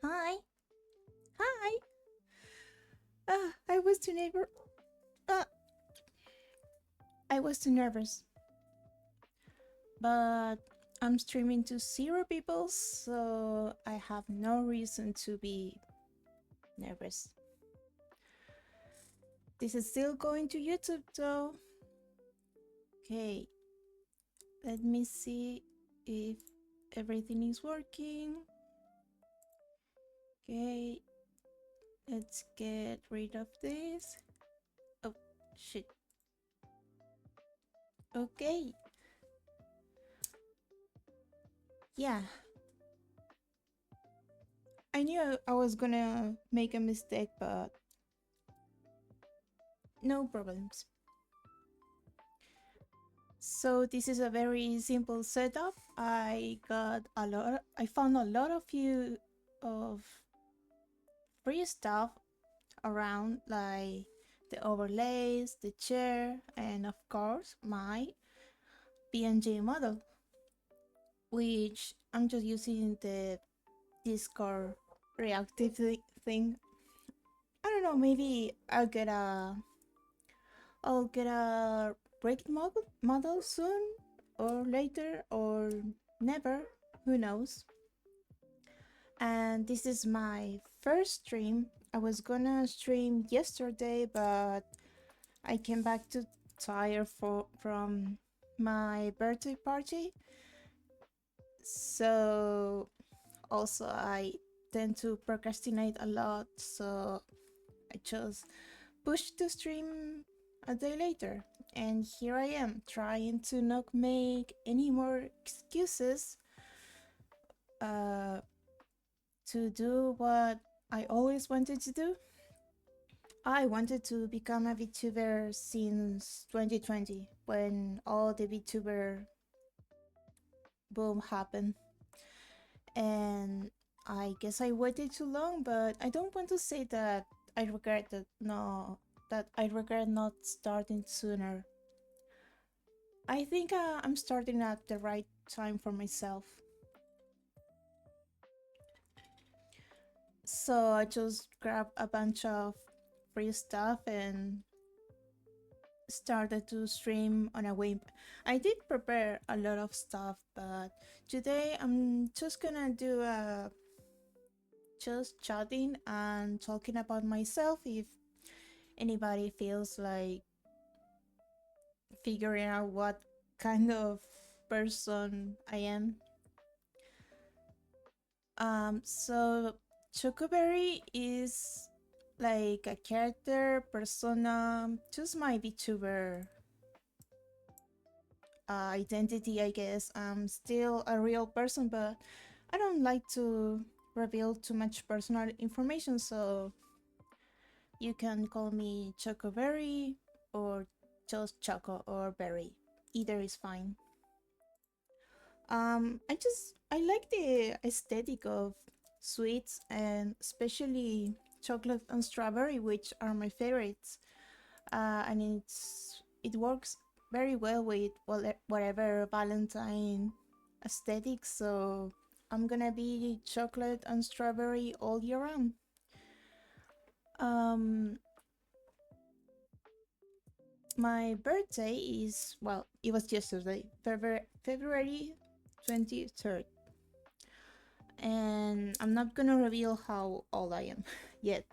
Hi. Hi. I was too nervous. Uh, I was too nervous. But I'm streaming to 0 people, so I have no reason to be nervous. This is still going to YouTube though. Okay. Let me see if everything is working. Okay. Let's get rid of this. Oh, shit. Okay. Yeah. I knew I was gonna make a mistake, but no problems. So this is a very simple setup. I found a lot of free stuff around, like the overlays, the chair, and of course my PNG model, which I'm just using the Discord reactive thing. I don't know, maybe I'll get a break model soon, or later, or never, who knows. And this is my first stream. I was gonna stream yesterday, but I came back too tired from my birthday party. So also I tend to procrastinate a lot, so I just pushed to stream a day later. And here I am, trying to not make any more excuses uh, to do what I always wanted to do. I wanted to become a VTuber since 2020, when all the VTuber boom happened. And I guess I waited too long, but I don't want to say that I regret that no that I regret not starting sooner. I think I'm starting at the right time for myself. So I just grabbed a bunch of free stuff and started to stream on a whim. I did prepare a lot of stuff, but today I'm just gonna do a just chatting and talking about myself. If anybody feels like figuring out what kind of person I am. So Chocoberry is like a character, persona, just my VTuber identity, I guess. I'm still a real person, but I don't like to reveal too much personal information, so you can call me Chocoberry or just Choco or Berry. Either is fine. I like the aesthetic of sweets, and especially chocolate and strawberry, which are my favorites. And it works very well with whatever Valentine aesthetic. So I'm gonna be chocolate and strawberry all year round. Um, my birthday is, well, it was yesterday, February 23rd. And I'm not gonna reveal how old I am yet.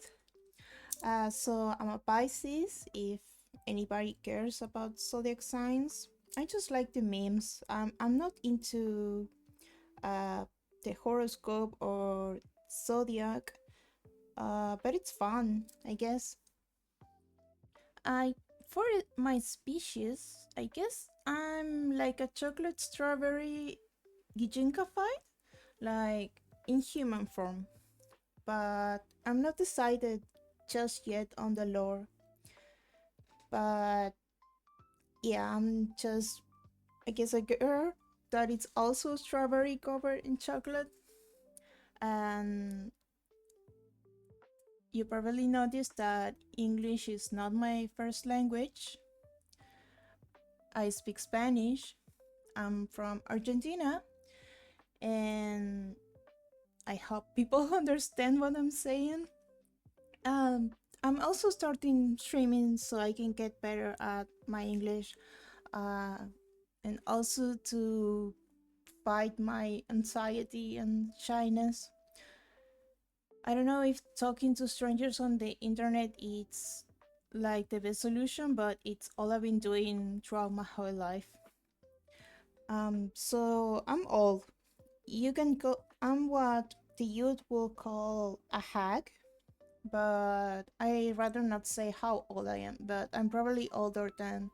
So I'm a Pisces, if anybody cares about zodiac signs. I just like the memes. I'm not into uh, the horoscope or zodiac, but it's fun, I guess. I For my species, I guess I'm like a chocolate strawberry Gijinkified, like in human form. But I'm not decided just yet on the lore. But yeah, I'm just, I guess, a girl that is also strawberry covered in chocolate. And you probably noticed that English is not my first language. I speak Spanish. I'm from Argentina, and I hope people understand what I'm saying. Um, I'm also starting streaming so I can get better at my English, uh, and also to fight my anxiety and shyness. I don't know if talking to strangers on the internet is like the best solution, but it's all I've been doing throughout my whole life. So I'm old. You can go. I'm what the youth will call a hack, but I rather not say how old I am. But I'm probably older than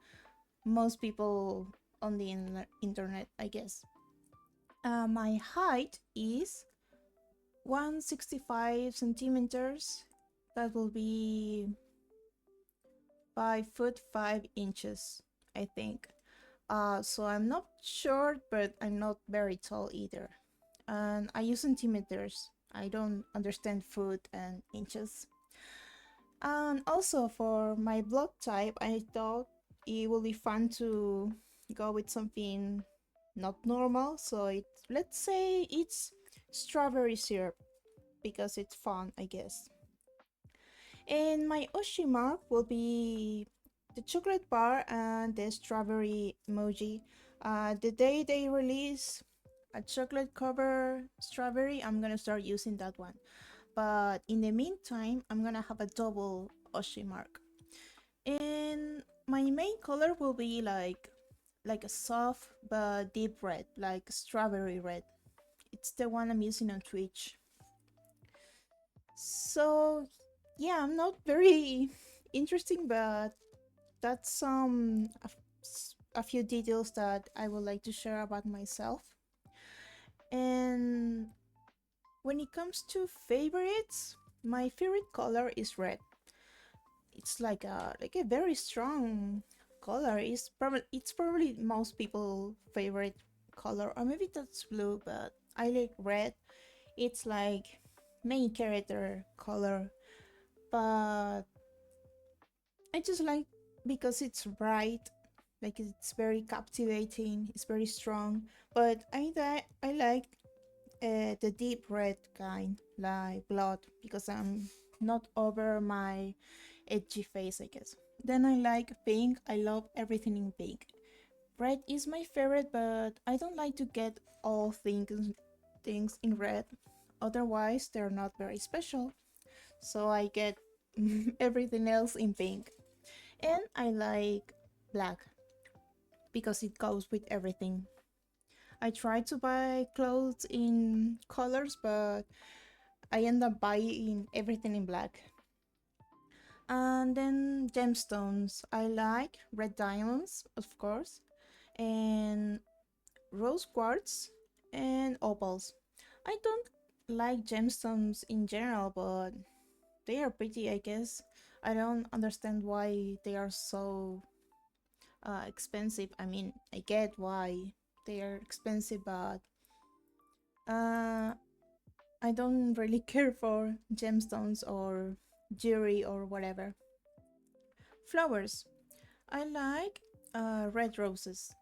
most people on the internet, I guess. My height is 165 centimeters. That will be 5 foot 5 inches, I think. So I'm not short, but I'm not very tall either. And I use centimeters. I don't understand foot and inches. And also for my blood type, I thought it would be fun to go with something not normal. So let's say it's strawberry syrup because it's fun, I guess. And my Oshi mark will be the chocolate bar and the strawberry emoji. The day they release a chocolate cover strawberry, I'm gonna start using that one. But in the meantime, I'm gonna have a double Oshi mark. And my main color will be like a soft but deep red, like strawberry red. It's the one I'm using on Twitch. So yeah, I'm not very interesting, but that's a few details that I would like to share about myself. And when it comes to favorites, my favorite color is red. It's like a very strong color. It's probably most people favorite color, or maybe that's blue, but I like red. It's like main character color, but I just like because it's bright, like it's very captivating, it's very strong. But I like the deep red kind, like blood, because I'm not over my edgy face, I guess. Then I like pink. I love everything in pink. Red is my favorite, but I don't like to get all things in red. Otherwise, they're not very special. So I get everything else in pink. And I like black because it goes with everything. I try to buy clothes in colors, but I end up buying everything in black. And then gemstones. I like red diamonds, of course, and rose quartz and opals. I don't like gemstones in general, but they are pretty, I guess. I don't understand why they are so expensive. I mean, I get why they are expensive, but uh, I don't really care for gemstones or jewelry or whatever. Flowers. I like red roses.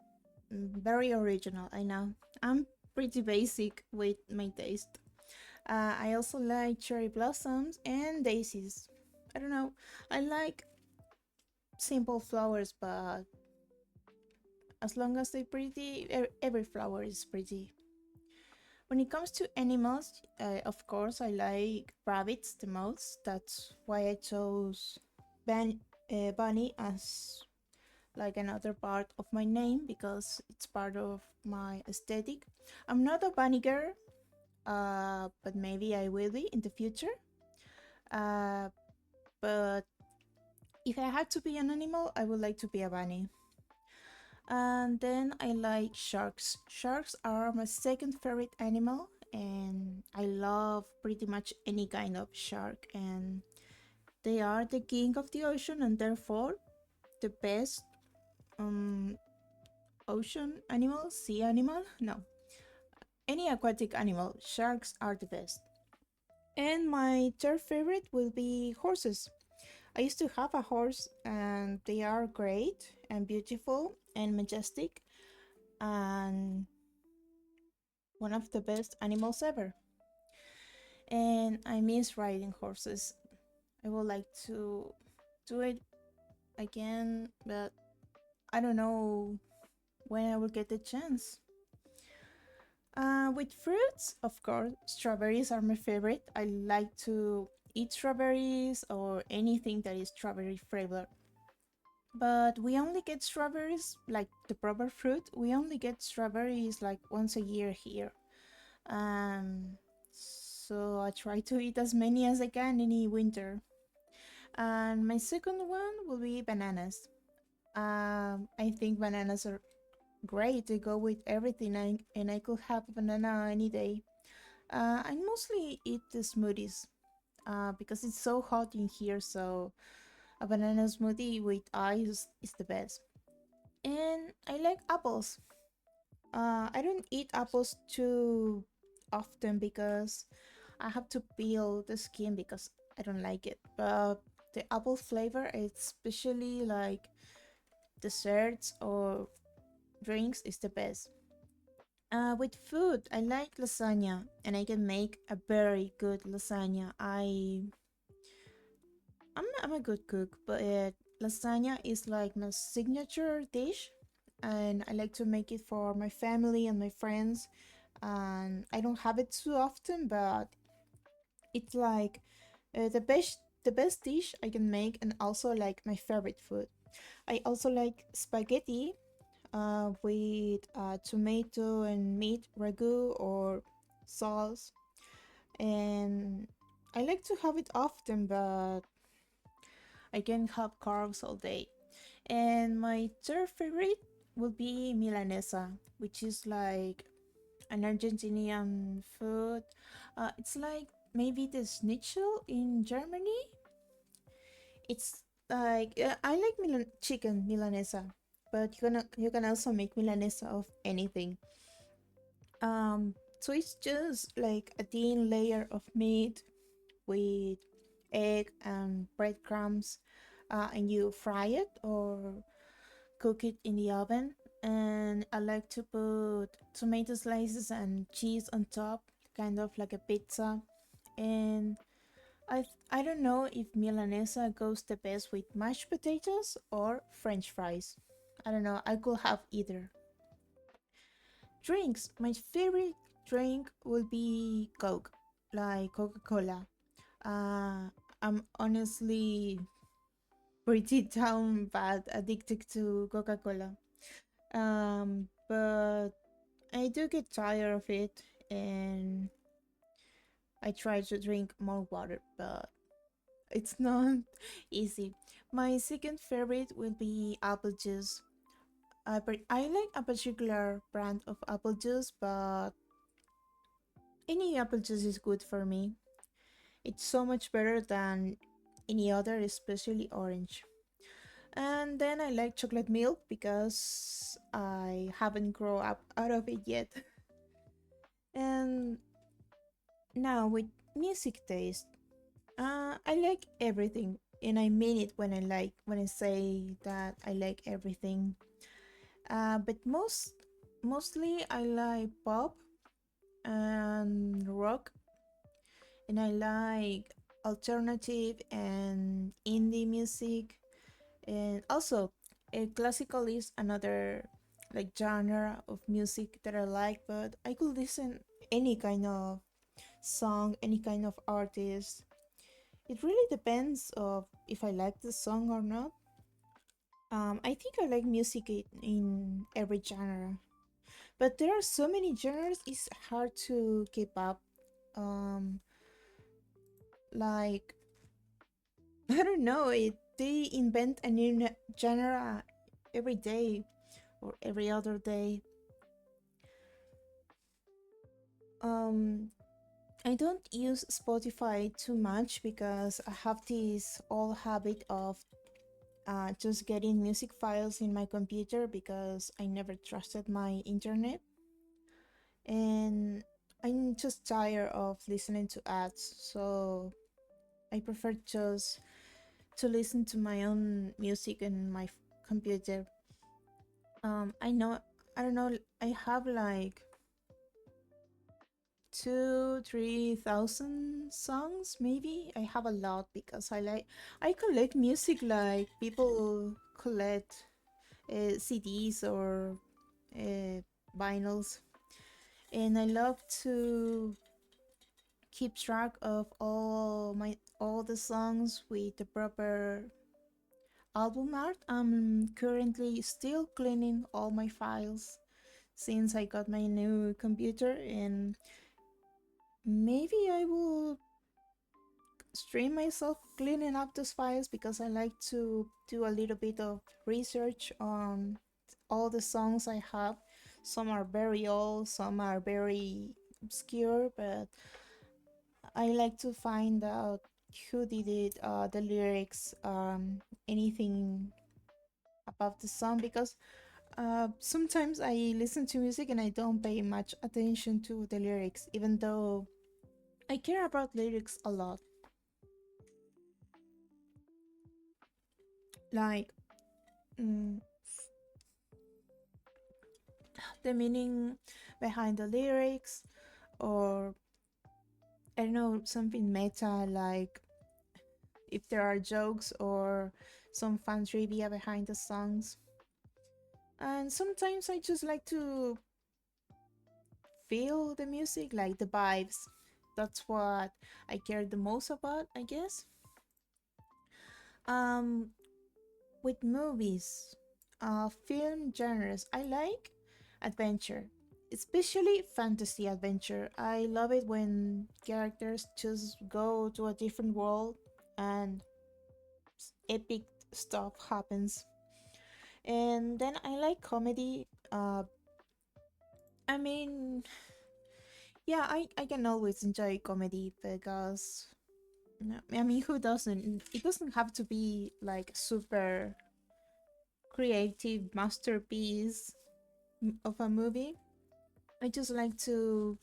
Very original, I know. I'm pretty basic with my taste. I also like cherry blossoms and daisies. I don't know. I like simple flowers, but as long as they're pretty, every flower is pretty. When it comes to animals, of course, I like rabbits the most. That's why I chose bunny as like another part of my name because it's part of my aesthetic. I'm not a bunny girl, but maybe I will be in the future. Uh, but if I had to be an animal, I would like to be a bunny. And then I like sharks. Sharks are my second favorite animal, and I love pretty much any kind of shark. And they are the king of the ocean, and therefore the best um, ocean animal, sea animal. No, any aquatic animal. Sharks are the best. And my third favorite will be horses. I used to have a horse, and they are great and beautiful and majestic, and one of the best animals ever. and I miss riding horses. I would like to do it again, but I don't know when I will get the chance. With fruits, of course, strawberries are my favorite. I like to eat strawberries or anything that is strawberry flavored. But we only get strawberries, like the proper fruit, we only get strawberries like once a year here. So I try to eat as many as I can any winter. And my second one will be bananas. I think bananas are great to go with everything, and I could have a banana any day. I mostly eat the smoothies because it's so hot in here, so a banana smoothie with ice is the best. And I like apples. I don't eat apples too often because I have to peel the skin because I don't like it. But the apple flavor, especially like desserts or drinks, is the best. With food, I like lasagna, and I can make a very good lasagna. I'm a good cook, but lasagna is like my signature dish, and I like to make it for my family and my friends. And I don't have it too often, but it's like the best dish I can make, and also like my favorite food. I also like spaghetti with tomato and meat ragu or sauce, and I like to have it often, but I can have carbs all day. And my third favorite would be milanesa, which is like an Argentinian food. It's like maybe the schnitzel in Germany. It's like I like chicken milanesa, but you can also make milanesa of anything. So it's just like a thin layer of meat with egg and breadcrumbs, and you fry it or cook it in the oven. And I like to put tomato slices and cheese on top, kind of like a pizza. And I don't know if milanesa goes the best with mashed potatoes or French fries. I don't know. I could have either. Drinks. My favorite drink will be Coke, like Coca-Cola. Uh, I'm honestly pretty down bad addicted to Coca-Cola. But I do get tired of it, and I try to drink more water, but it's not easy. My second favorite will be apple juice. I like a particular brand of apple juice, but any apple juice is good for me. It's so much better than any other, especially orange. And then I like chocolate milk because I haven't grown up out of it yet. And now with music taste, I like everything, and I mean it when I say that I like everything. But mostly I like pop and rock, and I like alternative and indie music, and also classical is another like genre of music that I like. But I could listen any kind of song, any kind of artist. It really depends of if I like the song or not. I think I like music in every genre, but there are so many genres. It's hard to keep up. Um, like I don't know. They invent a new genre every day or every other day. Um, I don't use Spotify too much because I have this old habit of just getting music files in my computer because I never trusted my internet, and I'm just tired of listening to ads, so I prefer just to listen to my own music in my computer. I know, I don't know, I have like two, 3,000 songs, maybe. I have a lot because I collect music like people collect CDs or uh, vinyls, and I love to keep track of all the songs with the proper album art. I'm currently still cleaning all my files since I got my new computer, and maybe I will stream myself cleaning up those files because I like to do a little bit of research on all the songs I have. Some are very old, some are very obscure, but I like to find out who did it, the lyrics, anything about the song, because sometimes I listen to music and I don't pay much attention to the lyrics, even though I care about lyrics a lot. Like, mm, the meaning behind the lyrics, or I don't know, something meta, like if there are jokes or some fun trivia behind the songs. And sometimes I just like to feel the music, like the vibes. That's what I care the most about, I guess. Um, with movies, film genres, I like adventure, especially fantasy adventure. I love it when characters just go to a different world and epic stuff happens. And then I like comedy. I mean, yeah, I can always enjoy comedy because no, I mean, who doesn't? It doesn't have to be like super creative masterpiece of a movie. I just like to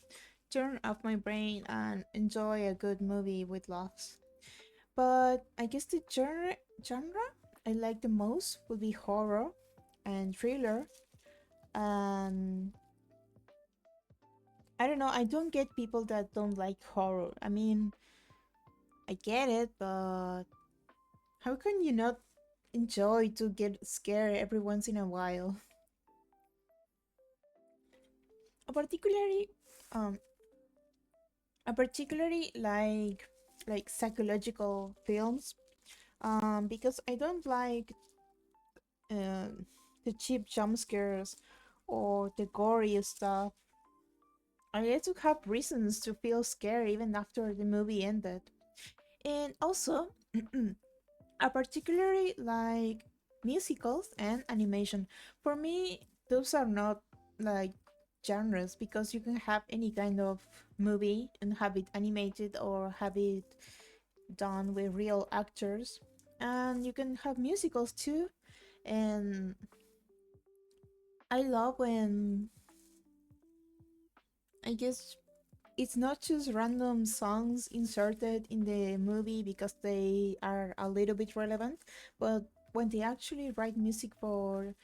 turn off my brain and enjoy a good movie with laughs. But I guess the genre I like the most would be horror and thriller. And I don't know, I don't get people that don't like horror. I mean, I get it, but how can you not enjoy to get scared every once in a while? Particularly, um, I particularly like psychological films, because I don't like the cheap jump scares or the gory stuff. I like to have reasons to feel scared even after the movie ended. And also, I particularly like musicals and animation. For me, those are not like genres because you can have any kind of movie and have it animated or have it done with real actors. And you can have musicals too. And I love when, I guess, it's not just random songs inserted in the movie because they are a little bit relevant, but when they actually write music for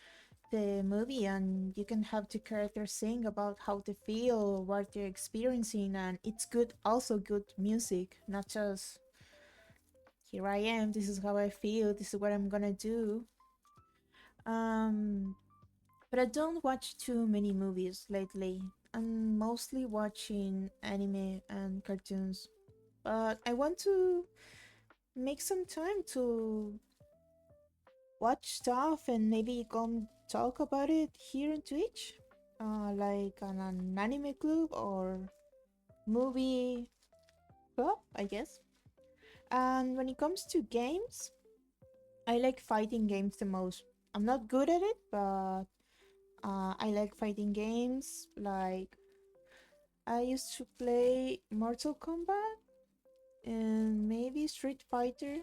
the movie and you can have the characters sing about how they feel, what they're experiencing, and it's good, also good music, not just here I am, this is how I feel, this is what I'm gonna do. Um, but I don't watch too many movies lately. I'm mostly watching anime and cartoons. But I want to make some time to watch stuff and maybe come talk about it here on Twitch. Like on an anime club or movie club, I guess. And when it comes to games, I like fighting games the most. I'm not good at it, but I like fighting games. Like I used to play Mortal Kombat and maybe Street Fighter,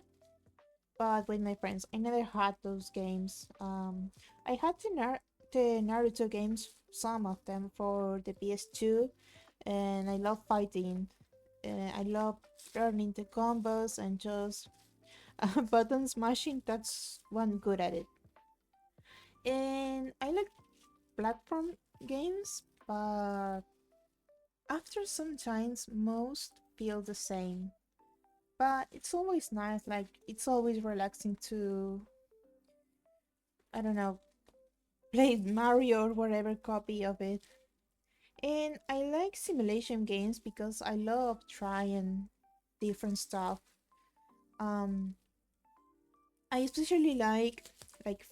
but with my friends. I never had those games. I had the Naruto games, some of them for the PS2, and I love fighting. I love learning the combos and just button smashing. That's one good at it. And I like platform games, but After some times, most feel the same. But it's always nice, like, it's always relaxing to, I don't know, play Mario or whatever copy of it. And I like simulation games because I love trying different stuff. Um, I especially like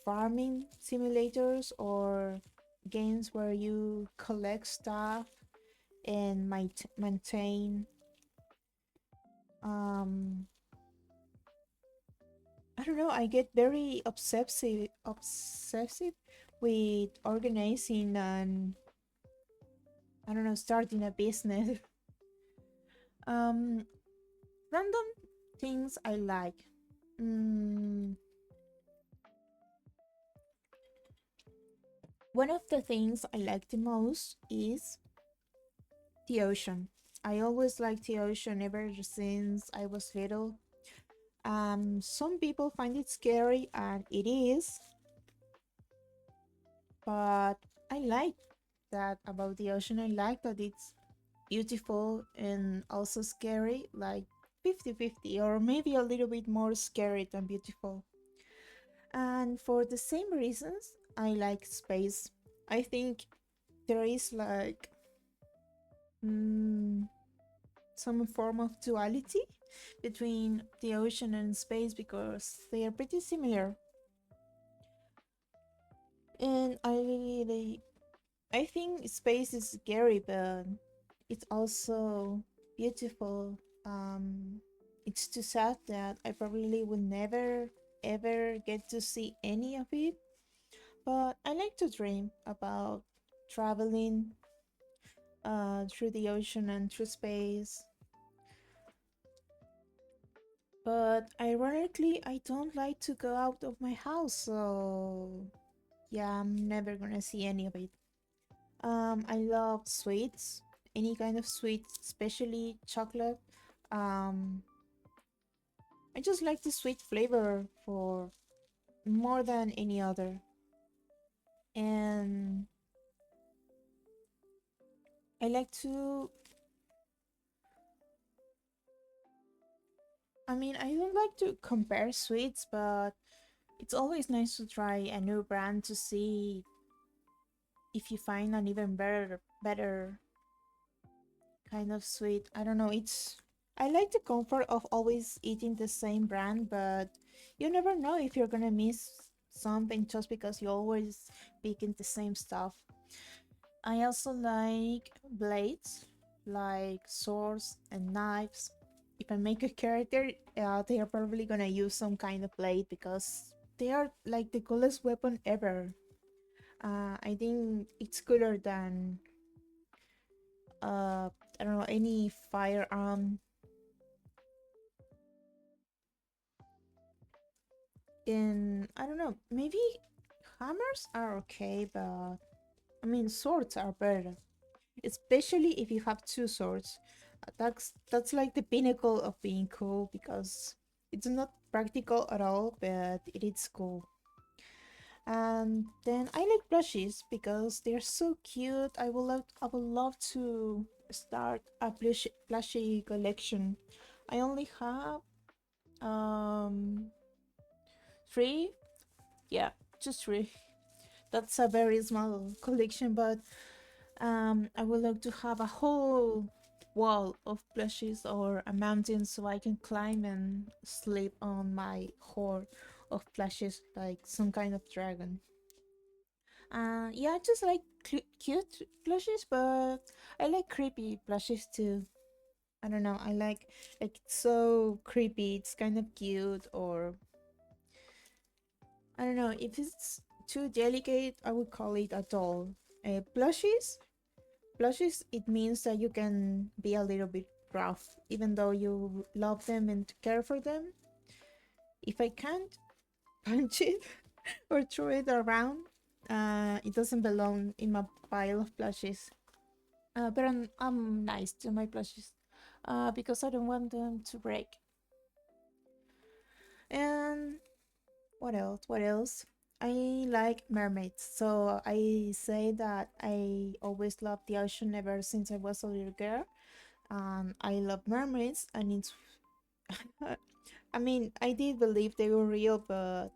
farming simulators or games where you collect stuff and might maintain. Um, I don't know. I get very obsessive with organizing and I don't know, starting a business. um, Random things I like. Mm, One of the things I like the most is the ocean. I always liked the ocean ever since I was little. Some people find it scary, and it is, but I like that about the ocean. I like that it's beautiful and also scary, like 50-50, or maybe a little bit more scary than beautiful. And for the same reasons, I like space. I think there is like mm, some form of duality between the ocean and space because they are pretty similar. And I think space is scary, but it's also beautiful. It's too sad that I probably will never ever get to see any of it, but I like to dream about traveling through the ocean and through space. But ironically, I don't like to go out of my house, so yeah, I'm never gonna see any of it. I love sweets, any kind of sweet, especially chocolate. Um, I just like the sweet flavor for more than any other. And I like to, I mean, I don't like to compare sweets, but it's always nice to try a new brand to see if you find an even better kind of sweet. I don't know, it's I like the comfort of always eating the same brand, but you never know if you're gonna miss something just because you always picking the same stuff. I also like blades, like swords and knives. If I make a character, they are probably gonna use some kind of blade because they are like the coolest weapon ever. I think it's cooler than I don't know, any firearm. And I don't know, maybe hammers are okay, but I mean swords are better, especially if you have two swords. That's like the pinnacle of being cool because it's not practical at all, but it is cool. And then I like plushies because they're so cute. I would love to start a plushie collection. I only have um three. Yeah, just three. That's a very small collection, but I would like to have a whole wall of plushies or a mountain so I can climb and sleep on my hoard of plushies like some kind of dragon. Yeah, I just like cute plushies, but I like creepy plushies too. I don't know. I like it's so creepy. It's kind of cute, or I don't know if it's too delicate. I would call it a doll. Plushies. It means that you can be a little bit rough, even though you love them and care for them. If I can't punch it or throw it around, it doesn't belong in my pile of plushies. But I'm nice to my plushies because I don't want them to break. And what else? What else? I like mermaids, so I say that I always loved the ocean ever since I was a little girl. I love mermaids, and it's. I mean, I did believe they were real, but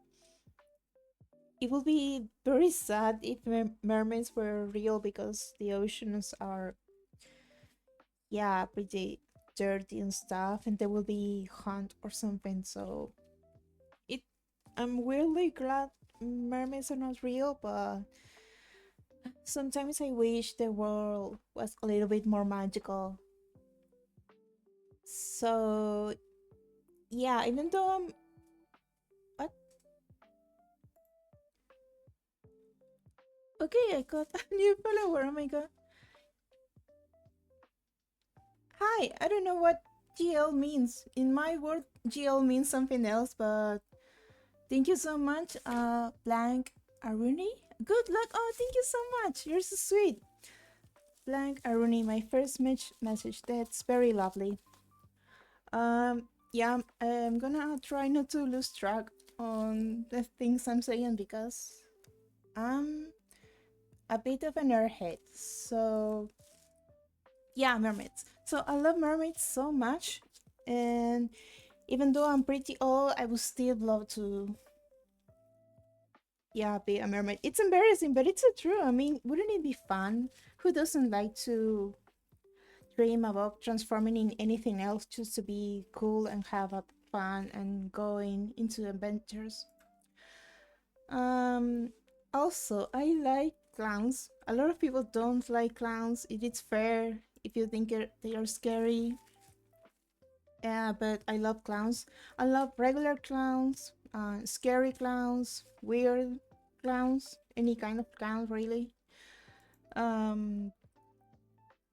it would be very sad if mermaids were real because the oceans are, yeah, pretty dirty and stuff, and they will be hunt or something. So it, I'm weirdly glad mermaids are not real, but sometimes I wish the world was a little bit more magical. So yeah, even though I'm what? Okay, I got a new follower. Oh my god. Hi, I don't know what GL means. In my world, GL means something else, but thank you so much, Blank Aruni. Good luck. Oh, thank you so much. You're so sweet. Blank Aruni, my first message. That's very lovely. Yeah, I'm gonna try not to lose track on the things I'm saying because I'm a bit of an airhead. So yeah, mermaids. So I love mermaids so much, and even though I'm pretty old, I would still love to, yeah, be a mermaid. It's embarrassing, but it's so true. I mean, wouldn't it be fun? Who doesn't like to dream about transforming in anything else just to be cool and have a fun and going into adventures? Um, Also, I like clowns. A lot of people don't like clowns. It is fair if you think they are scary. Yeah, but I love clowns. I love regular clowns, scary clowns, weird clowns, any kind of clown really. Um,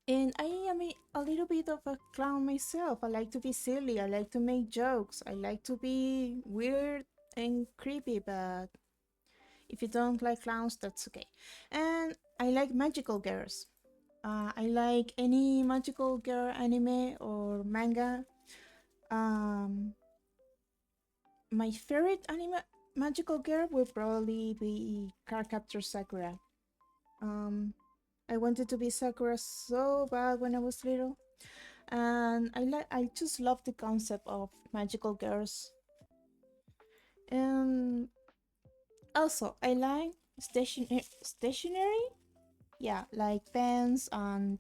and I am a little bit of a clown myself. I like to be silly. I like to make jokes. I like to be weird and creepy, but if you don't like clowns, that's okay. And I like magical girls. I like any magical girl anime or manga. Um, my favorite anime magical girl will probably be Cardcaptor Sakura. Um, I wanted to be Sakura so bad when I was little, and I just love the concept of magical girls. And also, I like stationery. Yeah, like pens and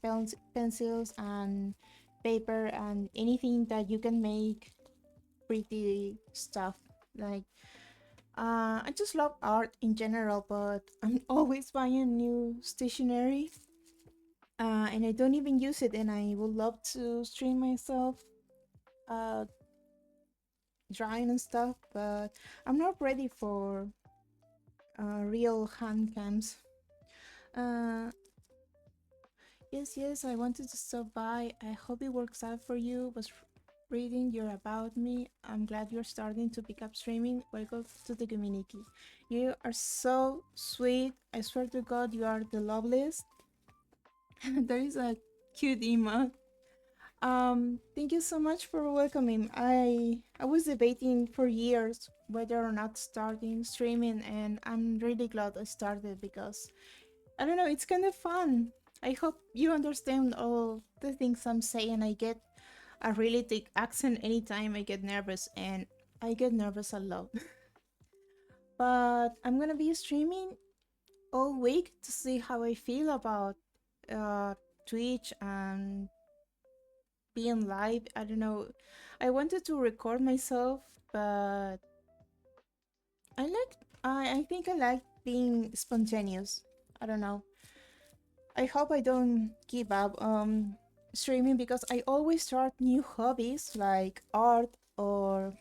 pencils and paper and anything that you can make pretty stuff. Like, I just love art in general, but I'm always buying new stationery. And I don't even use it, and I would love to stream myself uh, drawing and stuff, but I'm not ready for real hand cams. Uh, yes, I wanted to stop by. I hope it works out for you. Was reading your about me. I'm glad you're starting to pick up streaming. Welcome to the community. You are so sweet. I swear to God, you are the loveliest. There is a cute emote. Thank you so much for welcoming. I was debating for years whether or not starting streaming, and I'm really glad I started because I don't know, it's kind of fun. I hope you understand all the things I'm saying. I get a really thick accent anytime I get nervous, and I get nervous a lot. But I'm gonna be streaming all week to see how I feel about uh, Twitch and being live. I don't know. I wanted to record myself, but I think I like being spontaneous. I don't know. I hope I don't give up streaming because I always start new hobbies like art or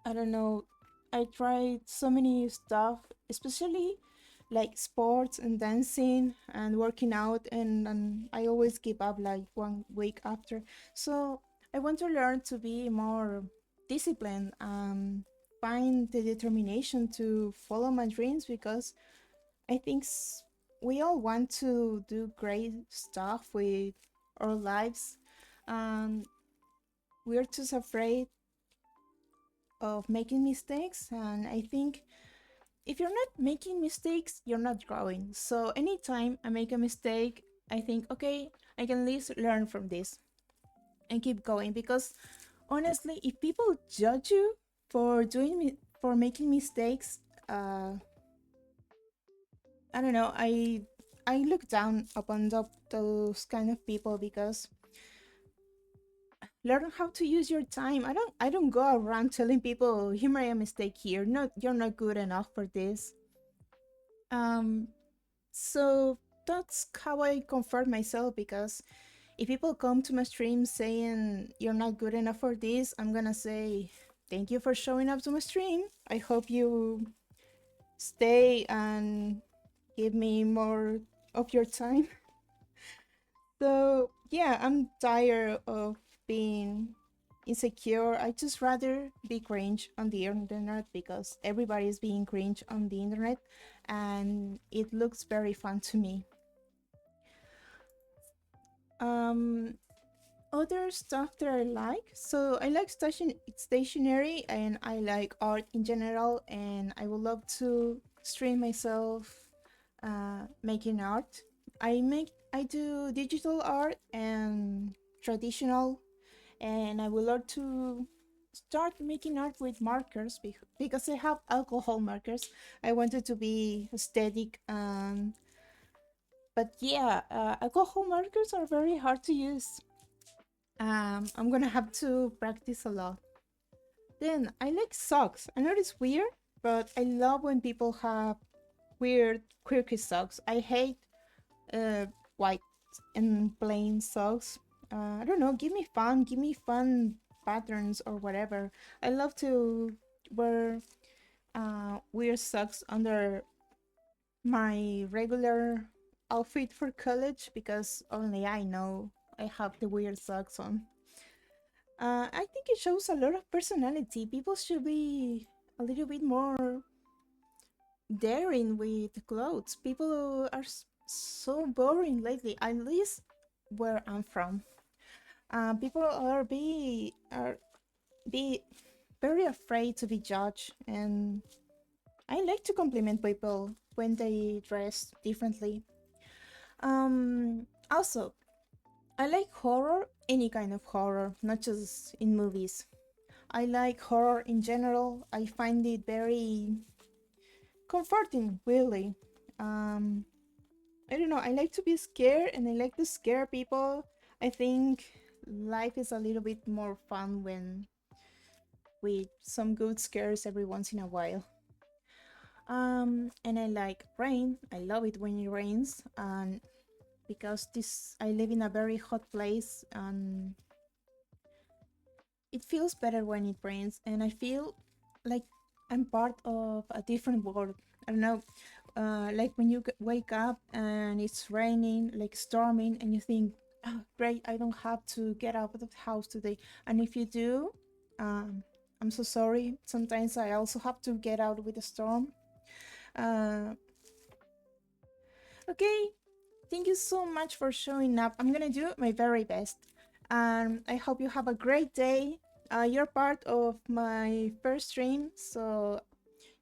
I don't know. I tried so many stuff, especially like sports and dancing and working out, and I always give up like 1 week after. So I want to learn to be more disciplined and find the determination to follow my dreams because I think we all want to do great stuff with our lives, and we're just afraid of making mistakes. And I think if you're not making mistakes, you're not growing. So anytime I make a mistake, I think, okay, I can at least learn from this and keep going. Because honestly, if people judge you for for making mistakes, I don't know. I look down upon those kind of people because learn how to use your time. I don't go around telling people you made a mistake here. No, you're not good enough for this. Um, so that's how I comfort myself because if people come to my stream saying you're not good enough for this, I'm gonna say thank you for showing up to my stream. I hope you stay and give me more of your time. So yeah, I'm tired of being insecure. I just rather be cringe on the internet because everybody is being cringe on the internet and it looks very fun to me. Um, Other stuff that I like. So I like stationery and I like art in general, and I would love to stream myself making art. I do digital art and traditional, and I would love to start making art with markers because I have alcohol markers. I wanted to be aesthetic, but yeah, alcohol markers are very hard to use. I'm gonna have to practice a lot. Then I like socks. I know it's weird, but I love when people have weird, quirky socks. I hate uh, white and plain socks. I don't know. Give me fun patterns or whatever. I love to wear weird socks under my regular outfit for college because only I know I have the weird socks on. I think it shows a lot of personality. People should be a little bit more daring with clothes. People are so boring lately, at least where I'm from. People are be very afraid to be judged, and I like to compliment people when they dress differently. Also, I like horror, any kind of horror, not just in movies. I like horror in general. I find it very comforting, really. Um, I don't know, I like to be scared and I like to scare people. I think life is a little bit more fun when with some good scares every once in a while. And I like rain. I love it when it rains. And because this, I live in a very hot place, and it feels better when it rains, and I feel like I'm part of a different world. I don't know, like when you wake up and it's raining, like storming, and you think, oh, great, I don't have to get out of the house today. And if you do, um, I'm so sorry. Sometimes I also have to get out with a storm. Uh, okay, thank you so much for showing up. I'm gonna do my very best. And I hope you have a great day. You're part of my first stream, so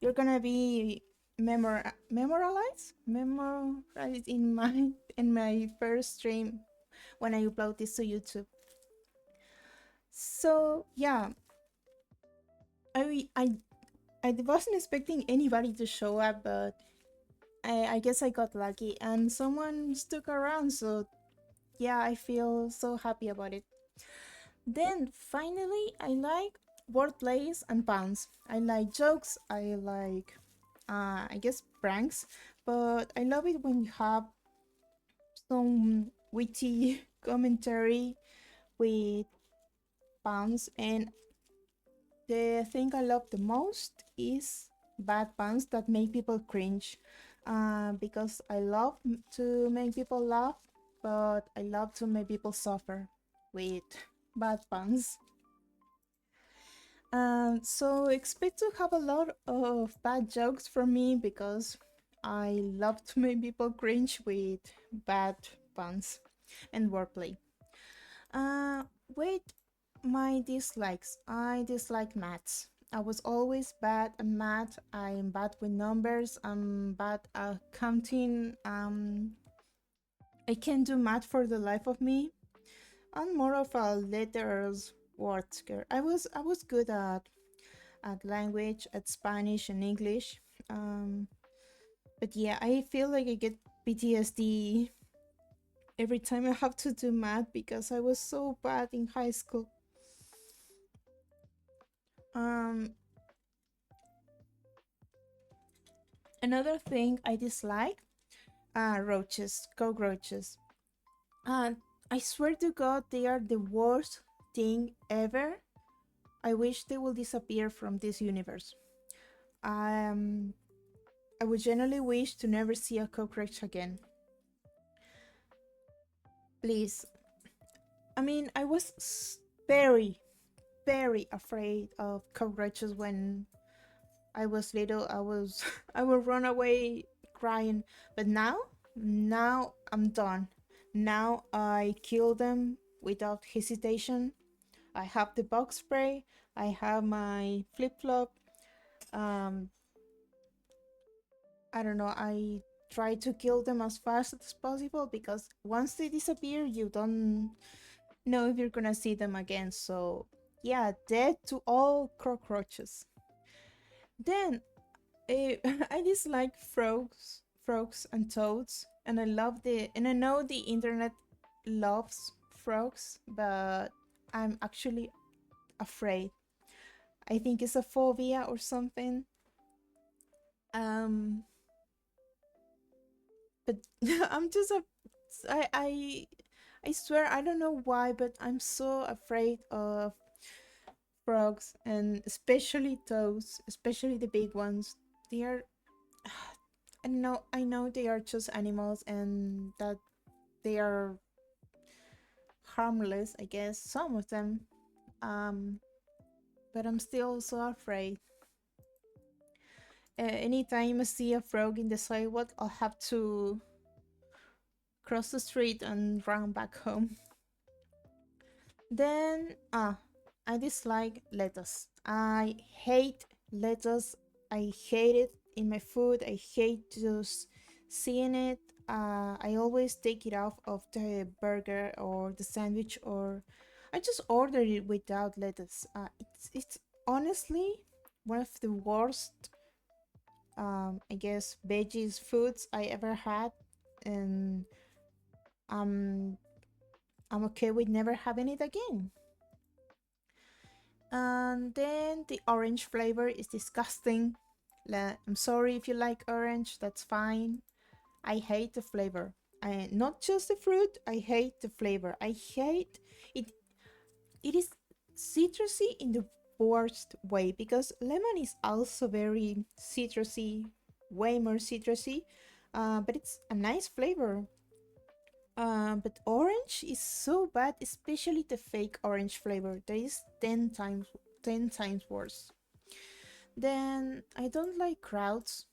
you're gonna be memorized in my first stream when I upload this to YouTube. So yeah, I I I wasn't expecting anybody to show up, but I guess I got lucky and someone stuck around. So yeah, I feel so happy about it. Then finally, I like wordplays and puns. I like jokes. I like, I guess, pranks. But I love it when you have some witty commentary with puns. And the thing I love the most is bad puns that make people cringe. Because I love to make people laugh, but I love to make people suffer with bad puns. So expect to have a lot of bad jokes from me because I love to make people cringe with bad puns and wordplay. Uh, Wait, my dislikes. I dislike maths. I was always bad at math. I am bad with numbers. I'm bad at counting. I can't do math for the life of me. I'm more of a letters words girl. I was good at language, at Spanish and English. Um, but yeah, I feel like I get PTSD every time I have to do math because I was so bad in high school. Um, Another thing I dislike, roaches, cockroaches. Uh, I swear to God, they are the worst thing ever. I wish they will disappear from this universe. Um, I would genuinely wish to never see a cockroach again. Please. I mean, I was very, very afraid of cockroaches when I was little. I would run away crying. But now I'm done. Now I kill them without hesitation. I have the bug spray. I have my flip flop. Um, I don't know. I try to kill them as fast as possible because once they disappear, you don't know if you're gonna see them again. So yeah, dead to all cockroaches. Then I dislike frogs and toads, and I know the internet loves frogs, but I'm actually afraid. I think it's a phobia or something. Um, but I'm just a I I I swear I don't know why, but I'm so afraid of frogs and especially toads, especially the big ones. They are I know they are just animals and that they are harmless, I guess, some of them. Um, but I'm still so afraid. Anytime I see a frog in the sidewalk, I'll have to cross the street and run back home. Then, I dislike lettuce. I hate lettuce. I hate it in my food. I hate just seeing it. I always take it off of the burger or the sandwich, or I just order it without lettuce. It's honestly one of the worst, I guess, veggies foods I ever had, and um, I'm okay with never having it again. And then the orange flavor is disgusting. I'm sorry if you like orange, that's fine. I hate the flavor. Not just the fruit, I hate the flavor. I hate it. It is citrusy in the worst way because lemon is also very citrusy, way more citrusy, but it's a nice flavor. But orange is so bad, especially the fake orange flavor. That is 10 times worse. Then I don't like crowds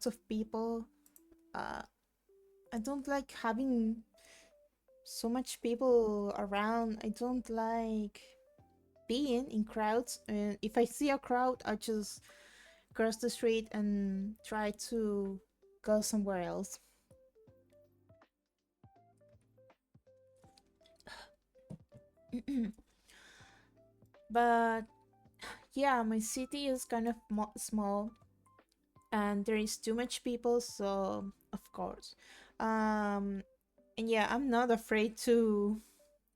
of people. Uh, I don't like having so much people around. I don't like being in crowds. And if I see a crowd, I just cross the street and try to go somewhere else. But yeah, my city is kind of small and there is too much people, so of course. Um, and yeah, I'm not afraid to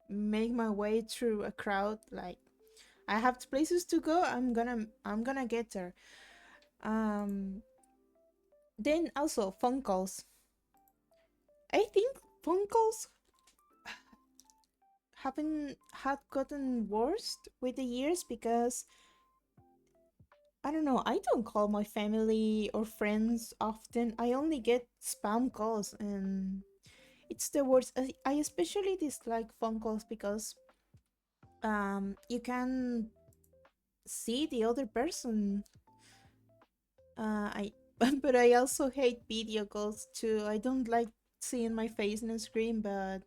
make my way through a crowd. Like I have places to go, I'm gonna get there. Um, then also phone calls. I think phone calls haven't had gotten worse with the years because I don't know, I don't call my family or friends often. I only get spam calls and it's the worst. I especially dislike phone calls because you can see the other person. I but I also hate video calls too. I don't like seeing my face in a screen, but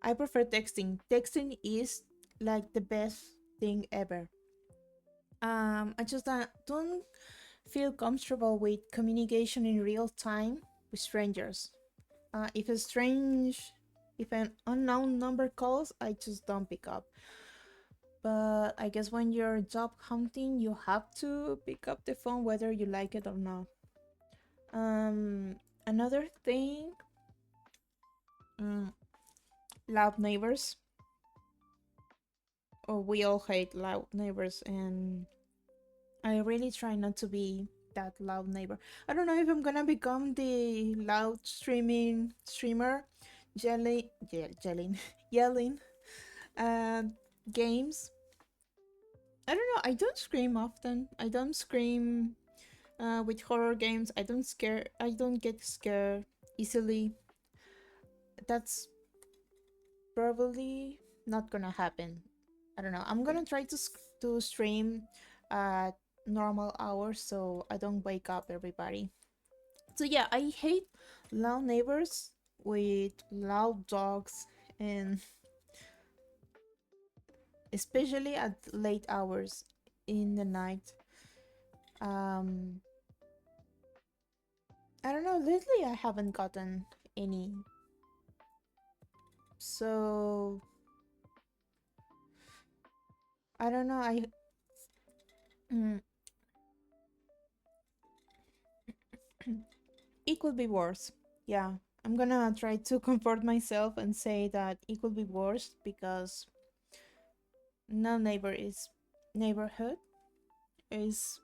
I prefer texting. Texting is like the best thing ever. I just don't feel comfortable with communication in real time with strangers. If an unknown number calls, I just don't pick up. But I guess when you're job hunting, you have to pick up the phone whether you like it or not. Um, Another thing, mm, loud neighbors. Oh, we all hate loud neighbors, and I really try not to be that loud neighbor. I don't know if I'm gonna become the loud streamer, yelling, yelling at games. I don't know. I don't scream often. I don't scream with horror games. I don't scare. I don't get scared easily. That's probably not gonna happen. I don't know. I'm gonna try to stream at normal hours so I don't wake up everybody. So yeah, I hate loud neighbors with loud dogs, and especially at late hours in the night. Um I don't know, lately I haven't gotten any. So I don't know. Mm, it could be worse. Yeah. I'm gonna try to comfort myself and say that it could be worse because no neighborhood is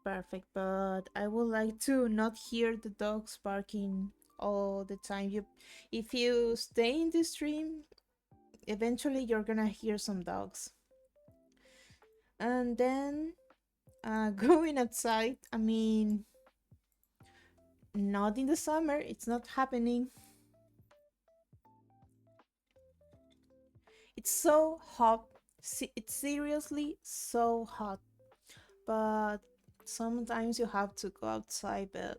perfect, but I would like to not hear the dogs barking all the time. If you stay in the stream, eventually you're gonna hear some dogs. And then going outside, I mean, not in the summer, it's not happening. It's so hot. It's seriously so hot. But sometimes you have to go outside, but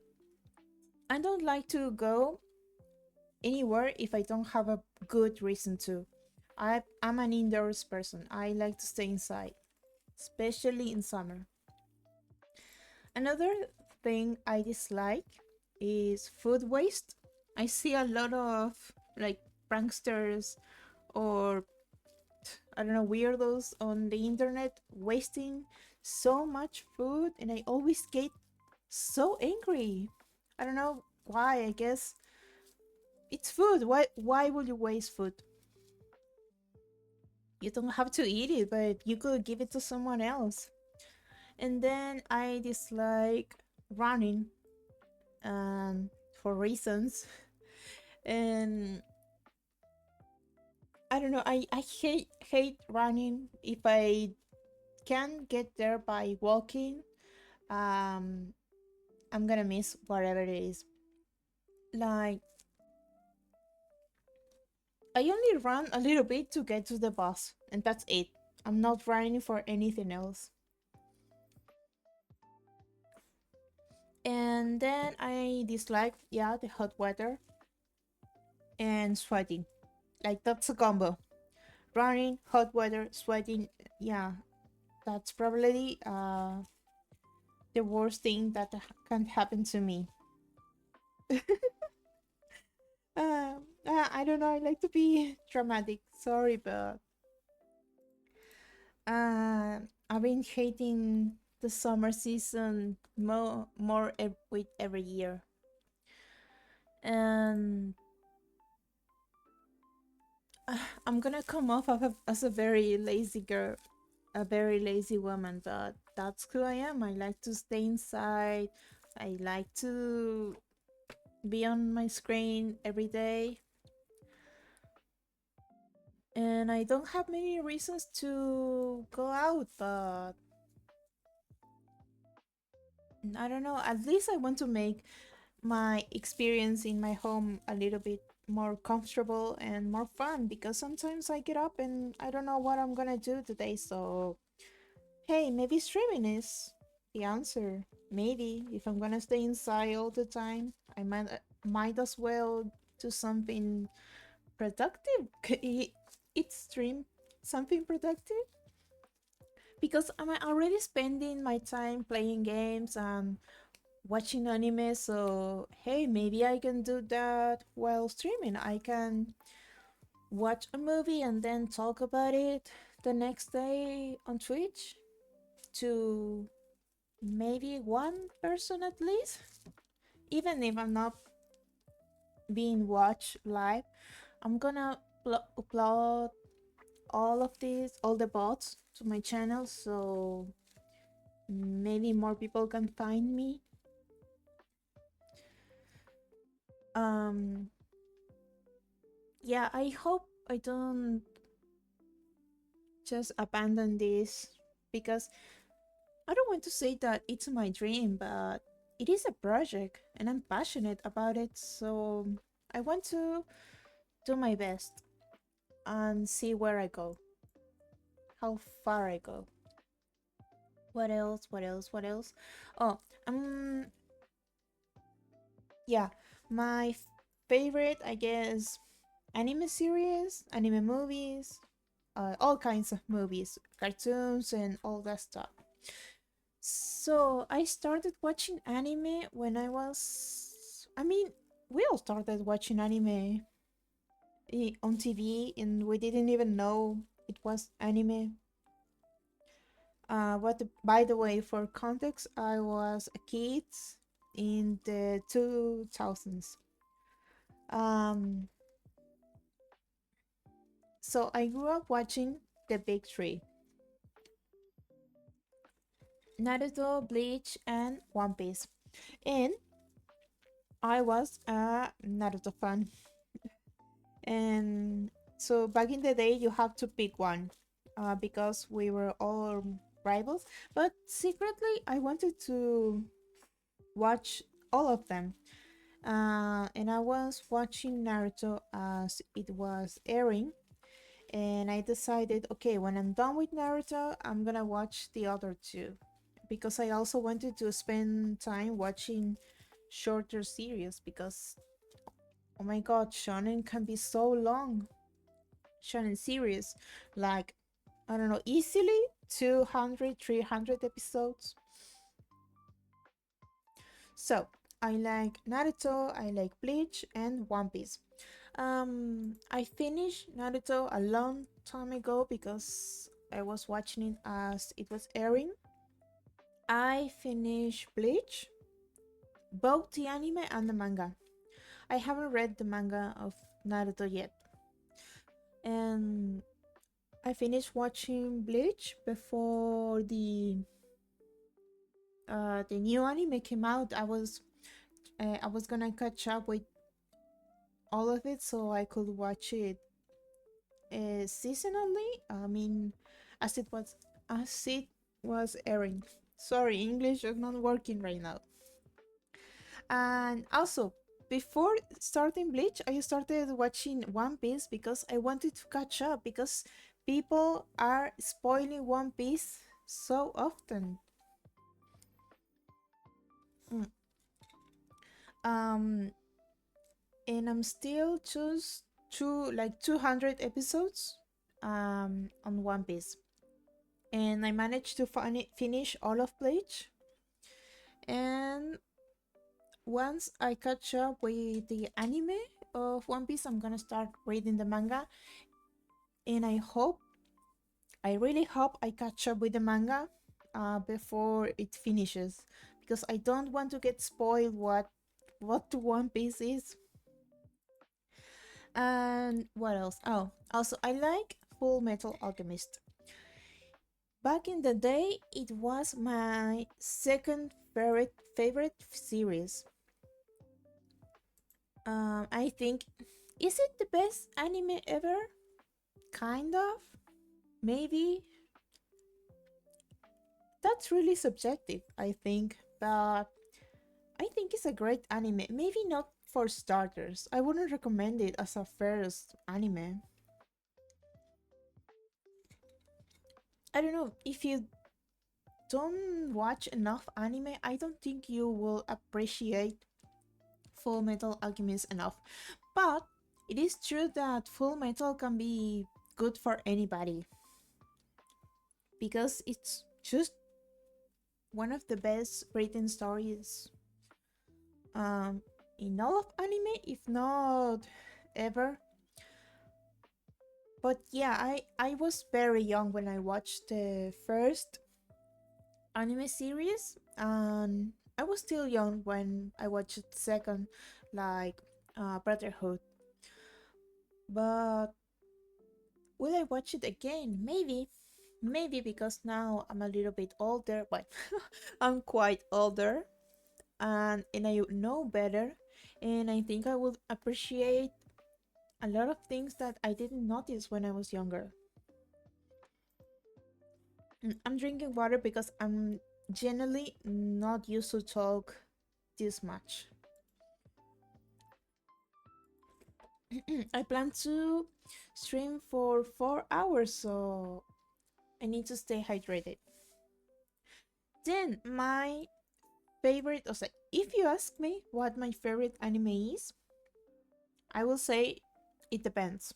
I don't like to go anywhere if I don't have a good reason to. I'm an indoors person. I like to stay inside, especially in summer. Another thing I dislike is food waste. I see a lot of like pranksters or I don't know weirdos on the internet wasting so much food, and I always get so angry. I don't know why. I guess it's food. Why would you waste food? You don't have to eat it, but you could give it to someone else. And then I dislike running for reasons. And I don't know, I hate running. If I can get there by walking, um I'm gonna miss whatever it is. Like I only run a little bit to get to the bus, and that's it. I'm not running for anything else. And then I dislike, yeah, the hot weather and sweating. Like that's a combo. Running, hot weather, sweating. Yeah, that's probably the worst thing that can happen to me. I don't know. I like to be dramatic. Sorry, but I've been hating the summer season with every year, and I'm gonna come off as a very lazy girl, a very lazy woman, but that's who I am. I like to stay inside. I like to be on my screen every day, and I don't have many reasons to go out, but I don't know. At least I want to make my experience in my home a little bit more comfortable and more fun because sometimes I get up and I don't know what I'm gonna do today. So, hey, maybe streaming is the answer. Maybe if I'm gonna stay inside all the time, I might as well do something productive. It stream something productive. because I'm already spending my time playing games and watching anime, so hey, maybe I can do that while streaming. I can watch a movie and then talk about it the next day on Twitch to maybe one person at least. Even if I'm not being watched live, I'm gonna upload all the bots to my channel, so maybe more people can find me. Um, yeah, I hope I don't just abandon this because I don't want to say that it's my dream, but it is a project and I'm passionate about it, so I want to do my best and see where I go, how far I go. What else? What else? What else? Oh, yeah, my favorite, I guess, anime series, anime movies, all kinds of movies, cartoons, and all that stuff. So I started watching anime when I was. I mean, we all started watching anime on TV, and we didn't even know it was anime. But by the way, for context, I was a kid in the 2000s. Um, so I grew up watching the big three: Naruto, Bleach, and One Piece. And I was a Naruto fan. And so back in the day, you have to pick one because we were all rivals. But secretly, I wanted to watch all of them. And I was watching Naruto as it was airing. And I decided, okay, when I'm done with Naruto, I'm gonna watch the other two. Because I also wanted to spend time watching shorter series because, oh my god, shonen can be so long. Shonen series, like, I don't know, easily 200, 300 episodes. So, I like Naruto, I like Bleach, and One Piece. I finished Naruto a long time ago because I was watching it as it was airing. I finished Bleach, both the anime and the manga. I haven't read the manga of Naruto yet. And I finished watching Bleach before the new anime came out. I was gonna catch up with all of it so I could watch it seasonally. I mean, as it was airing. Sorry, English is not working right now. And also, before starting Bleach, I started watching One Piece because I wanted to catch up because people are spoiling One Piece so often. Mm. Um, and I'm still just 200 episodes on One Piece. And I managed to finish all of Bleach. And once I catch up with the anime of One Piece, I'm gonna start reading the manga. And I really hope I catch up with the manga before it finishes because I don't want to get spoiled what One Piece is. And what else? Oh, also I like Full Metal Alchemist. Back in the day, it was my second favorite series. I think, is it the best anime ever? Kind of, maybe. That's really subjective, I think, but I think it's a great anime. Maybe not for starters. I wouldn't recommend it as a first anime. I don't know, if you don't watch enough anime, I don't think you will appreciate Full Metal Alchemist enough. But it is true that Full Metal can be good for anybody. because it's just one of the best written stories um, in all of anime, if not ever. But yeah, I was very young when I watched the first anime series, and I was still young when I watched the second, like Brotherhood. But will I watch it again? Maybe because now I'm a little bit older, but I'm quite older, and I know better, and I think I would appreciate a lot of things that I didn't notice when I was younger. I'm drinking water because I'm generally not used to talk this much. I plan to stream for 4 hours, so I need to stay hydrated. Then my favorite, o sea, if you ask me what my favorite anime is, I will say it depends.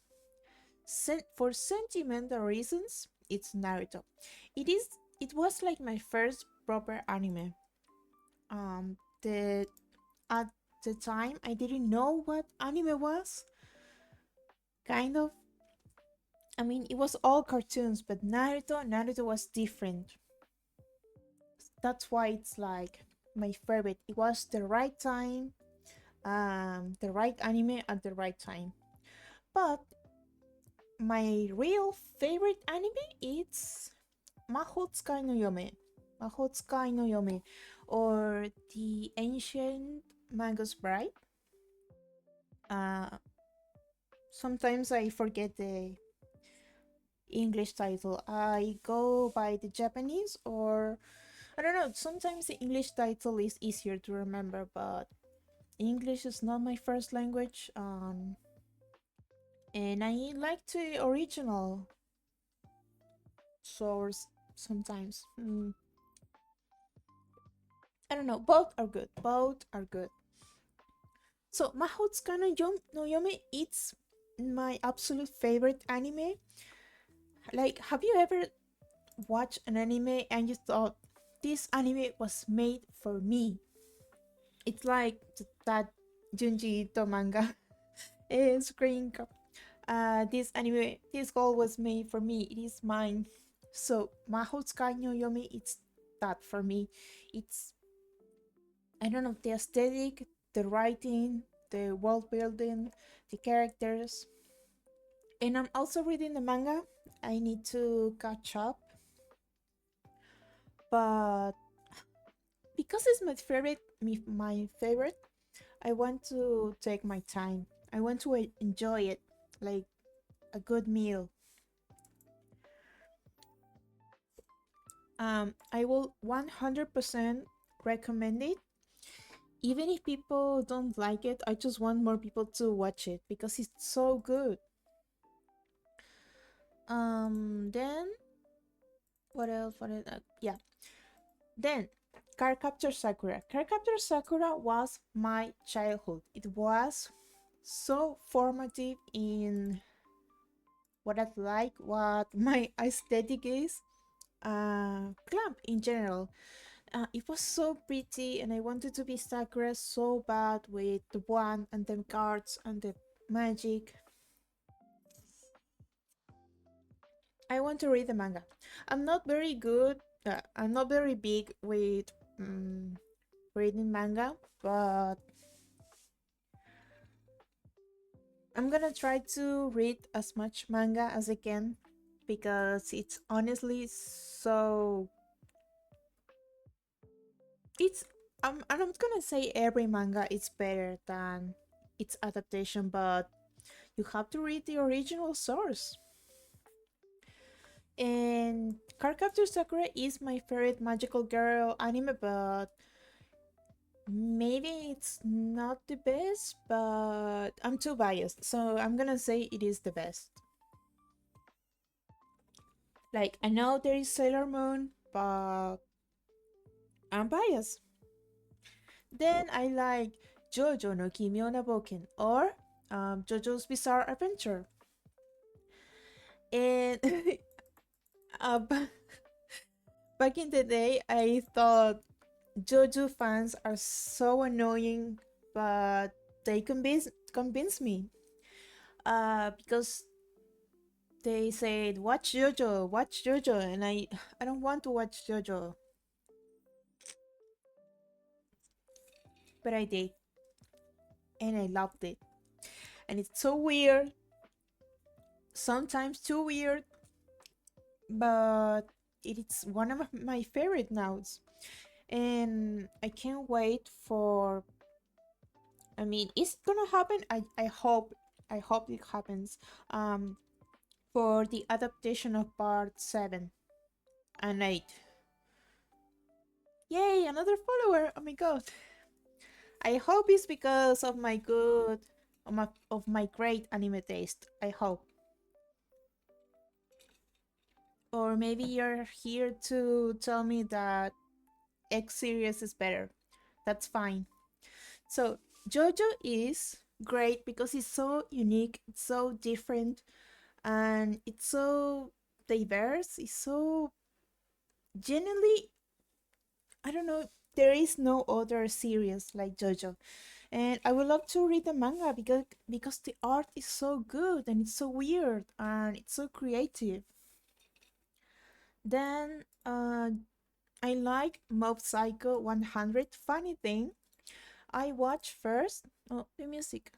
For sentimental reasons, it's Naruto. It is. It was like my first proper anime. The At the time I didn't know what anime was. Kind of. I mean, it was all cartoons, but Naruto was different. That's why it's like my favorite. It was the right time, the right anime at the right time. But my real favorite anime is Mahotsukai no Yome. Mahotsukai no Yome, or the Ancient Magus Bride. Uh, Sometimes I forget the English title. I go by the Japanese, or I don't know. Sometimes the English title is easier to remember, but English is not my first language. And I like the original source sometimes. I don't know. Both are good. Both are good. So Mahotsukai no Yome, it's my absolute favorite anime. Like, have you ever watched an anime and you thought this anime was made for me? It's like that Junji Ito manga screen cap. This anime, this goal was made for me. It is mine. So Mahotsukai no Yome, it's that for me. It's, I don't know, the aesthetic, the writing, the world building, the characters. And I'm also reading the manga. I need to catch up. But because it's my favorite, I want to take my time. I want to enjoy it like a good meal. I will 100% recommend it. Even if people don't like it, I just want more people to watch it because it's so good. Then what else? Yeah. Then Cardcaptor Sakura. Cardcaptor Sakura was my childhood. It was so formative in what I like, what my aesthetic is, club in general. It was so pretty, and I wanted to be Sakura so bad with the wand and the cards and the magic. I want to read the manga. I'm not very good. I'm not very big with reading manga, but I'm gonna try to read as much manga as I can because it's honestly so. It's I'm not gonna say every manga is better than its adaptation, but you have to read the original source. And Cardcaptor Sakura is my favorite magical girl anime, but maybe it's not the best, but I'm too biased, so I'm gonna say it is the best. Like, I know there is Sailor Moon, but I'm biased. Then I like JoJo no Kimio na Boken, or JoJo's Bizarre Adventure. And uh, Back in the day, I thought JoJo fans are so annoying, but they convinced me. Because they said watch JoJo, and I don't want to watch JoJo, but I did, and I loved it. And it's so weird, sometimes too weird, but it's one of my favorite nows, and I can't wait for. I mean, is it gonna happen? I hope it happens. Um, for the adaptation of part 7 and 8. Yay, another follower! Oh my god! I hope it's because of my great anime taste. I hope. Or maybe you're here to tell me that X series is better. That's fine. So JoJo is great because it's so unique, it's so different, and it's so diverse. It's so genuinely, I don't know. There is no other series like JoJo, and I would love to read the manga because the art is so good and it's so weird and it's so creative. Then I like Mob Psycho 100. Funny thing, I watched first. Oh, the music.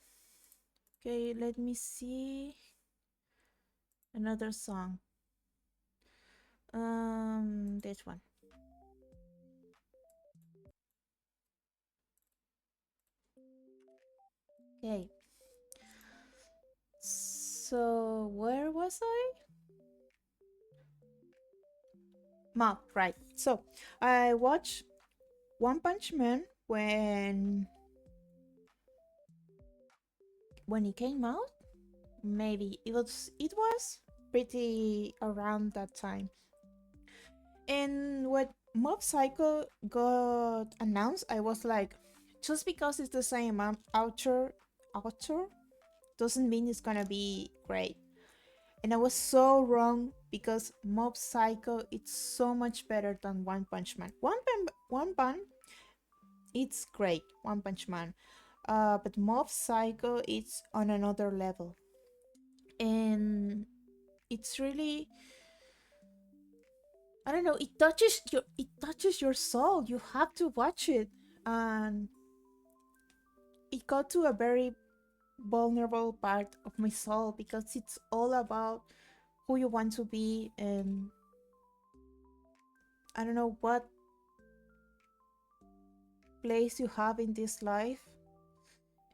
Okay, let me see another song. This one. Okay. So where was I? Mob, right? So I watched One Punch Man when it came out. Maybe it was pretty around that time. And when Mob Psycho got announced, I was like, just because it's the same author doesn't mean it's gonna be great. And I was so wrong because Mob Psycho it's so much better than One Punch Man. One Punch, it's great. One Punch Man, but Mob Psycho it's on another level, and it's really, I don't know. It touches your soul. You have to watch it, and it got to a very vulnerable part of my soul because it's all about who you want to be, and I don't know what place you have in this life,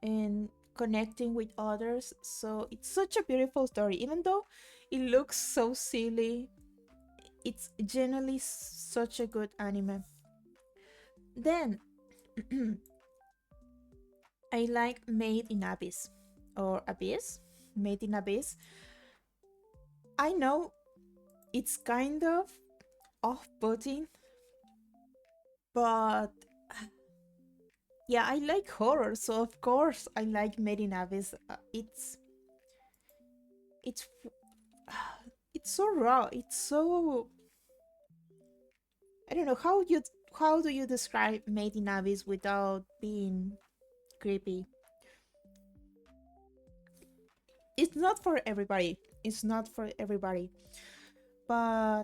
and connecting with others. So it's such a beautiful story, even though it looks so silly. It's generally such a good anime. Then I like Made in Abyss or Abyss. Made in Abyss. I know it's kind of off-putting, but yeah, I like horror, so of course I like Made in Abyss. It's it's so raw. It's so, I don't know how do you describe Made in Abyss without being creepy. It's not for everybody. It's not for everybody. But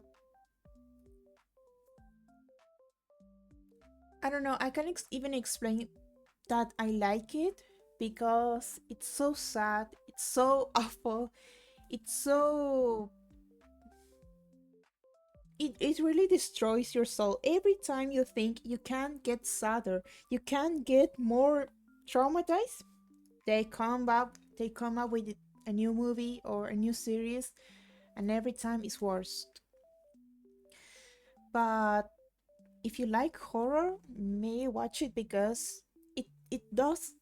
I don't know. I can even explain that I like it because it's so sad. It's so awful. It's so. It really destroys your soul. Every time you think you can't get sadder, you can't get more traumatized, they come up with a new movie or a new series, and every time it's worse. But if you like horror, may watch it because it it does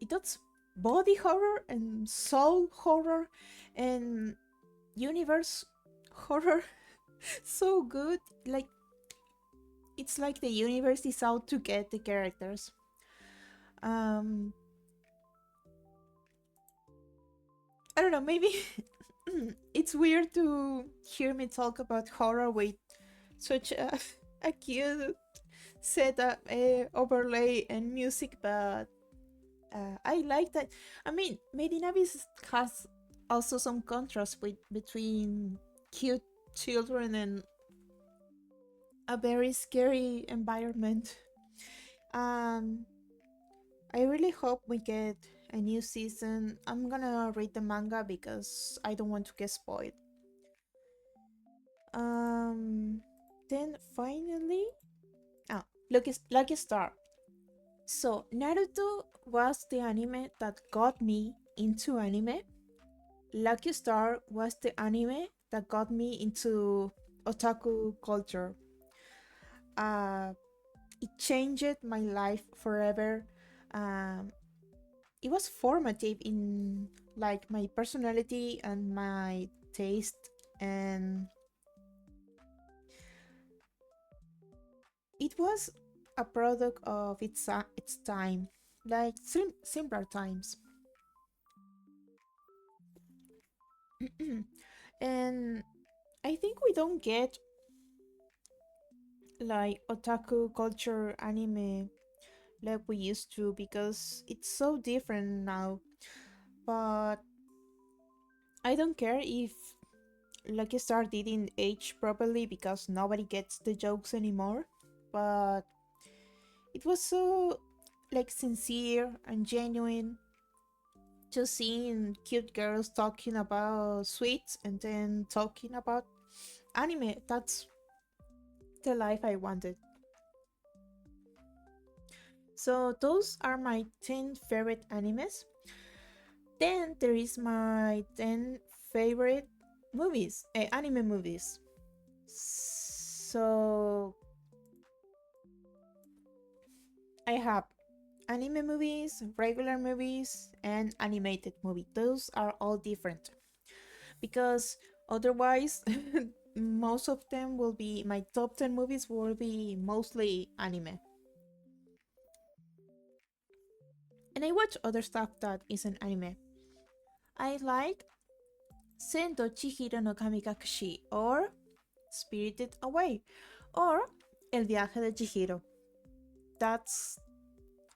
it does body horror and soul horror and universe horror so good. Like, it's like the universe is out to get the characters. um I don't know, maybe it's weird to hear me talk about horror with such a cute setup, overlay, and music, but I like that. I mean, Medinavis has also some contrast between cute children and a very scary environment. Um, I really hope we get a new season. I'm gonna read the manga because I don't want to get spoiled. Um, then finally, Lucky Star. So Naruto was the anime that got me into anime. Lucky Star was the anime that got me into otaku culture. Uh, it changed my life forever. Um, it was formative in like my personality and my taste, and it was a product of its time, like simpler times. And I think we don't get like otaku culture anime like we used to because it's so different now. But I don't care if Lucky Star didn't age properly because nobody gets the jokes anymore. But it was so like sincere and genuine. Just seeing cute girls talking about sweets and then talking about anime. That's the life I wanted. So those are my 10 favorite animes. Then there is my 10 favorite movies, anime movies. So I have anime movies, regular movies, and animated movie. Those are all different because otherwise most of them will be my top 10 movies will be mostly anime. And I watch other stuff that isn't anime. I like Sento Chihiro no Kamikakushi or Spirited Away or El viaje de Chihiro. That's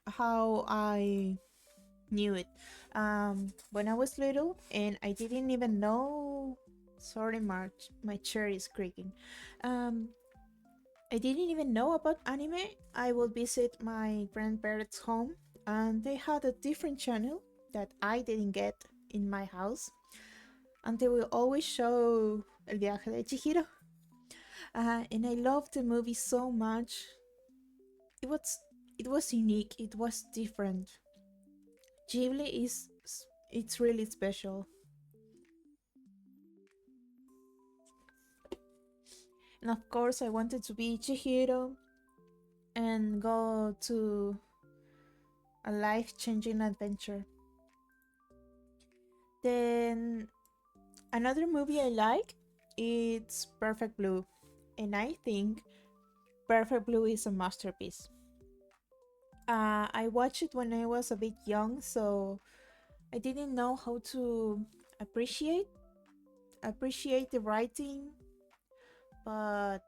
how I knew it. When I was little and I didn't even know. Sorry, March, my chair is creaking. Um, I didn't even know about anime. I would visit my grandparents' home and they had a different channel that I didn't get in my house. And they will always show El viaje de Chihiro. And I loved the movie so much. It was it was unique. It was different. Ghibli is it's really special. And of course, I wanted to be Chihiro and go to a life-changing adventure. Then another movie I like it's Perfect Blue, and I think Perfect Blue is a masterpiece. I watched it when I was a bit young, so I didn't know how to appreciate appreciate the writing, but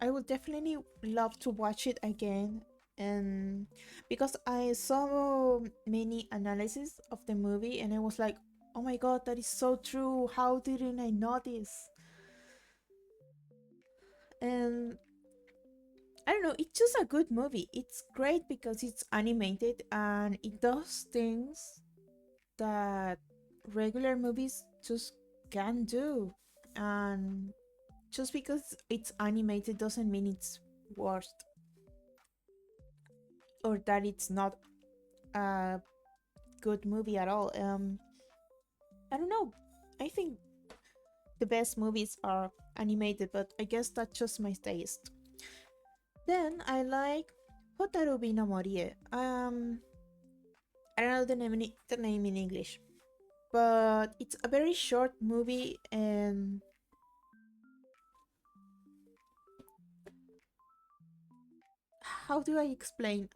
I would definitely love to watch it again. And because I saw many analysis of the movie and I was like, oh my god, that is so true. How didn't I notice? And I don't know, it's just a good movie. It's great because it's animated and it does things that regular movies just can't do. And just because it's animated doesn't mean it's worst or that it's not a good movie at all. I don't know. I think the best movies are animated, but I guess that's just my taste. Then I like Hotarubi no Morie. I don't know the name in English, but it's a very short movie, and how do I explain?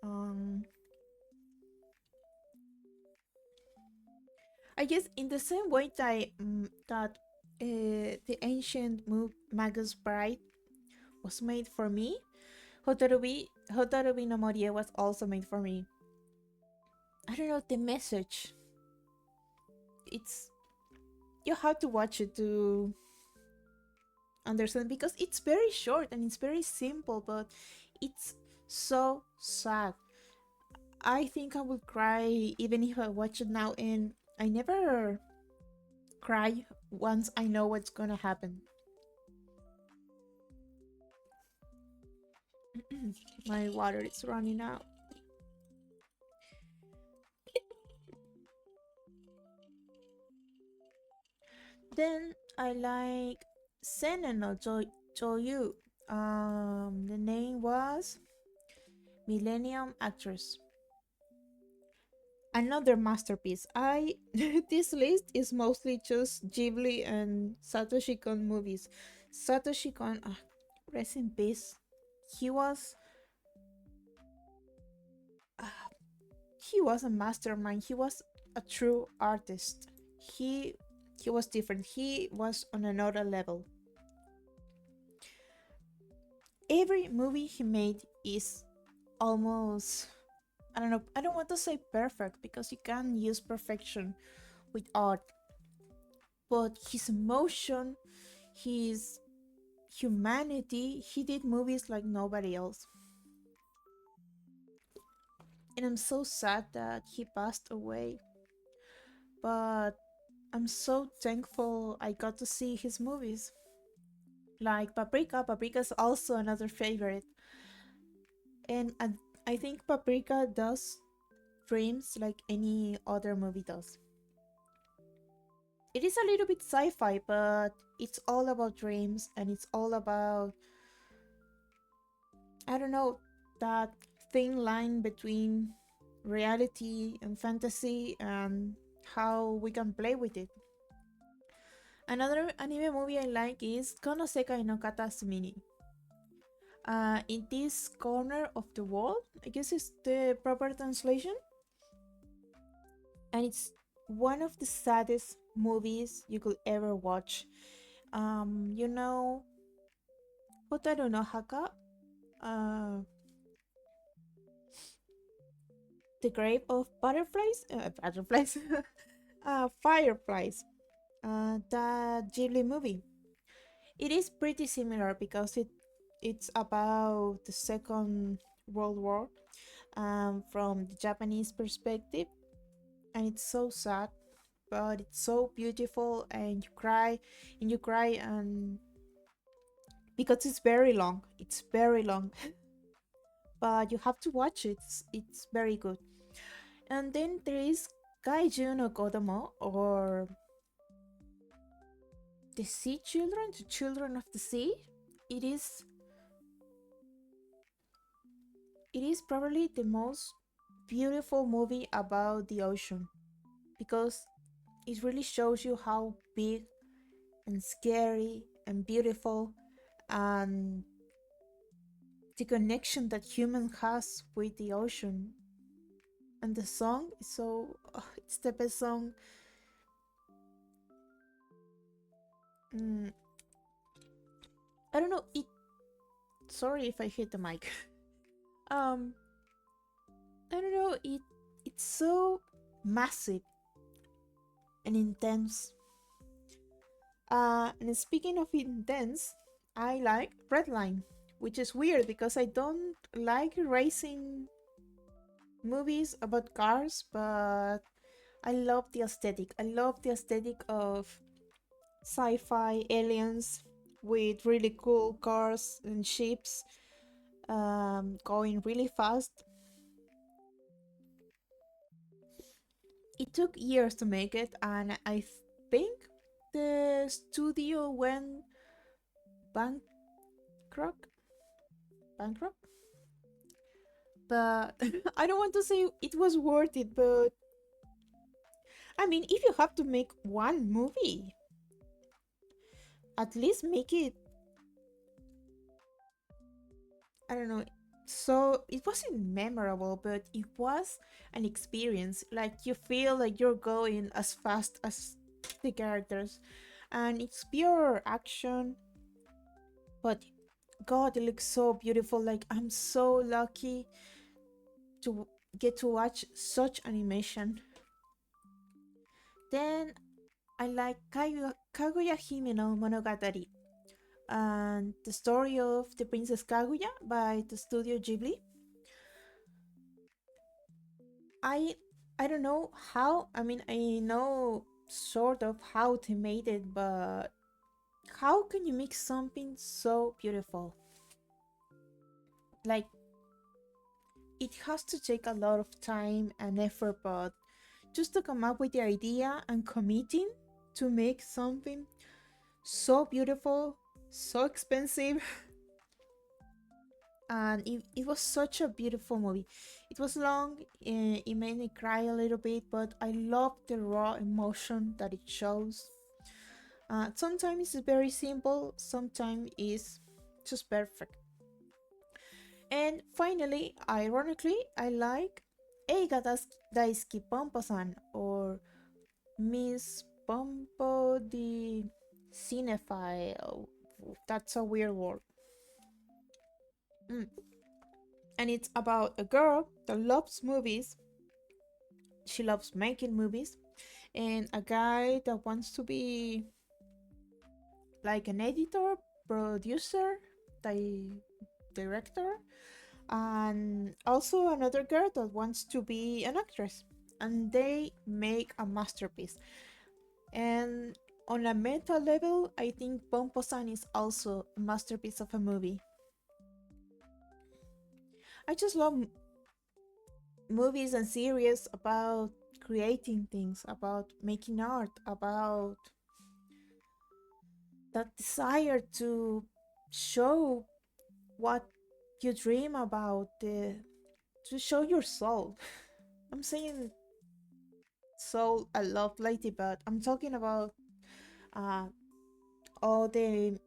I guess in the same way that The ancient Magus Bride was made for me. Hotarubi no Morie was also made for me. I don't know the message. It's you have to watch it to understand because it's very short and it's very simple, but it's so sad. I think I will cry even if I watch it now, and I never cry once I know what's gonna happen. My water is running out. Then I like Senen no Joyu. The name was Millennium Actress. Another masterpiece. I This list is mostly just Ghibli and Satoshi Kon movies. Satoshi Kon, rest in peace. He was uh, he was a mastermind. He was a true artist. He he was different. He was on another level. Every movie he made is almost, I don't know, I don't want to say perfect because you can't use perfection with art, but his emotion, his humanity, he did movies like nobody else. And I'm so sad that he passed away, but I'm so thankful I got to see his movies. Like Paprika is also another favorite. And I think Paprika does dreams like any other movie does. It is a little bit sci-fi, but it's all about dreams and it's all about, I don't know, that thin line between reality and fantasy and how we can play with it. Another anime movie I like is Konosekai no Kata Sumini. In this corner of the world, I guess is the proper translation, and it's one of the saddest movies you could ever watch. You know, Hotaru no Haka, uh, the grave of butterflies, fireflies. That Ghibli movie. It is pretty similar because it's about the Second World War, from the Japanese perspective, and it's so sad, but it's so beautiful, and you cry, and because it's very long, it's very long, but you have to watch it. It's very good. And then there is Kaiju no Kodomo, or the Sea Children, the Children of the Sea. It is it is probably the most beautiful movie about the ocean because it really shows you how big and scary and beautiful and the connection that human has with the ocean. And the song is so it's the best song. mm, I don't know it. Sorry if I hit the mic. um I don't know it. It's so massive and intense. And speaking of intense, I like Redline, which is weird because I don't like racing movies about cars, but I love the aesthetic. I love the aesthetic of sci-fi aliens with really cool cars and ships, going really fast. It took years to make it, and I think the studio went bankrupt. Bankrupt, but I don't want to say it was worth it. But I mean, if you have to make one movie, at least make it, I don't know. So it wasn't memorable, but it was an experience. Like you feel like you're going as fast as the characters. and it's pure action, but God, it looks so beautiful. Like, I'm so lucky to get to watch such animation. Then I like Kaguya Hime no Monogatari and the story of the Princess Kaguya by the studio Ghibli. I I don't know how. I mean, I know sort of how they made it, but how can you make something so beautiful? Like, it has to take a lot of time and effort, but just to come up with the idea and committing to make something so beautiful, so expensive, and it was such a beautiful movie. It was long, it made me cry a little bit, but I love the raw emotion that it shows. Sometimes it's very simple, sometimes it's just perfect. And finally, ironically, I like Eiga Daisuki Pompo-san, or Miss Pompo the Cinephile. That's a weird word. Mm. And it's about a girl that loves movies. She loves making movies, and a guy that wants to be like an editor, producer, director, and also another girl that wants to be an actress. And they make a masterpiece. And on a meta level, I think Pompo-san is also a masterpiece of a movie. I just love movies and series about creating things, about making art, about that desire to show what you dream about, to show your soul. I'm saying soul a lot lately, but I'm talking about uh, all the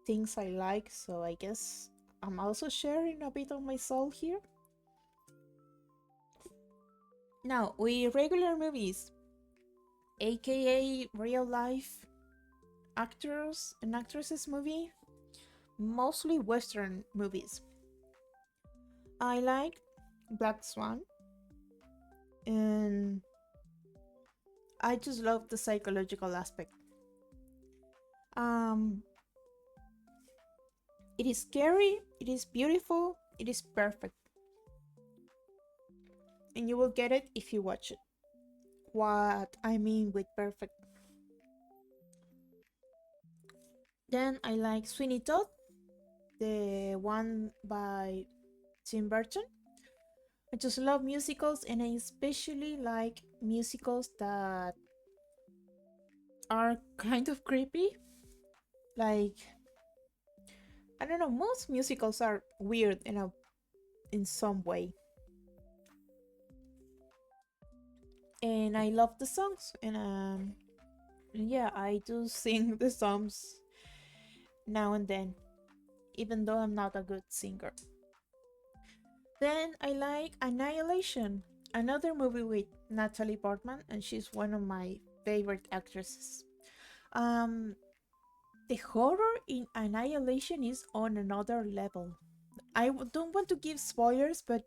things I like, so I guess I'm also sharing a bit of my soul here. Now, with regular movies, aka real life actors and actresses movie, mostly Western movies. I like Black Swan, and I just love the psychological aspect. Um, it is scary, it is beautiful, it is perfect, and you will get it if you watch it. What I mean with perfect. Then I like Sweeney Todd, the one by Tim Burton. I just love musicals, and I especially like musicals that are kind of creepy. Like, I don't know, most musicals are weird in some way. And I love the songs, and yeah, I do sing the songs now and then, even though I'm not a good singer. Then I like Annihilation, another movie with Natalie Portman, and she's one of my favorite actresses. Um, the horror in Annihilation is on another level. Don't want to give spoilers, but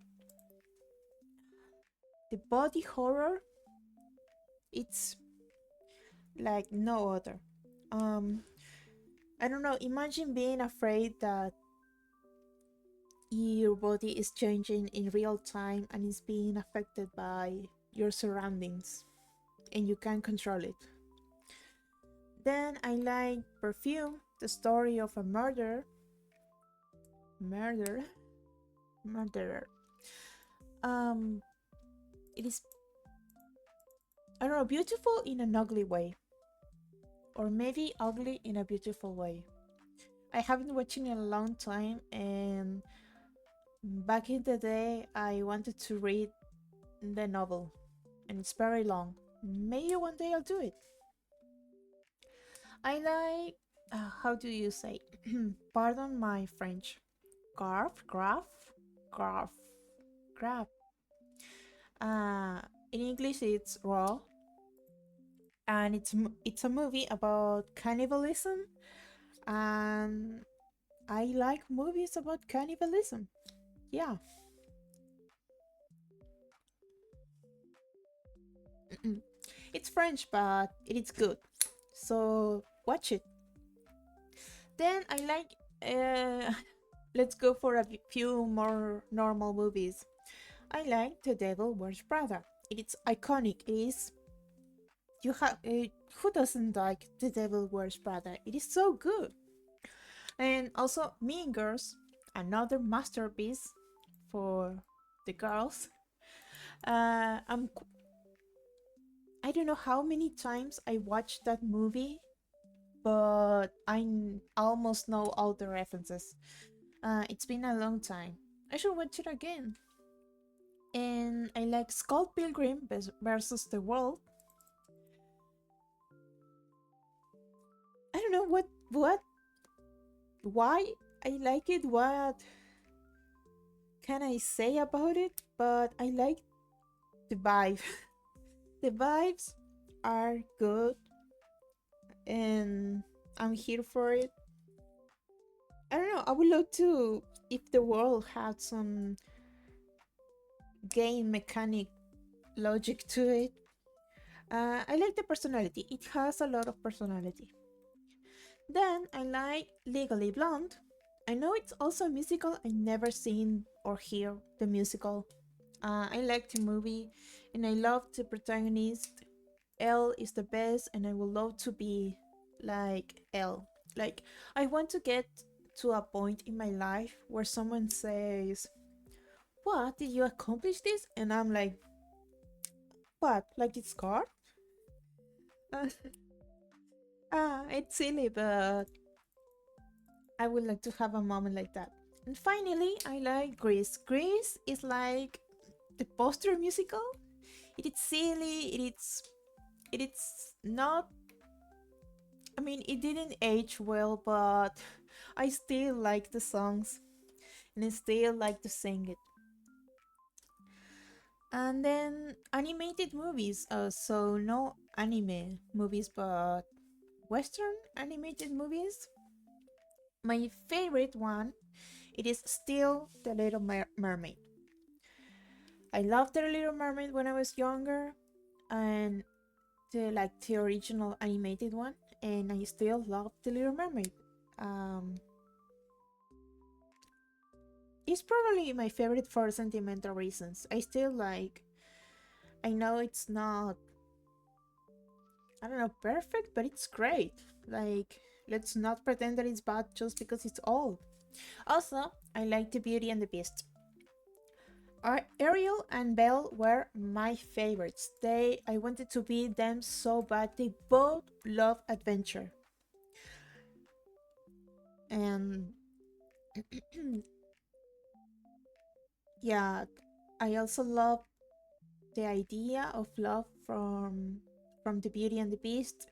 the body horror, it's like no other. Um, I don't know. Imagine being afraid that your body is changing in real time and is being affected by your surroundings, and you can't control it. Then I like Perfume, the story of a murder, murderer. Um, it is, I don't know, beautiful in an ugly way, or maybe ugly in a beautiful way. I haven't watched it in a long time, and back in the day, I wanted to read the novel, and it's very long. Maybe one day I'll do it. I like, how do you say? Pardon my French. Graph, graph. Uh, in English, it's raw, and it's a movie about cannibalism, and I like movies about cannibalism. Yeah. It's French, but it is good. So watch it. Then I like. Let's go for a few more normal movies. I like The Devil Wears Prada. It's iconic. It is. You have. Who doesn't like The Devil Wears Prada? It is so good. And also Mean Girls, another masterpiece for the girls. Uh, I'm. I don't know how many times I watched that movie, but almost know all the references. It's been a long time. I should watch it again. And I like Scott Pilgrim versus the World. I don't know why I like it. What can I say about it? But I like the vibe. The vibes are good, and I'm here for it. I don't know. I would love to if the world had some game mechanic logic to it. I like the personality. It has a lot of personality. Then I like Legally Blonde. I know it's also a musical. I never seen or hear the musical. I like the movie, and I love the protagonist. Elle is the best, and I would love to be like Elle. Like I want to get to a point in my life where someone says, "What did you accomplish this?" And I'm like, "What? Like it's car?" Uh, it's silly, but I would like to have a moment like that. And finally, I like Grease. Grease is like the poster musical. It is silly. It is not. I mean, it didn't age well, but I still like the songs and I still like to sing it. And then animated movies. So no anime movies, but Western animated movies. My favorite one, it is still The Little Mermaid. I loved The Little Mermaid when I was younger, and the original animated one, and I still love The Little Mermaid. Um, it's probably my favorite for sentimental reasons. I still like. I know it's not. I don't know, perfect, but it's great. Like, let's not pretend that it's bad just because it's old. Also, I like The Beauty and the Beast. Ariel and Belle were my favorites. I wanted to be them so bad. They both love adventure. And yeah, I also love the idea of love from The Beauty and the Beast.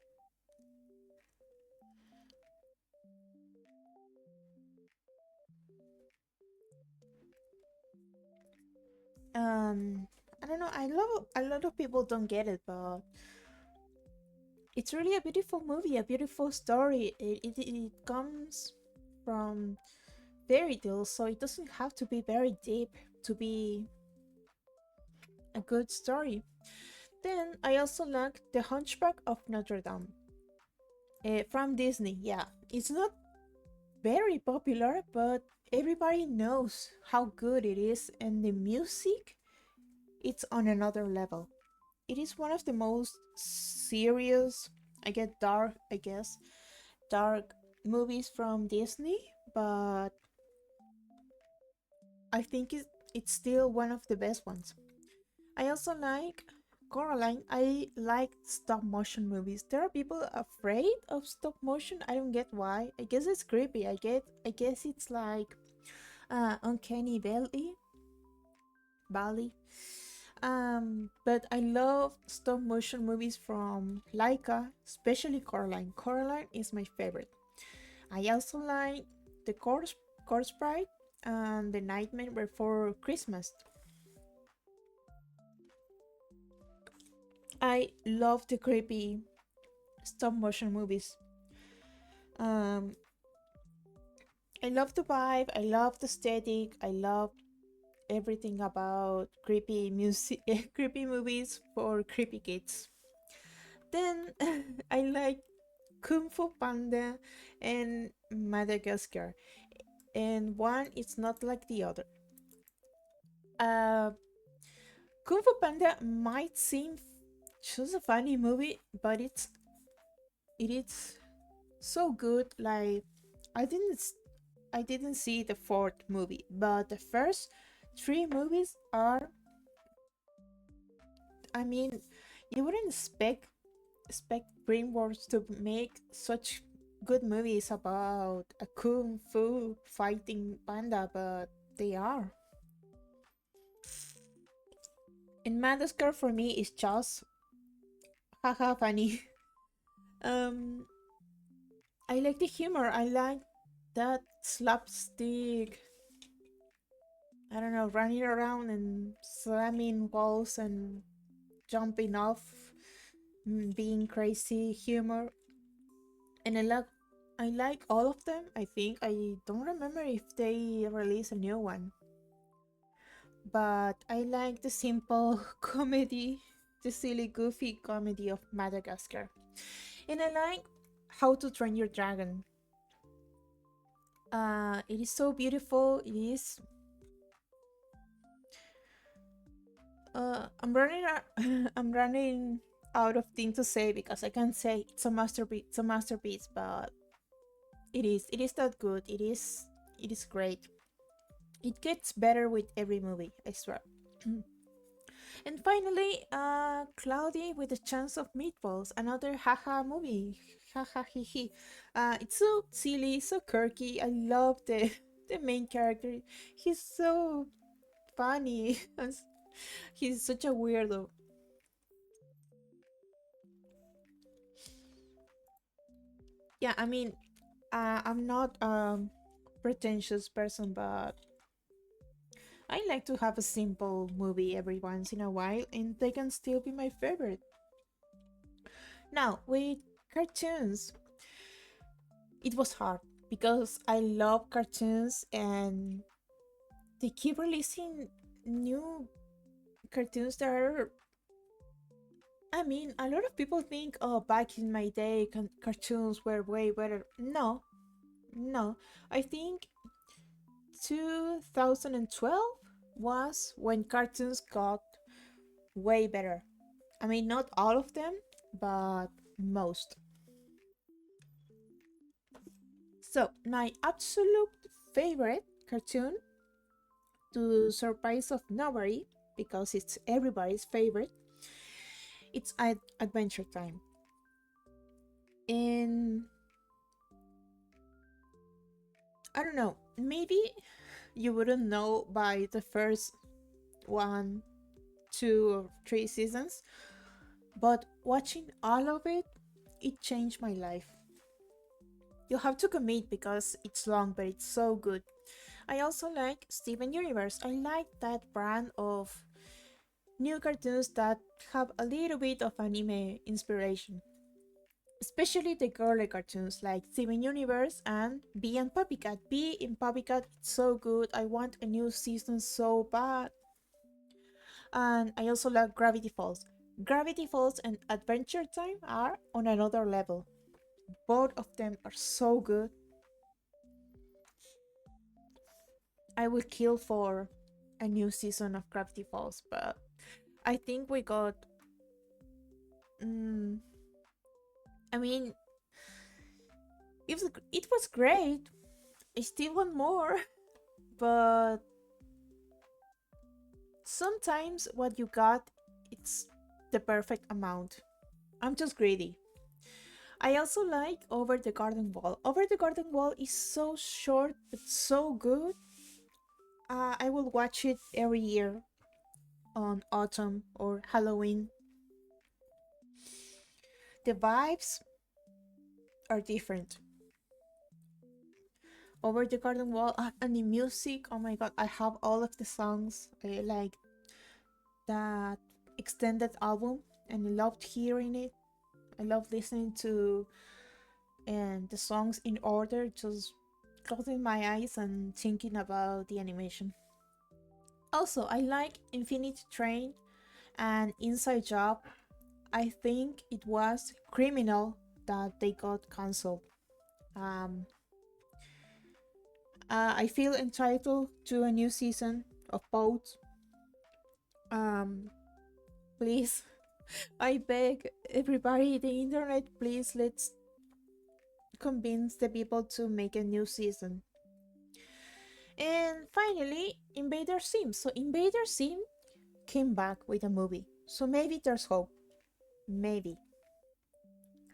Um, I don't know. I love a lot of people don't get it, but it's really a beautiful movie, a beautiful story. It comes from fairy tales, so it doesn't have to be very deep to be a good story. Then I also like The Hunchback of Notre Dame from Disney. Yeah, it's not very popular, but everybody knows how good it is, and the music, it's on another level. It is one of the most serious, I get dark, I guess, dark movies from Disney, but I think it's still one of the best ones. I also like Coraline. I like stop motion movies. There are people afraid of stop motion. I don't get why. I guess it's creepy. I guess it's like uncanny valley. But I love stop motion movies from Laika, especially Coraline. Coraline is my favorite. I also like the Corpse Bride and The Nightmare Before Christmas. I love the creepy. stop motion movies. Um, I love the vibe, I love the aesthetic, I love everything about creepy music, creepy movies for creepy kids. Then I like Kung Fu Panda and Madagascar, and one is not like the other. Uh, Kung Fu Panda might seem just a funny movie, but it is so good. Like I didn't I didn't see the fourth movie, but the first three movies are. I mean, you wouldn't expect DreamWorks to make such good movies about a kung fu fighting panda, but they are. And Madagascar for me is just haha funny. um, I like the humor. I like that slapstick. I don't know, running around and slamming walls and jumping off, being crazy humor. And I like all of them. I think I don't remember if they release a new one, but I like the simple comedy, the silly, goofy comedy of Madagascar. And I like How to Train Your Dragon. It is so beautiful. It is. I'm running. I'm running out of things to say because I can't say it's a masterpiece. It's a masterpiece, but it is. It is that good. It is. It is great. It gets better with every movie. I swear. And finally, Cloudy with a Chance of Meatballs, another haha movie. Haha he he. It's so silly, so quirky. I love the the main character. He's so funny. He's such a weirdo. Yeah, I mean, I'm not pretentious person, but I like to have a simple movie every once in a while, and they can still be my favorite. Now, with cartoons, it was hard because I love cartoons and they keep releasing new cartoons that are. I mean, a lot of people think, oh, back in my day, cartoons were way better. No, no. I think 2012 was when cartoons got way better. I mean, not all of them, but most. So, my absolute favorite cartoon, to surprise of nobody, because it's everybody's favorite, it's Adventure Time. And I don't know, maybe you wouldn't know by the first one, 2 or 3 seasons, but watching all of it, it changed my life. You have to commit because it's long, but it's so good. I also like Steven Universe. I like that brand of new cartoons that have a little bit of anime inspiration. Especially the girly cartoons like Steven Universe and Bee and Puppycat. Bee in Puppycat, it's so good. I want a new season so bad. And I also like Gravity Falls. Gravity Falls and Adventure Time are on another level. Both of them are so good. I would kill for a new season of Gravity Falls, but I think we got. Mm, I mean, it was great. I still want more, but sometimes what you got, it's the perfect amount. I'm just greedy. I also like Over the Garden Wall. Over the Garden Wall is so short but so good. I will watch it every year on autumn or Halloween. The vibes are different. Over the Garden Wall and the music, oh my god, I have all of the songs. I like that extended album and I loved hearing it. I love listening to and the songs in order, just closing my eyes and thinking about the animation. Also, I like Infinity Train and Inside Job. I think it was criminal that they got cancelled. Um, I feel entitled to a new season of both. Um, please, I beg everybody, the internet, please let's convince the people to make a new season. And finally, Invader Sim. So Invader Sim came back with a movie. So maybe there's hope. Maybe.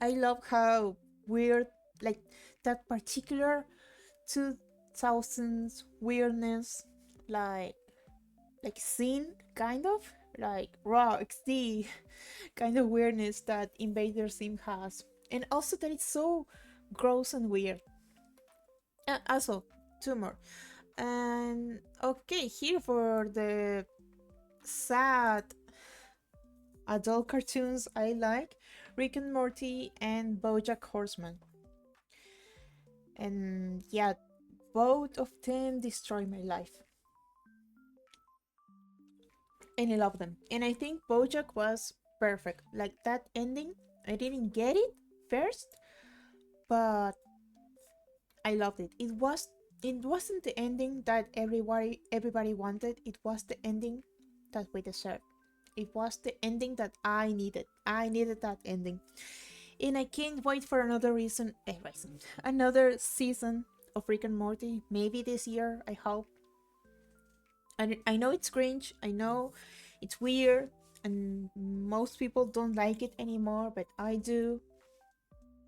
I love how weird, like that particular 2000s weirdness, like like scene kind of like raw XD kind of weirdness that Invader Sim has, and also that it's so gross and weird. Also, two more. And okay, here for the sad adult cartoons I like, Rick and Morty and BoJack Horseman. And yeah, both of them destroy my life. And I love them. And I think BoJack was perfect. Like that ending, I didn't get it first, but I loved it. It wasn't the ending that everybody wanted. It was the ending that we deserved. It was the ending that I needed. I needed that ending. And I can't wait for another season of Rick and Morty. Maybe this year, I hope. I know it's cringe. I know it's weird, and most people don't like it anymore, but I do.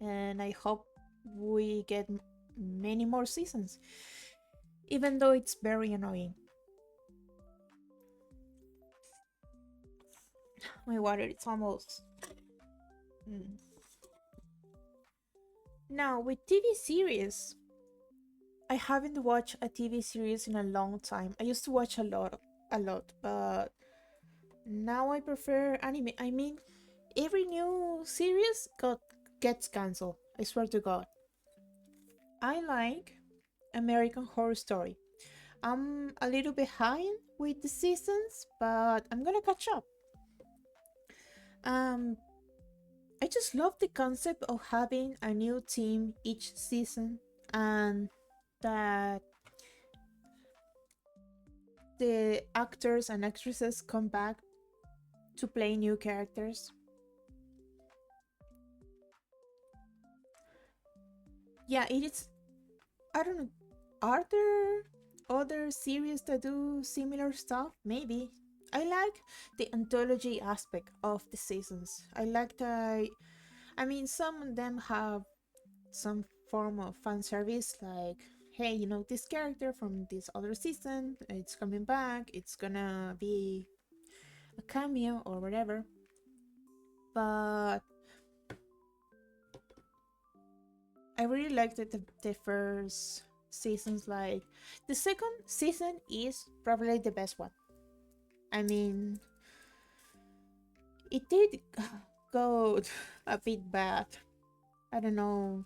And I hope we get many more seasons, even though it's very annoying. My water, it's almost. Mm. Now, with TV series, I haven't watched a TV series in a long time. I used to watch a lot, but now I prefer anime. I mean, every new series gets cancelled. I swear to God. I like American Horror Story. I'm a little behind with the seasons, but I'm gonna catch up. Um, I just love the concept of having a new team each season, and that the actors and actresses come back to play new characters. Yeah, it is. I don't know. Are there other series that do similar stuff? Maybe. I like the anthology aspect of the seasons. I like that. I mean, some of them have some form of fan service, like, hey, you know, this character from this other season, it's coming back, it's gonna be a cameo or whatever. But I really liked the first seasons. Like, the second season is probably the best one. I mean, it did go a bit bad. I don't know.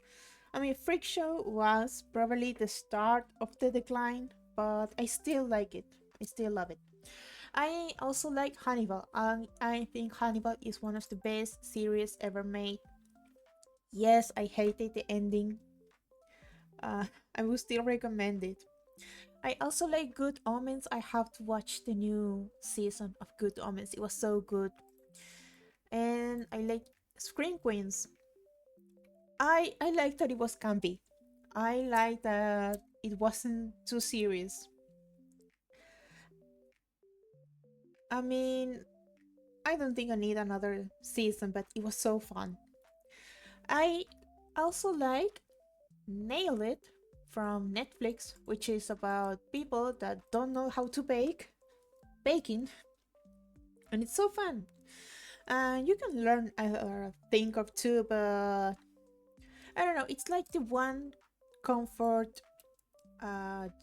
I mean, Freak Show was probably the start of the decline, but I still like it. I still love it. I also like Hannibal. I think Hannibal is one of the best series ever made. Yes, I hated the ending. Uh, I would still recommend it. I also like Good Omens. I have to watch the new season of Good Omens. It was so good. And I like Scream Queens. I like that it was campy. I like that it wasn't too serious. I mean, I don't think I need another season, but it was so fun. I also like Nail It from Netflix, which is about people that don't know how to baking, and it's so fun. You can learn a thing or two, but I don't know. It's like the one comfort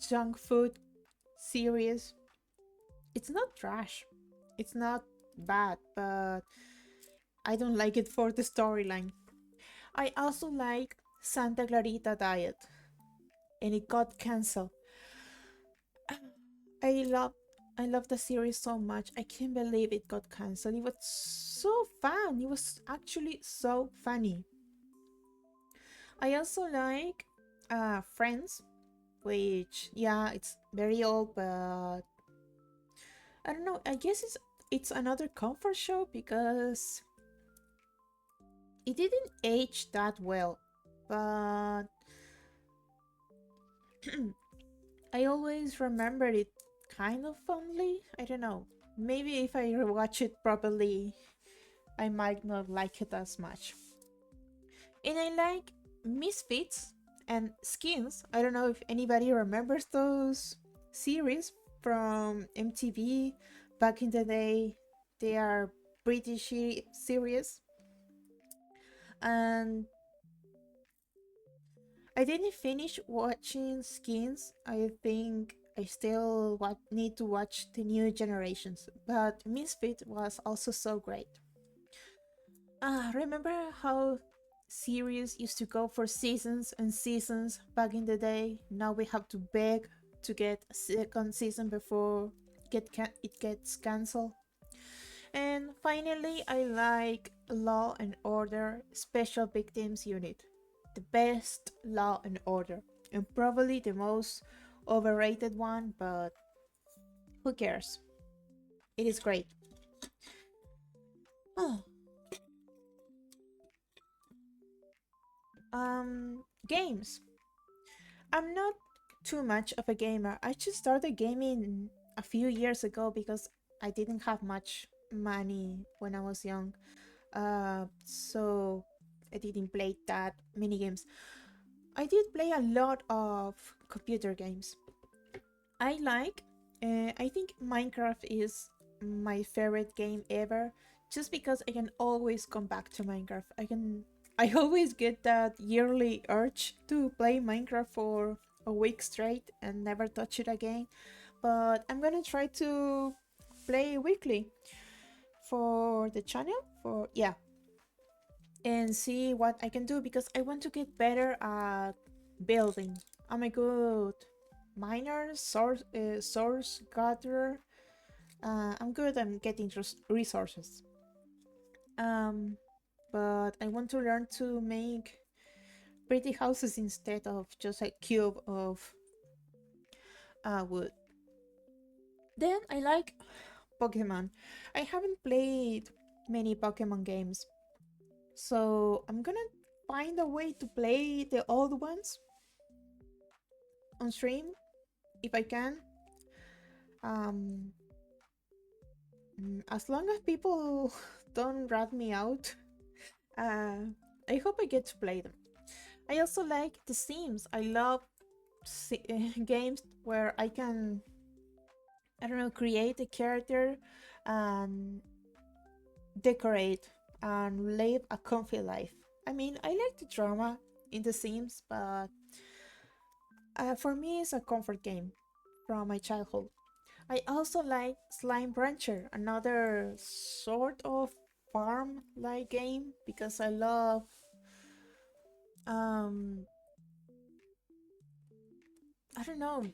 junk food series. It's not trash. It's not bad, but I don't like it for the storyline. I also like Santa Clarita Diet, and it got cancelled. I love I love the series so much. I can't believe it got cancelled. It was so fun. It was actually so funny. I also like Friends, which yeah, it's very old, but I don't know. I guess it's another comfort show because it didn't age that well, but I always remember it kind of fondly. I don't know. Maybe if I rewatch it properly, I might not like it as much. And I like Misfits and Skins. I don't know if anybody remembers those series from MTV back in the day. They are British series. And I didn't finish watching Skins. I think I still need to watch the new generations. But Misfit was also so great. Remember how series used to go for seasons and seasons back in the day? Now we have to beg to get a second season before it gets cancelled. And finally, I like Law and Order Special Victims Unit. The best Law and Order. And probably the most overrated one, but who cares? It is great. Oh, games. I'm not too much of a gamer. I just started gaming a few years ago because I didn't have much money when I was young. So I didn't play that many games. I did play a lot of computer games. I think Minecraft is my favorite game ever, just because I can always come back to Minecraft. I always get that yearly urge to play Minecraft for a week straight and never touch it again. But I'm gonna try to play weekly for the channel, for yeah, and see what I can do because I want to get better at building. I'm a good miner, source gatherer. I'm good at getting resources. Um, but I want to learn to make pretty houses instead of just a cube of wood. Then I like Pokemon. I haven't played many Pokemon games, so I'm gonna find a way to play the old ones on stream if I can. Um, as long as people don't rat me out, uh, I hope I get to play them. I also like The Sims. I love games where I can, I don't know, create a character and decorate and live a comfy life. I mean, I like the drama in The Sims, but for me, it's a comfort game from my childhood. I also like Slime Rancher, another sort of farm-like game because I love um I don't know.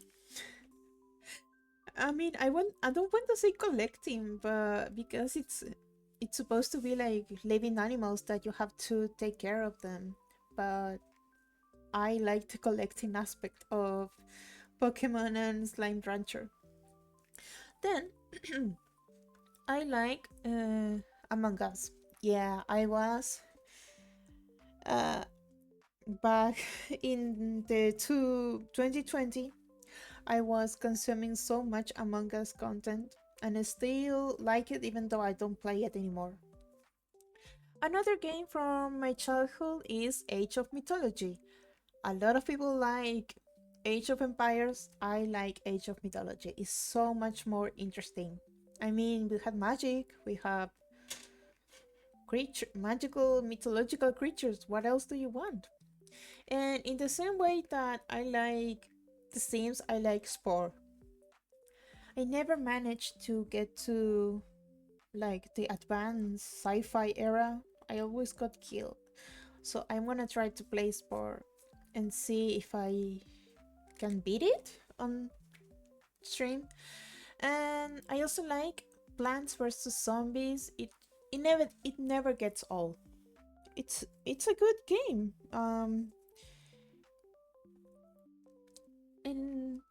I mean, I don't want to say collecting, but because it's supposed to be like living animals that you have to take care of them. But I like the collecting aspect of Pokemon and Slime Rancher. Then I like Among Us. Yeah, I was uh, back in the 2020. I was consuming so much Among Us content, and I still like it even though I don't play it anymore. Another game from my childhood is Age of Mythology. A lot of people like Age of Empires. I like Age of Mythology. It's so much more interesting. I mean, we have magic, we have magical mythological creatures. What else do you want? And in the same way that I like The Sims, I like Spore. I never managed to get to like the advanced sci-fi era, I always got killed. So I'm gonna try to play Spore and see if I can beat it on stream. And I also like Plants vs Zombies. It never gets old. It's a good game. And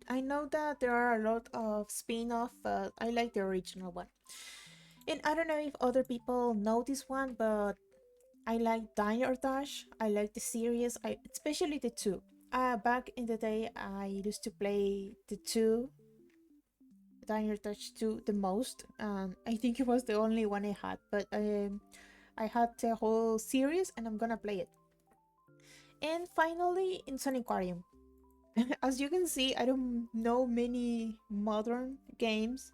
I know that there are a lot of spin-off, but I like the original one. And I don't know if other people know this one, but I like Dine or Dash. I like the series, especially the two. Back in the day, I used to play the two, Dine or Dash 2, the most. I think it was the only one I had, but I had the whole series and I'm gonna play it. And finally, in Sun Aquarium. As you can see, I don't know many modern games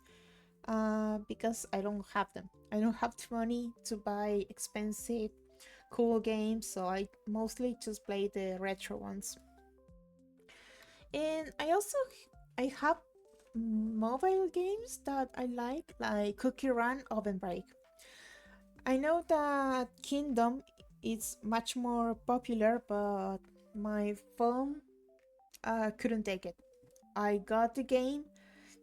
because I don't have them. I don't have the money to buy expensive, cool games, so I mostly just play the retro ones. And I have mobile games that I like Cookie Run, Oven Break. I know that Kingdom is much more popular, but my phone couldn't take it. I got the game,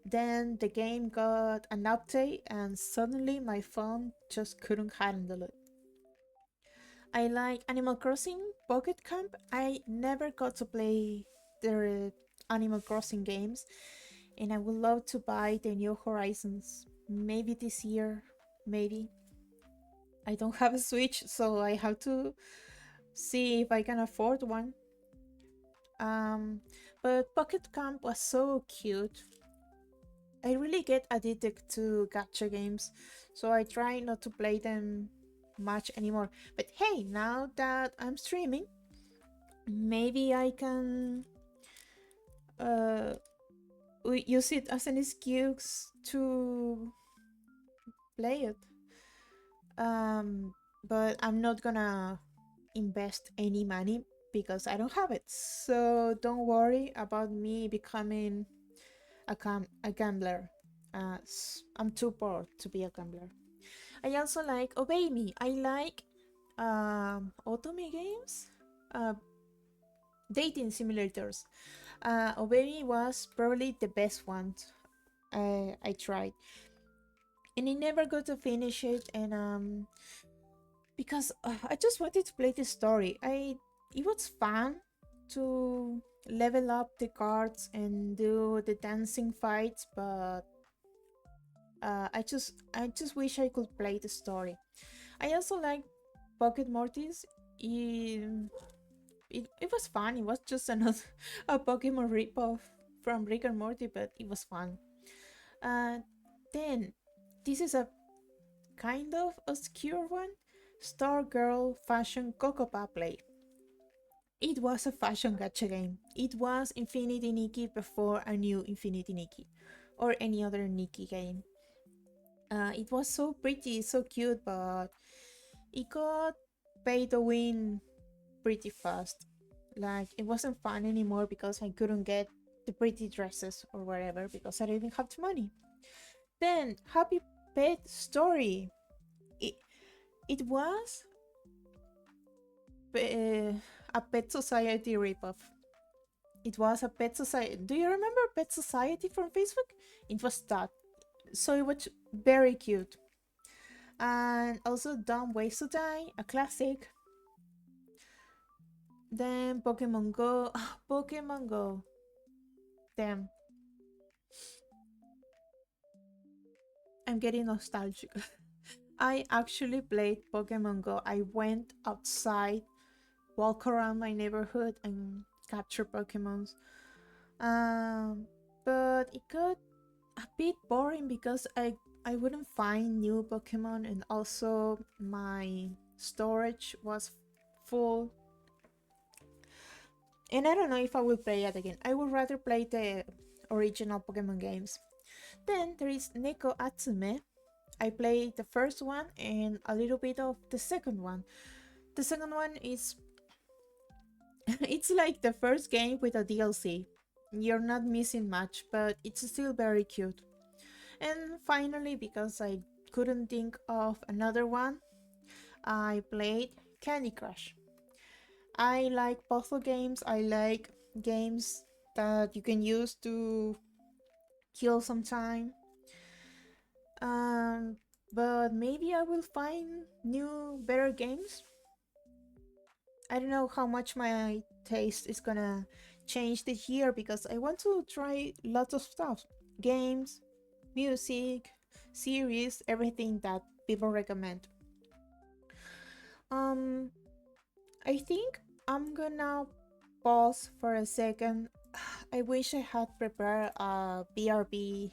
then the game got an update, and suddenly my phone just couldn't handle it. I like Animal Crossing Pocket Camp. I never got to play the Animal Crossing games, and I would love to buy the New Horizons. Maybe this year, maybe. I don't have a Switch, so I have to see if I can afford one. Um, but Pocket Camp was so cute. I really get addicted to gacha games, so I try not to play them much anymore. But hey, now that I'm streaming, maybe I can uh, use it as an excuse to play it. But I'm not gonna invest any money because I don't have it. So don't worry about me becoming a gambler. I'm too poor to be a gambler. I also like Obey Me. I like otome games, uh, dating simulators. Obey Me was probably the best one I tried, and I never got to finish it. And because I just wanted to play the story. It was fun to level up the cards and do the dancing fights, but I just wish I could play the story. I also like Pocket Mortis. It was fun. It was just another a Pokemon ripoff from Rick and Morty, but it was fun. Uh, then this is a kind of obscure one. Stargirl Fashion Cocopa Play. It was a fashion gacha game. It was Infinity Nikki before a new Infinity Nikki, or any other Nikki game. It was so pretty, so cute, but it got pay to win pretty fast. Like, it wasn't fun anymore because I couldn't get the pretty dresses or whatever because I didn't have the money. Then Happy Pet Story. It, it was a Pet Society ripoff. It was a Pet Society. Do you remember Pet Society from Facebook? It was that. So it was very cute. And also Dumb Ways to Die, a classic. Then Pokemon Go. Pokemon Go. Damn. I'm getting nostalgic. I actually played Pokemon Go. I went outside, walk around my neighborhood, and capture Pokemons. Um, but it got a bit boring because I wouldn't find new Pokemon, and also my storage was full. And I don't know if I will play it again. I would rather play the original Pokemon games. Then there is Neko Atsume. I played the first one and a little bit of the second one. The second one is it's like the first game with a DLC. You're not missing much, but it's still very cute. And finally, because couldn't think of another one, I played Candy Crush. I like puzzle games. I like games that you can use to kill some time. Um, but maybe I will find new, better games. I don't know how much my taste is gonna change this year because I want to try lots of stuff, games, music, series, everything that people recommend. Um, I think I'm gonna pause for a second. I wish I had prepared a BRB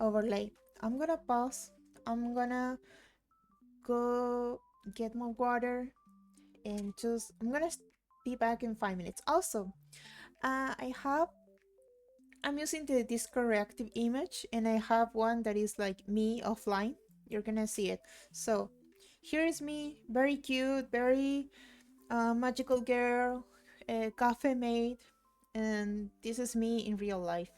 overlay. I'm gonna pause. I'm gonna go get more water and just I'm gonna be back in 5 minutes. Also, I'm using the Discord reactive image and I have one that is like me offline. You're gonna see it. So here is me, very cute, very magical girl, a cafe maid, and this is me in real life.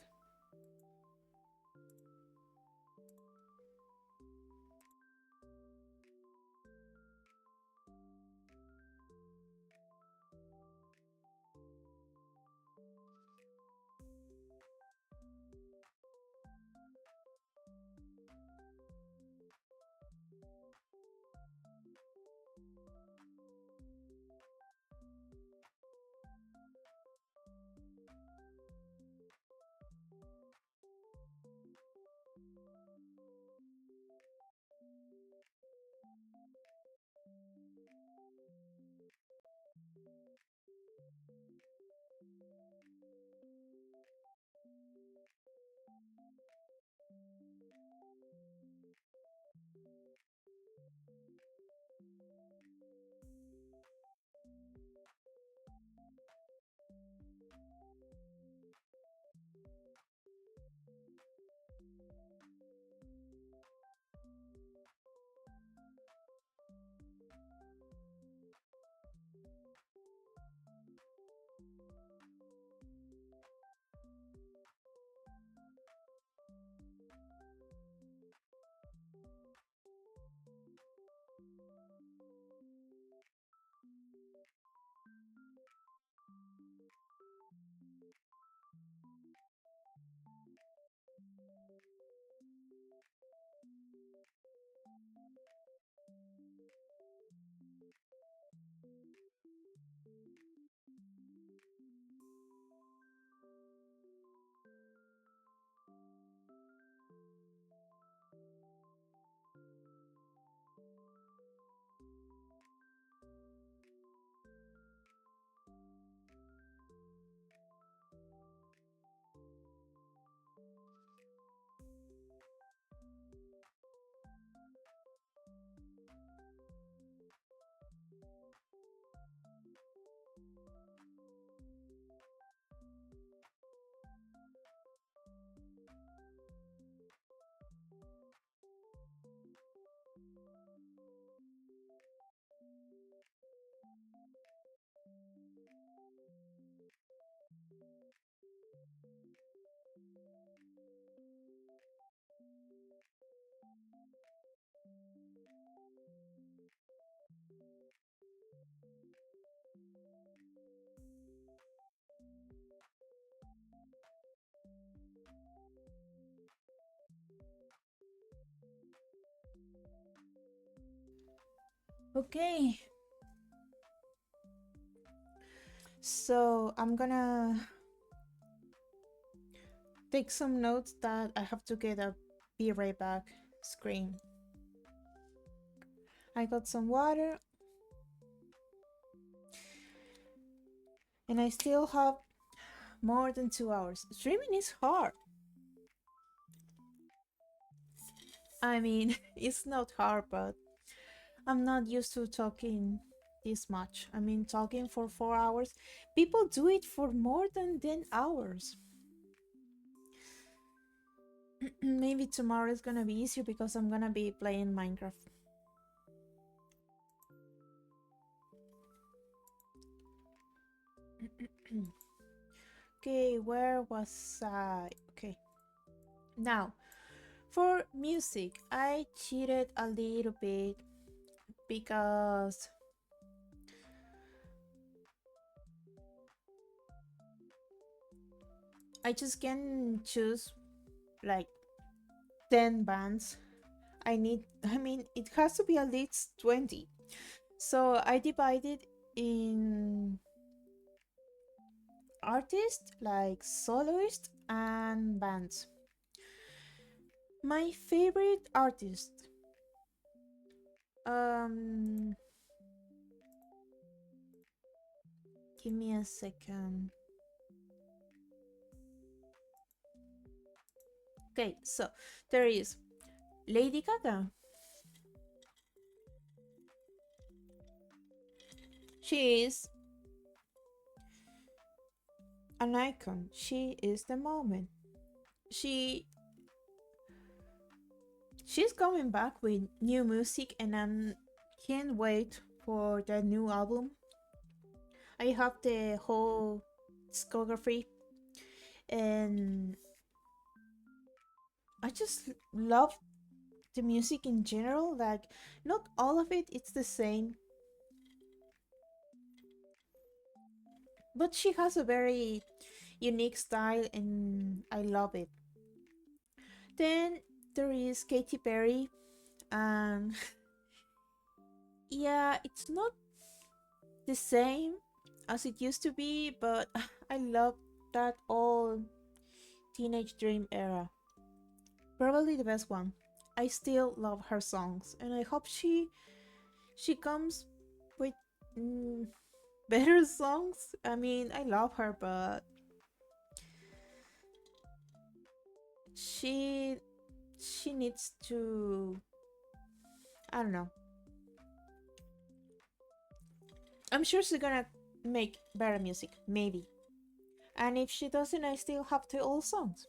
Okay, so I'm gonna take some notes that I have to get a be right back screen. I got some water and I still have more than 2 hours. Streaming is hard. I mean, it's not hard, but I'm not used to talking this much. I mean, talking for 4 hours. People do it for more than 10 hours. Maybe tomorrow is gonna be easier because I'm gonna be playing Minecraft. Okay, where was I? Okay. Now, For music, I cheated a little bit because I just can choose like 10 bands. I mean, it has to be at least 20. So I divided in artists, like soloist and bands. My favorite artist, um, give me a second. Okay, so there is Lady Gaga. She is an icon. She is the moment. She she's coming back with new music, and I can't wait for the new album. I have the whole discography, and I just love the music in general. Like, not all of it's the same, but she has a very unique style, and I love it. Then there is Katy Perry, and yeah, it's not the same as it used to be, but I love that old teenage dream era. Probably the best one. I still love her songs, and I hope she comes with mm, better songs. I mean, I love her, but she she needs to, I don't know. I'm sure she's gonna make better music, maybe. And if she doesn't, I still have the old songs.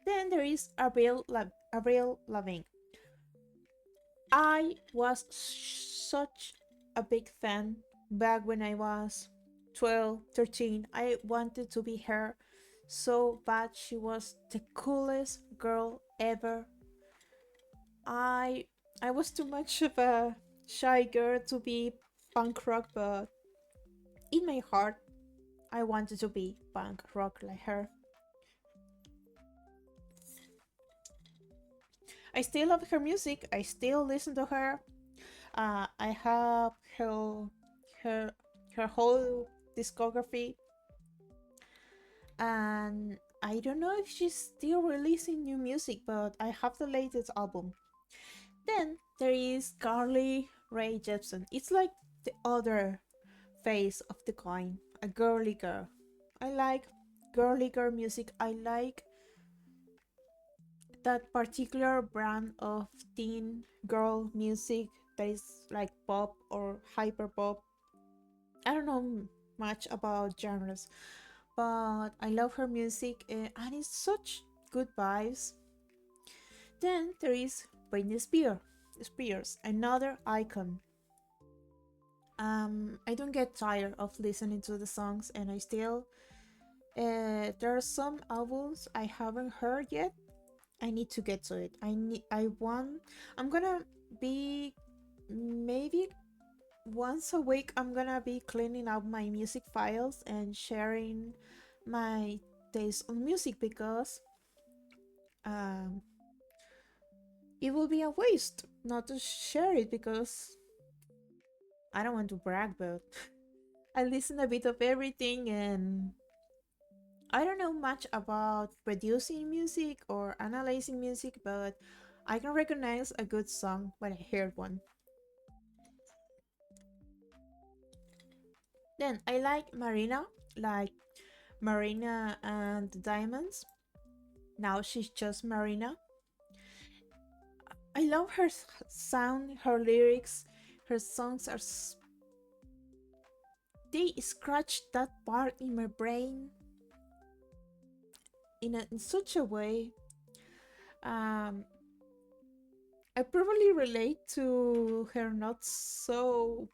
Then there is Avril Lavigne. I was such a big fan back when I was 12, 13. I wanted to be her so bad. She was the coolest girl ever. I I was too much of a shy girl to be punk rock, but in my heart, I wanted to be punk rock like her. I still love her music. I still listen to her. I have her her whole discography, and I don't know if she's still releasing new music, but I have the latest album. Then there is Carly Rae Jepsen. It's like the other face of the coin, a girly girl. I like girly girl music. I like that particular brand of teen girl music that is like pop or hyper pop. I don't know much about genres, but I love her music, and it's such good vibes. Then there is Britney Spears, another icon. I don't get tired of listening to the songs, and I still there are some albums I haven't heard yet. I need to get to it. I'm gonna be maybe once a week. I'm gonna be cleaning up my music files and sharing my taste on music, because um, it will be a waste not to share it, because I don't want to brag, but I listen a bit of everything, and I don't know much about producing music or analyzing music, but I can recognize a good song when I hear one. Then I like Marina and the Diamonds. Now she's just Marina. I love her sound, her lyrics, her songs are. They scratch that part in my brain in such a way. Um, I probably relate to her not so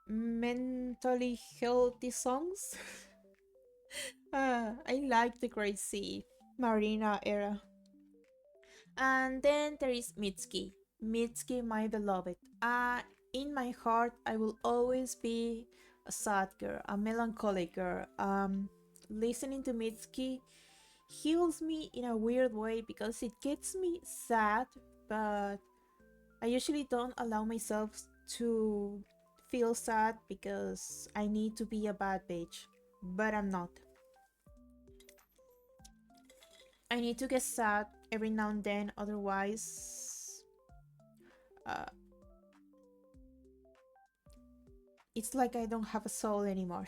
mentally healthy songs. I like the Great Sea Marina era. And then there is Mitski. Mitski, my beloved. In my heart, I will always be a sad girl, a melancholic girl. Listening to Mitski heals me in a weird way because it gets me sad, but I usually don't allow myself to feel sad because I need to be a bad bitch. But I'm not. I need to get sad every now and then, otherwise, uh, it's like I don't have a soul anymore.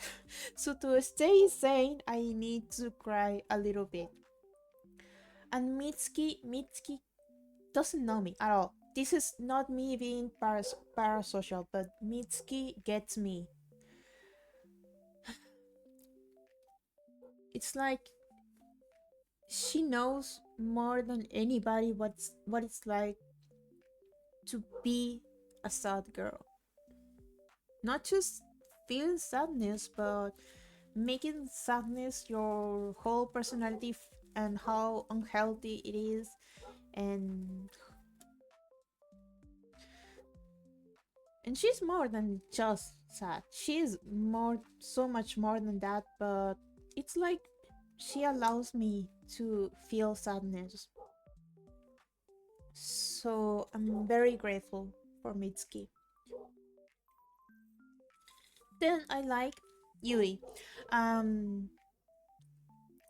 So to stay sane, I need to cry a little bit. And Mitski doesn't know me at all. This is not me being parasocial, but Mitski gets me. It's like she knows more than anybody what it's like to be a sad girl. Not just feel sadness, but making sadness your whole personality and how unhealthy it is. And she's more than just sad. She's so much more than that, but it's like she allows me to feel sadness. So I'm very grateful for Mitski. Then I like Yui. Um,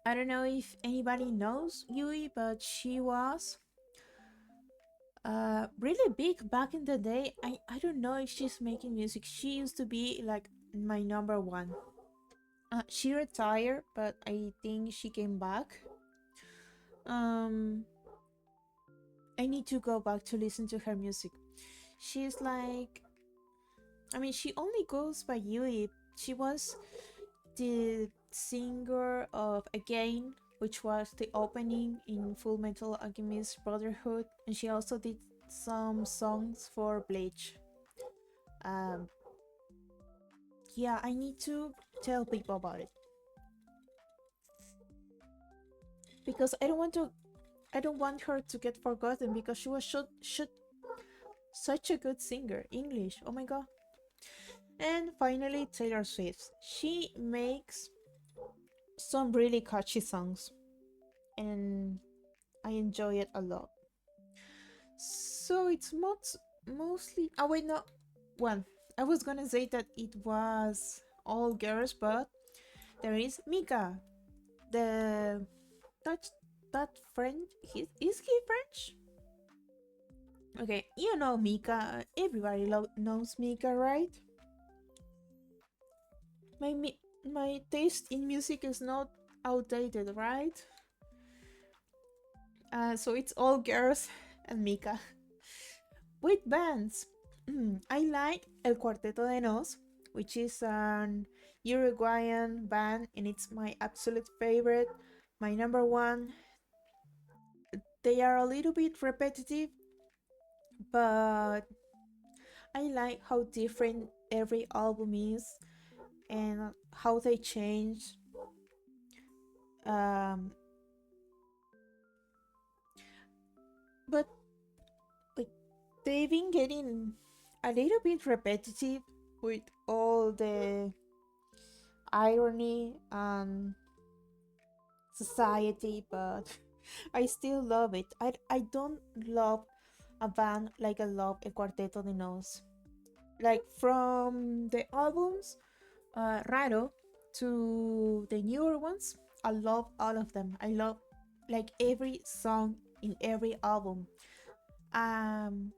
I don't know if anybody knows Yui, but she was really big back in the day. I don't know if she's making music. She used to be like my number one. She retired, but I think she came back. Um, I need to go back to listen to her music. She's like, I mean, she only goes by Yui. She was the singer of Again, which was the opening in Full Metal Alchemist Brotherhood, and she also did some songs for Bleach. Um, yeah, I need to tell people about it because I don't want her to get forgotten because she was such a good singer. English, oh my god. And finally, Taylor Swift. She makes some really catchy songs, and I enjoy it a lot. So it's mostly. Oh wait, no. Well, I was gonna say that it was all girls, but there is Mika, the that that French. Is he French? Okay, you know Mika. Everybody knows Mika, right? My taste in music is not outdated, right? So it's all girls and Mika. With bands, I like El Cuarteto de Nos, which is an Uruguayan band, and it's my absolute favorite, my number one. They are a little bit repetitive, but I like how different every album is and how they change. Um, but like they've been getting a little bit repetitive with all the irony and society, but I still love it. I don't love a band like I love a Cuarteto de Nos. Like from the albums, Raro to the newer ones, I love all of them. I love like every song in every album. Um,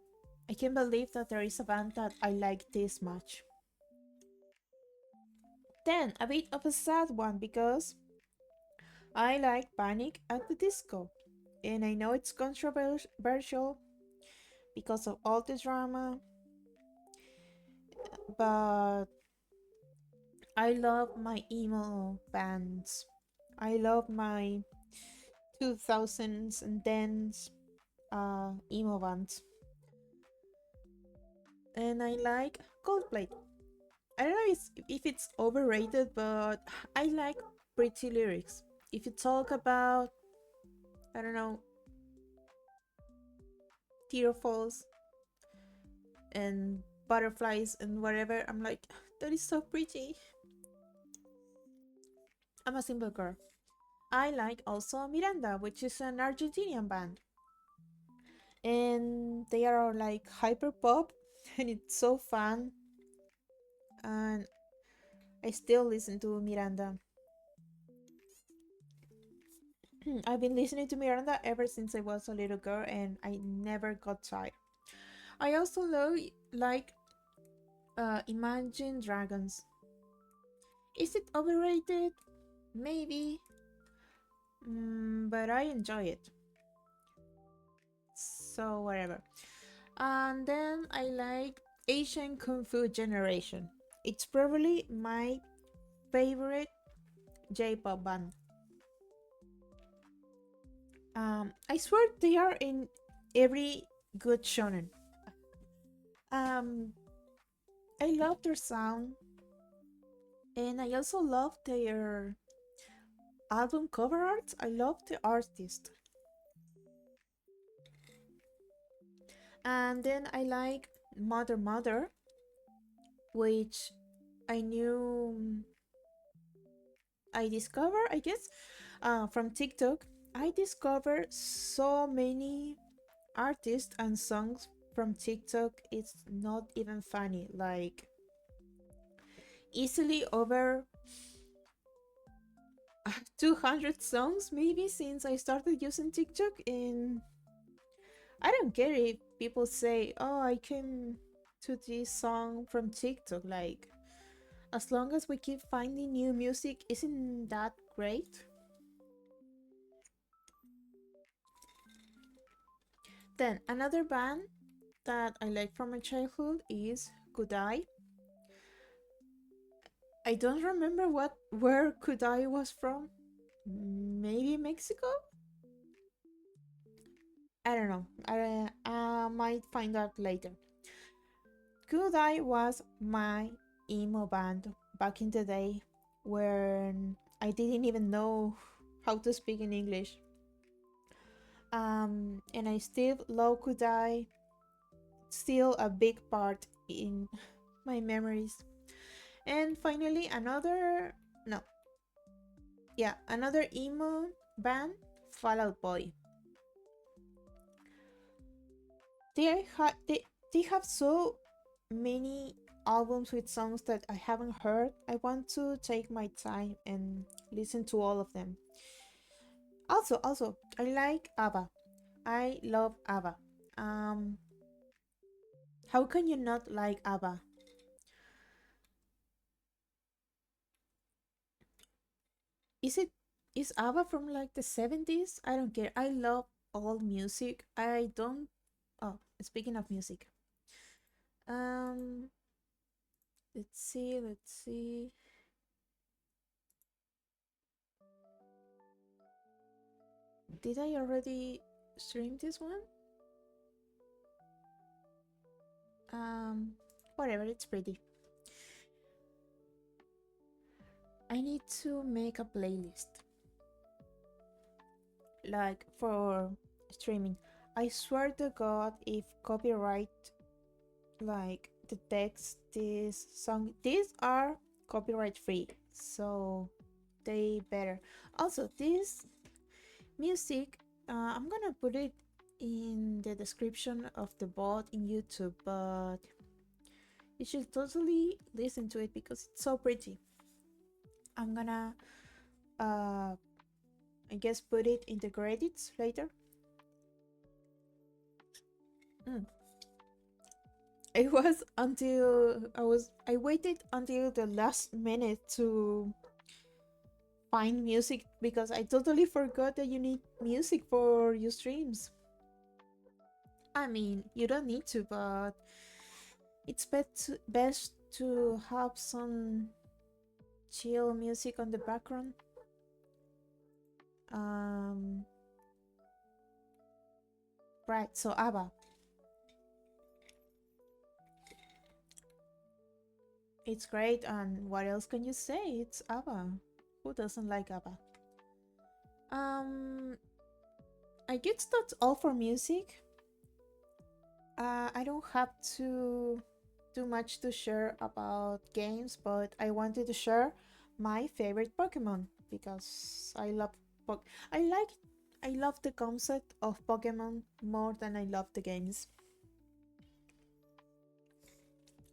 I can't believe that there is a band that I like this much. Then a bit of a sad one because I like Panic at the Disco. And I know it's controversial because of all the drama, but I love my emo bands. I love my 2000s and 10s emo bands. And I like Coldplay. I don't know if it's overrated, but I like pretty lyrics. If you talk about, I don't know, waterfalls and butterflies and whatever. I'm like, that is so pretty. I'm a simple girl. I like also Miranda, which is an Argentinian band. And they are like hyper pop and it's so fun. And I still listen to Miranda. I've been listening to Miranda ever since I was a little girl and I never got tired. I also like Imagine Dragons. Is it overrated? Maybe. But I enjoy it. So, whatever. And then I like Asian Kung Fu Generation. It's probably my favorite J-pop band. I swear they are in every good shonen. Um, I love their sound, and I also love their album cover art. I love the artist. And then I like Mother Mother, which I knew I discovered, I guess, from TikTok. I discovered so many artists and songs from TikTok. It's not even funny. Like, easily over 200 songs, maybe, since I started using TikTok. And I don't care if people say, oh, I came to this song from TikTok. Like, as long as we keep finding new music, isn't that great? Then another band that I like from my childhood is Kudai. I don't remember where Kudai was from. Maybe Mexico? I don't know. I might find out later. Kudai was my emo band back in the day when I didn't even know how to speak in English. And I still love Kudai. Still a big part in my memories. And finally, no, yeah, another emo band, Fall Out Boy. They have so many albums with songs that I haven't heard. I want to take my time and listen to all of them. Also, I like ABBA. I love ABBA. Um, how can you not like ABBA? Is it is ABBA from like the 70s? I don't care. I love all music. I don't. Oh, speaking of music, um, let's see. Did I already stream this one? Um, whatever. It's pretty. I need to make a playlist like for streaming. I swear to God, if copyright like detects this song, these are copyright free, so they better. Also, this music, I'm gonna put it in the description of the bot in YouTube, but you should totally listen to it because it's so pretty. I'm gonna, I guess, put it in the credits later. Mm. It was until I waited until the last minute to find music because I totally forgot that you need music for your streams. I mean, you don't need to, but it's best to have some chill music on the background. Um, right, so ABBA. It's great, and what else can you say? It's ABBA. Who doesn't like ABBA? Um, I guess that's all for music. I don't have too much to share about games, but I wanted to share my favorite Pokemon because I like I love the concept of Pokemon more than I love the games.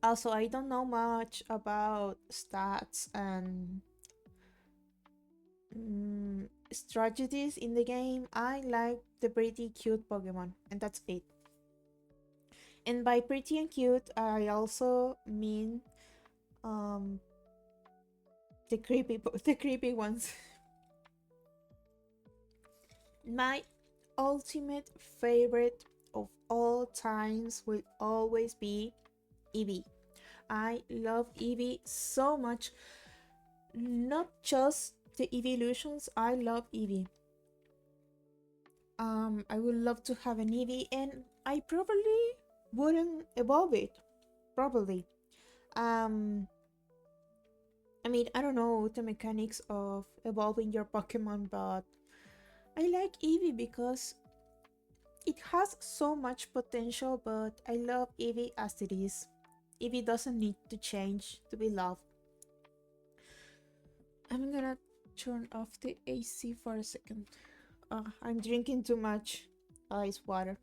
Also, I don't know much about stats and strategies in the game. I like the pretty cute Pokemon, and that's it. And by pretty and cute, I also mean um, the creepy ones. My ultimate favorite of all times will always be Eevee. I love Eevee so much. Not just the evolutions, I love Eevee. I would love to have an Eevee, and I probably wouldn't evolve it. Probably. Um, I mean, I don't know the mechanics of evolving your Pokemon, but I like Eevee because it has so much potential, but I love Eevee as it is. Eevee doesn't need to change to be loved. I'm gonna turn off the AC for a second. I'm drinking too much ice water.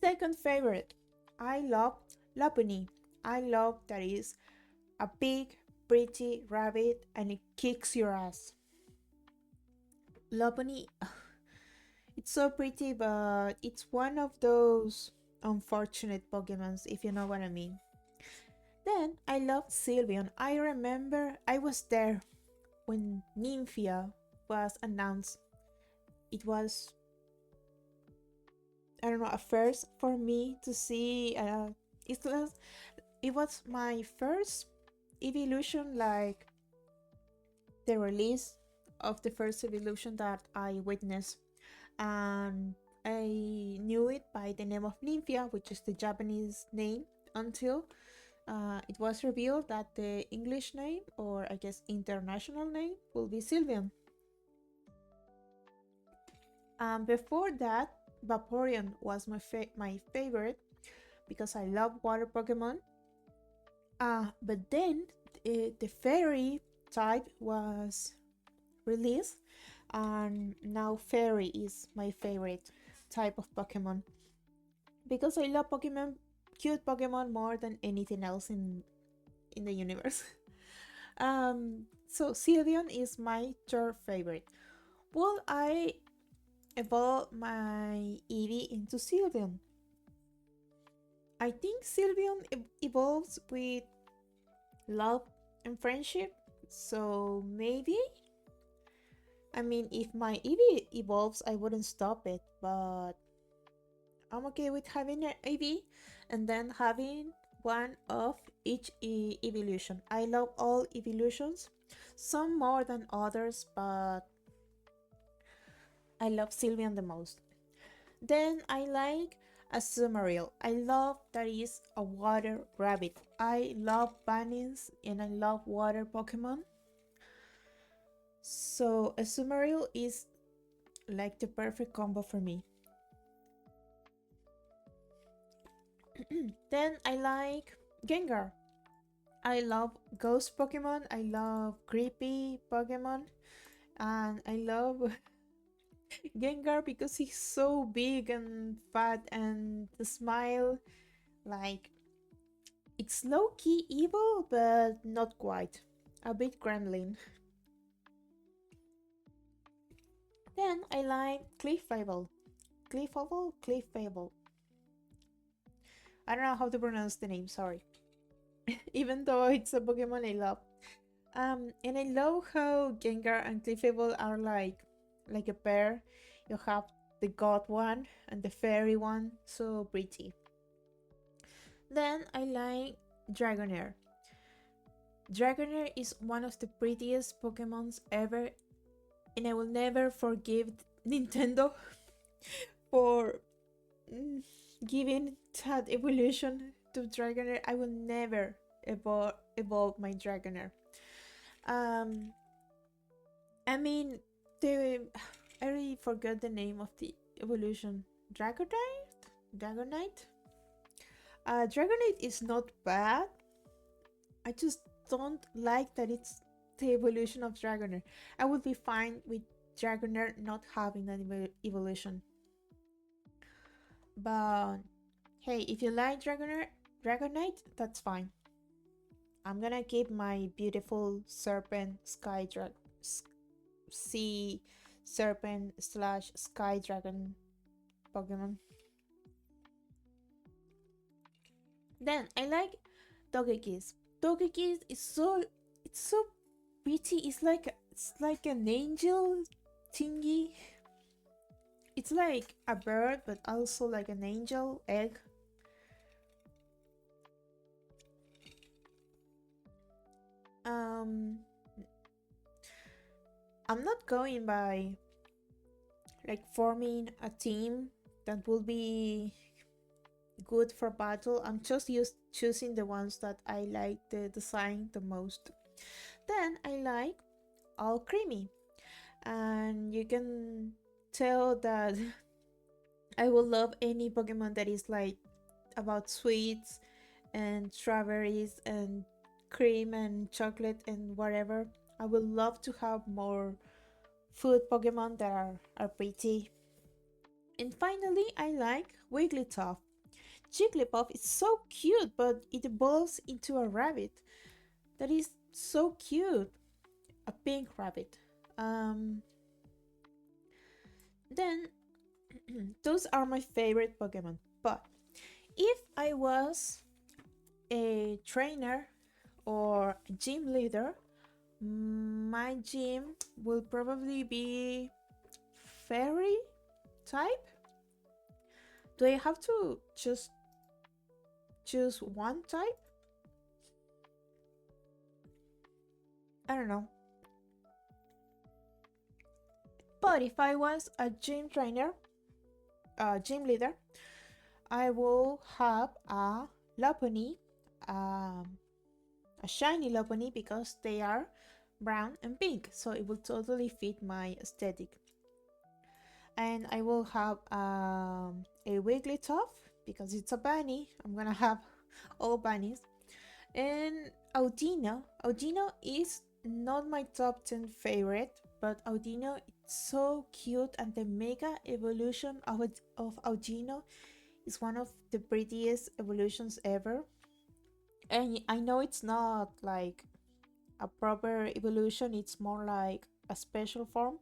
Second favorite, I love Lopunny. I love that is a big, pretty rabbit and it kicks your ass. Lopunny, it's so pretty, but it's one of those unfortunate Pokemons, if you know what I mean. Then I love Sylveon. I remember I was there when Nymphia was announced. It was, I don't know, a first for me to see. It was, it was my first evolution, like the release of the first evolution that I witnessed. And I knew it by the name of Nymphia, which is the Japanese name, until it was revealed that the English name, or I guess international name, will be Sylveon. Before that, Vaporeon was my favorite because I love water Pokemon. But then the fairy type was released, and now fairy is my favorite type of Pokemon because I love Pokemon, cute Pokemon more than anything else in the universe. So Sylveon is my third favorite. Well, I evolve my Eevee into Sylveon. I think Sylveon evolves with love and friendship. So maybe, I mean, if my Eevee evolves, I wouldn't stop it. But I'm okay with having an Eevee and then having one of each evolution. I love all evolutions, some more than others, but I love Sylveon the most. Then I like a Sumaril. I love that is a water rabbit. I love bunnies and I love water Pokemon. So a Sumaril is like the perfect combo for me. Then I like Gengar. I love ghost Pokemon. I love creepy Pokemon. And I love Gengar because he's so big and fat and the smile, like, it's low-key evil, but not quite. A bit gremlin. Then I like Clefable. Clefable? Clefable. I don't know how to pronounce the name, sorry. Even though it's a Pokemon I love. And I love how Gengar and Clefable are like a pair. You have the god one and the fairy one, so pretty. Then I like Dragonair. Dragonair is one of the prettiest Pokemons ever, and I will never forgive Nintendo for giving that evolution to Dragonair. I will never evolve my Dragonair. Um, I mean, the I really forgot the name of the evolution. Dragonite. Dragonite is not bad. I just don't like that it's the evolution of Dragonair. I would be fine with Dragonair not having an evolution. But hey, if you like Dragonite, that's fine. I'm gonna keep my beautiful serpent sea serpent slash sky dragon Pokemon. Then I like Togekiss. Togekiss is so pretty. It's like an angel thingy. It's like a bird, but also like an angel egg. Um, I'm not going by like forming a team that will be good for battle. I'm just choosing the ones that I like the design the most. Then I like all creamy, and you can tell that I will love any Pokemon that is like about sweets and strawberries and cream and chocolate and whatever. I would love to have more food Pokemon that are pretty. And finally, I like Wigglytuff. Jigglypuff is so cute, but it evolves into a rabbit. That is so cute. A pink rabbit. Then, those are my favorite Pokemon. But if I was a trainer or a gym leader, my gym will probably be fairy type. Do I have to just choose one type? I don't know. But if I was a gym trainer, a gym leader, I will have a Lopunny, a shiny Lopunny, because they are brown and pink, so it will totally fit my aesthetic. And I will have a Wigglytuff because it's a bunny. I'm gonna have all bunnies. And Audino is not my top 10 favorite, but Audino is so cute, and the mega evolution of Audino is one of the prettiest evolutions ever. And I know it's not like a proper evolution, it's more like a special form,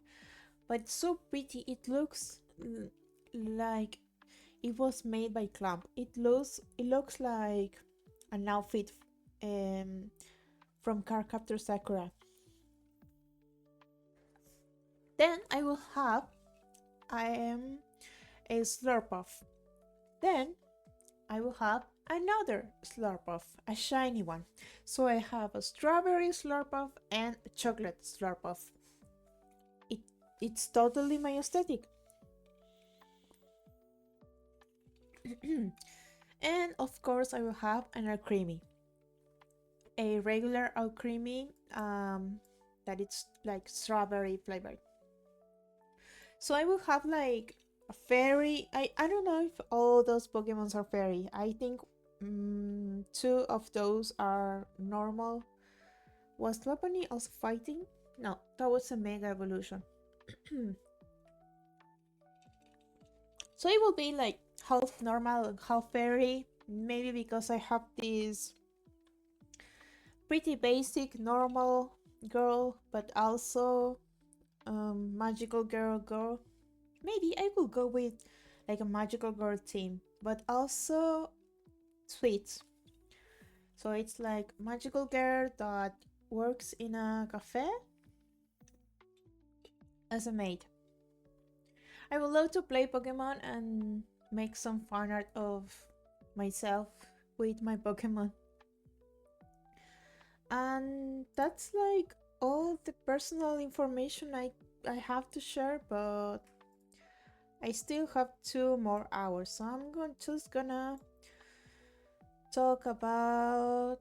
but it's so pretty. It looks like it was made by Clamp. It looks like an outfit from Cardcaptor Sakura. Then I will have a Slurpuff. Then I will have another Slurpuff, a shiny one. So I have a strawberry Slurpuff and a chocolate Slurpuff. It's totally my aesthetic. And of course I will have an Alcremie. A regular Alcremie that it's like strawberry flavored. So I will have like a fairy. I don't know if all those Pokemons are fairy. I think two of those are normal. Was Lopunny also fighting? No, that was a mega evolution. So it will be like half normal and half fairy. Maybe because I have this pretty basic normal girl, but also magical girl. Maybe I will go with like a magical girl team, but also sweets. So it's like magical girl that works in a cafe as a maid. I would love to play Pokemon and make some fan art of myself with my Pokemon. And that's like all the personal information I have to share, but I still have 2 more hours, so I'm just gonna talk about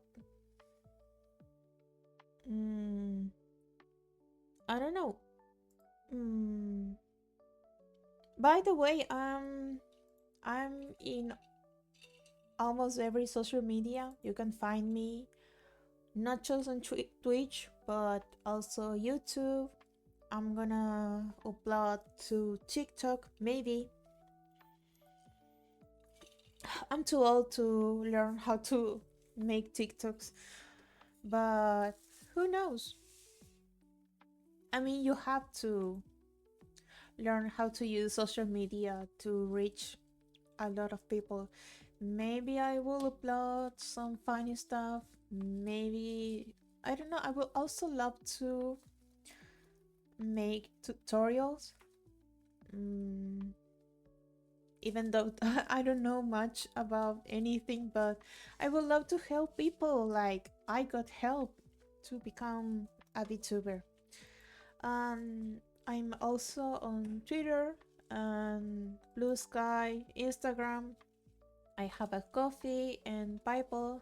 I don't know. By the way, I'm in almost every social media. You can find me not just on Twitch, but also YouTube. I'm gonna upload to TikTok, maybe. I'm too old to learn how to make TikToks, but who knows? I mean, you have to learn how to use social media to reach a lot of people. Maybe I will upload some funny stuff. Maybe, I don't know. I will also love to make tutorials. Mm, even though I don't know much about anything, but I would love to help people like I got help to become a VTuber. I'm also on Twitter and Bluesky, Instagram. I have a coffee and PayPal,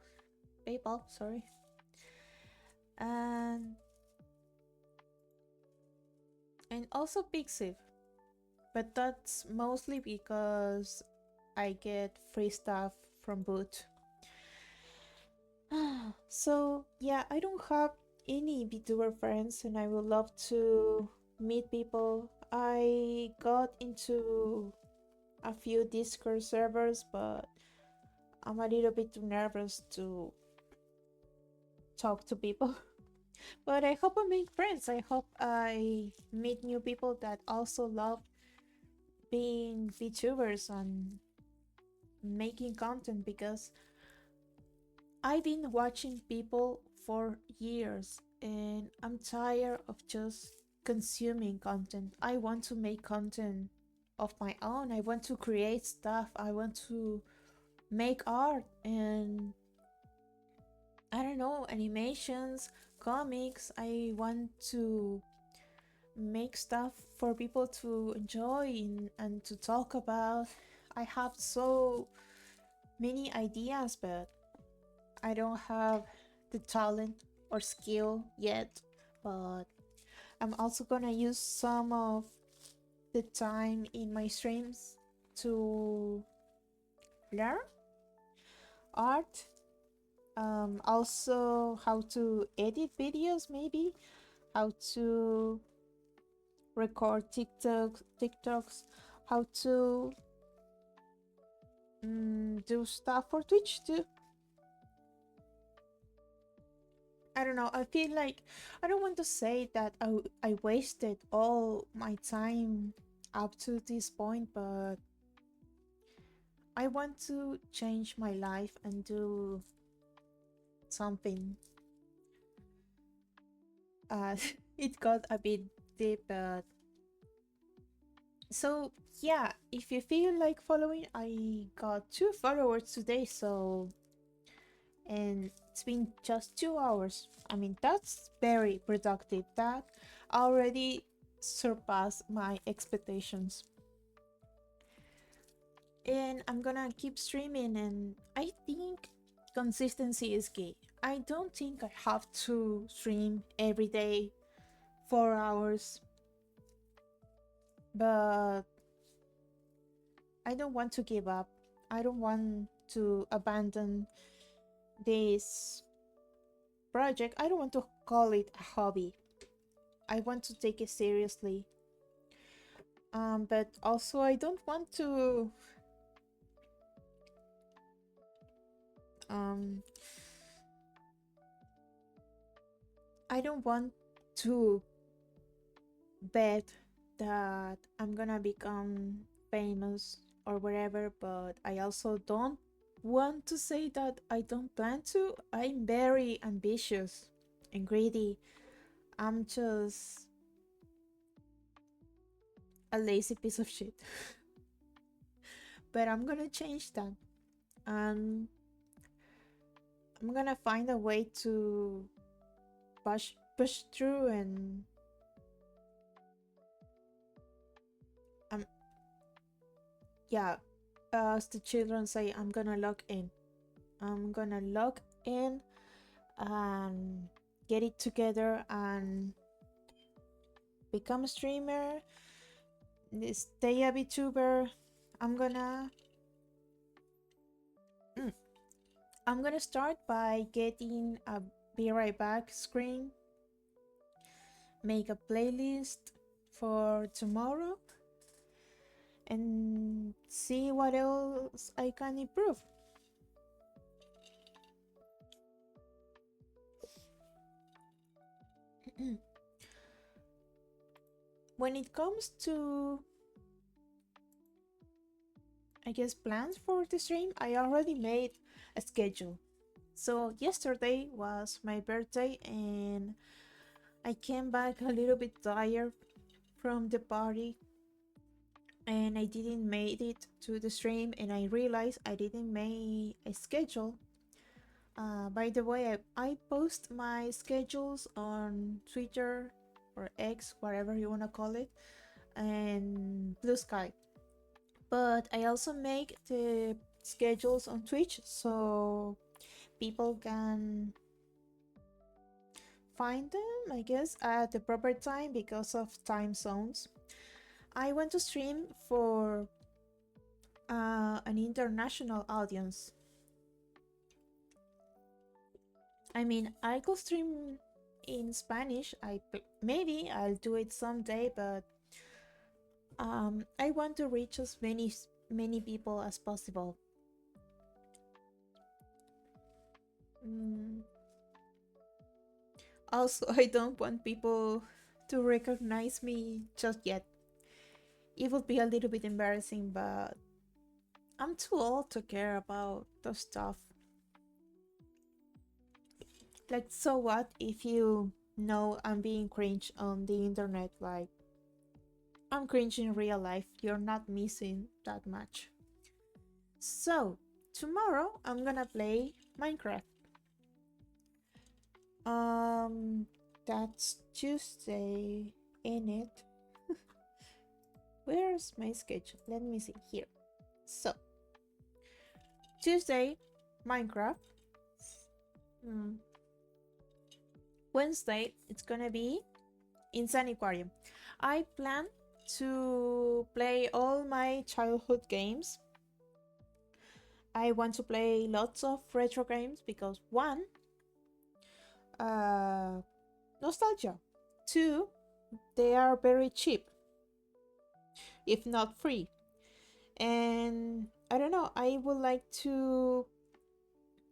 sorry. And also Pixiv, but that's mostly because I get free stuff from Boot. So yeah, I don't have any VTuber friends and I would love to meet people. I got into a few Discord servers, but I'm a little bit too nervous to talk to people. But I hope I make friends. I hope I meet new people that also love being VTubers and making content, because I've been watching people for years and I'm tired of just consuming content. I want to make content of my own. I want to create stuff. I want to make art and I don't know, animations, comics. I want to make stuff for people to enjoy and to talk about. I have so many ideas, but I don't have the talent or skill yet. But I'm also gonna use some of the time in my streams to learn art. Also how to edit videos, maybe how to record TikToks, how to do stuff for Twitch too. I don't know, I feel like I don't want to say that I wasted all my time up to this point, but I want to change my life and do something. It got a bit deep, but so yeah, if you feel like following, I got 2 followers today, so and it's been just 2 hours. I mean, that's very productive. That already surpassed my expectations. And I'm gonna keep streaming, and I think consistency is key. I don't think I have to stream every day 4 hours, but I don't want to give up. I don't want to abandon this project. I don't want to call it a hobby. I want to take it seriously. But also I don't want to I don't want to bet that I'm gonna become famous or whatever, but I also don't want to say that I don't plan to. I'm very ambitious and greedy. I'm just a lazy piece of shit. But I'm gonna change that. And I'm gonna find a way to push through and yeah, as the children say, I'm gonna log in. I'm gonna log in and get it together and become a streamer, stay a VTuber. I'm gonna I'm gonna start by getting a be right back screen, make a playlist for tomorrow, and see what else I can improve. When it comes to, I guess, plans for the stream, I already made a schedule. So yesterday was my birthday and I came back a little bit tired from the party and I didn't made it to the stream and I realized I didn't make a schedule. By the way, I post my schedules on Twitter or X, whatever you want to call it, and Bluesky. But I also make the schedules on Twitch so people can find them, I guess, at the proper time because of time zones. I want to stream for an international audience. I mean, I could stream in Spanish. Maybe I'll do it someday, but I want to reach as many people as possible. Mm. Also, I don't want people to recognize me just yet. It would be a little bit embarrassing, but I'm too old to care about those stuff. Like, so what if you know I'm being cringe on the internet? Like, I'm cringe in real life. You're not missing that much. So, tomorrow I'm gonna play Minecraft. That's Tuesday, in it. Where's my schedule? Let me see here. So, Tuesday, Minecraft. Wednesday, it's gonna be Insane Aquarium. I plan to play all my childhood games. I want to play lots of retro games because one, nostalgia. Two, they are very cheap, if not free. And I don't know, I would like to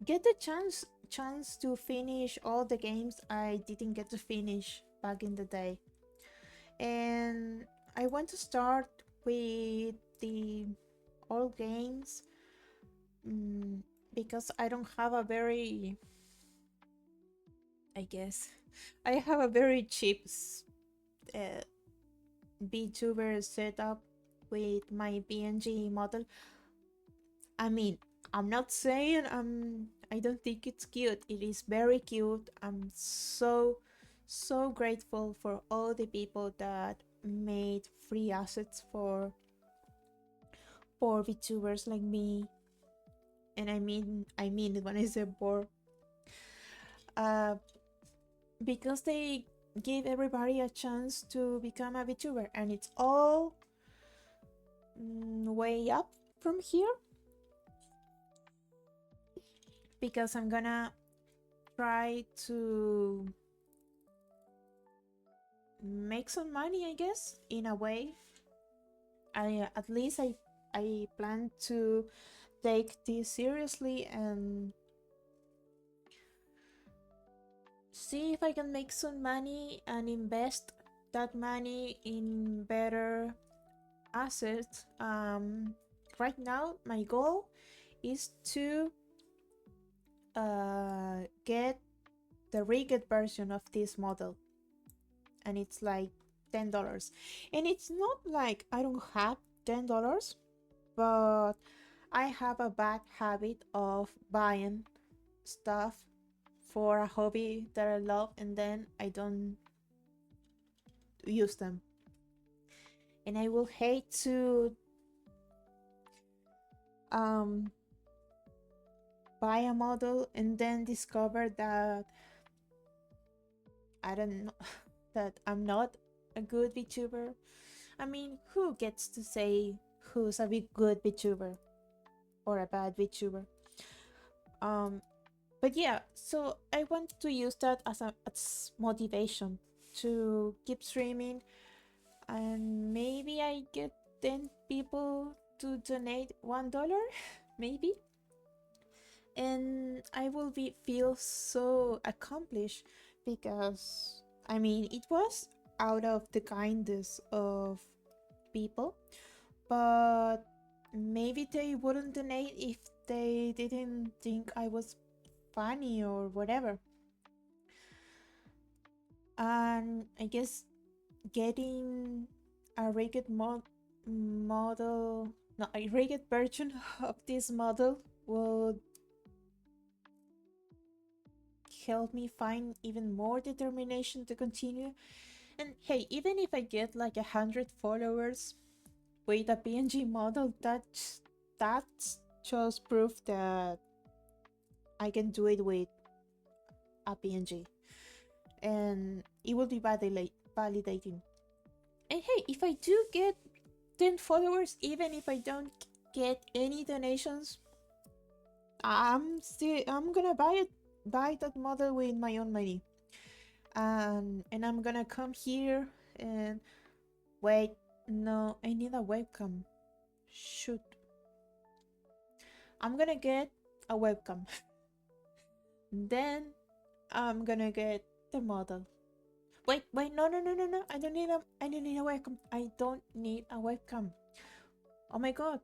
get the chance to finish all the games I didn't get to finish back in the day. And I want to start with the old games because I don't have a very, I guess, I have a very cheap VTuber setup with my PNG model. I mean, I'm not saying I don't think it's cute. It is very cute. I'm so grateful for all the people that made free assets for VTubers like me. And I mean when I say poor, because they give everybody a chance to become a VTuber, and it's all way up from here. Because I'm gonna try to make some money, I guess, in a way. At least I plan to take this seriously and see if I can make some money and invest that money in better assets. Right now, my goal is to get the rigged version of this model, and it's like $10. And it's not like I don't have $10, but I have a bad habit of buying stuff for a hobby that I love and then I don't use them. And I will hate to buy a model and then discover that I don't know that I'm not a good VTuber. I mean, who gets to say who's a good VTuber or a bad VTuber? Um, but yeah, so I want to use that as motivation to keep streaming, and maybe I get 10 people to donate $1, maybe, and I will be feel so accomplished because I mean it was out of the kindness of people, but maybe they wouldn't donate if they didn't think I was funny or whatever. And I guess getting a rigged model, no, a rigged version of this model would help me find even more determination to continue. And hey, even if I get like 100 followers with a PNG model, that's just proof that I can do it with a PNG, and it will be validating. And hey, if I do get 10 followers, even if I don't get any donations, I'm gonna buy that model with my own money, and I'm gonna come here and wait. No, I need a webcam. Shoot, I'm gonna get a webcam. Then I'm gonna get the model. Wait, no. I don't need a webcam. I don't need a webcam. Oh my god.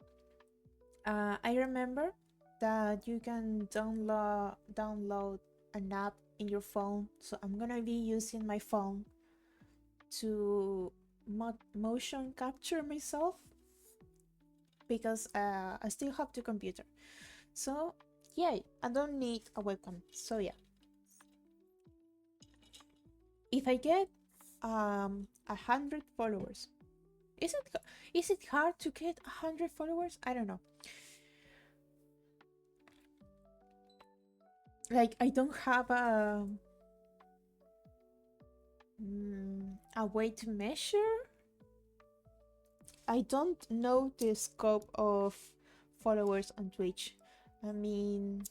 I remember that you can download an app in your phone. So I'm gonna be using my phone to motion capture myself because I still have the computer. So yeah, I don't need a webcam. So yeah, if I get 100 followers, is it hard to get 100 followers? I don't know. Like I don't have a way to measure. I don't know the scope of followers on Twitch. I mean,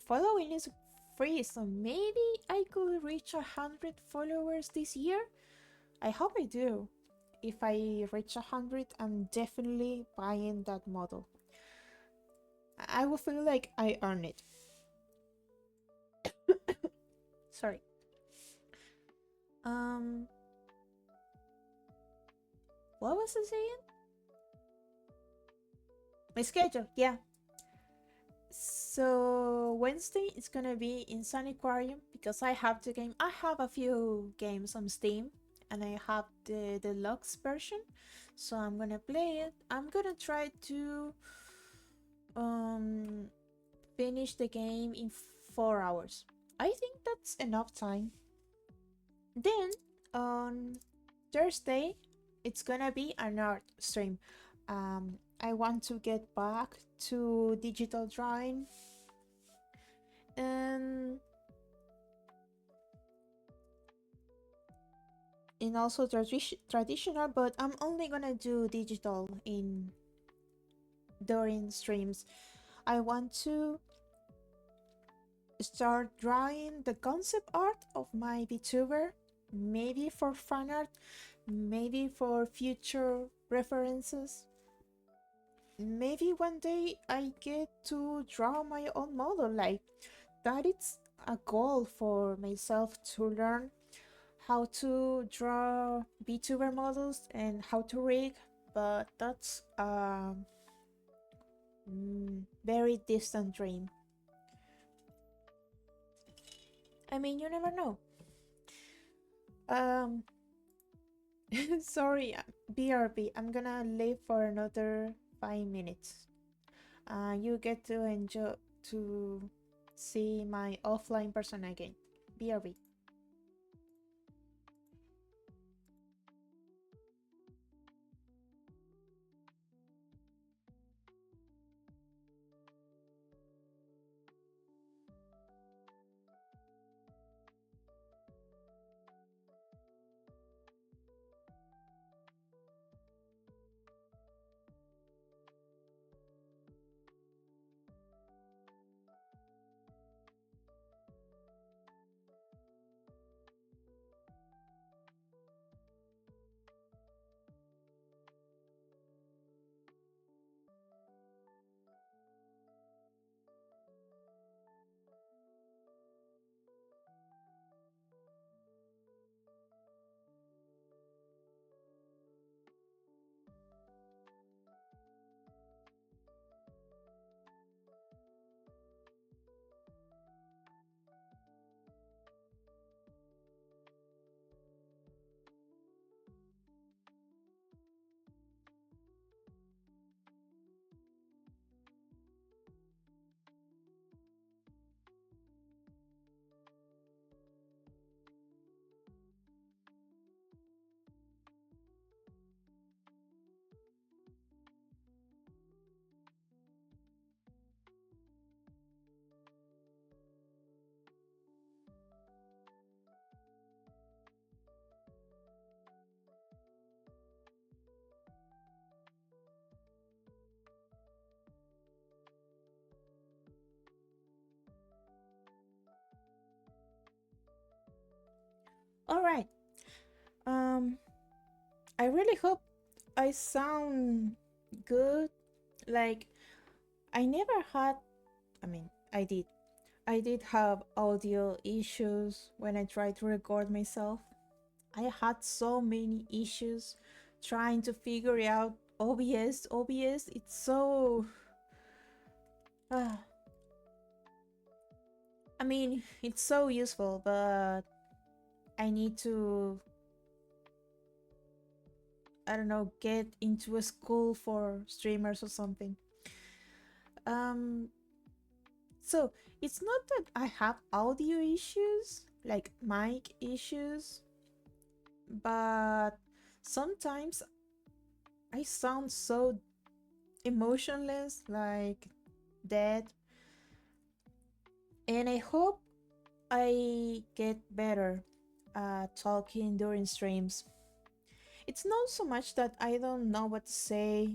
following is free, so maybe I could reach 100 followers this year. I hope I do. If I reach 100, I'm definitely buying that model. I will feel like I earned it. Sorry. Um, what was I saying? My schedule, yeah. So Wednesday is gonna be in Sun Aquarium because I have the game. I have a few games on Steam and I have the deluxe version, so I'm gonna play it. I'm gonna try to um finish the game in 4 hours. I think that's enough time. Then on Thursday, it's gonna be an art stream. I want to get back to digital drawing and also traditional, but I'm only gonna do digital in during streams. I want to start drawing the concept art of my VTuber, maybe for fan art, maybe for future references. Maybe one day I get to draw my own model. Like that is a goal for myself, to learn how to draw VTuber models and how to rig, but that's a very distant dream. I mean, you never know. Um, sorry, BRB. I'm gonna leave for another 5 minutes. You get to enjoy to see my offline person again. BRB. All right. Um, I really hope I sound good. Like, I never had, I mean, I did have audio issues when I tried to record myself. I had so many issues trying to figure out OBS. OBS, it's so. Uh, I mean, it's so useful, but I need to, I don't know, get into a school for streamers or something. Um, so it's not that I have audio issues, like mic issues, but sometimes I sound so emotionless, like dead, and I hope I get better at talking during streams. It's not so much that I don't know what to say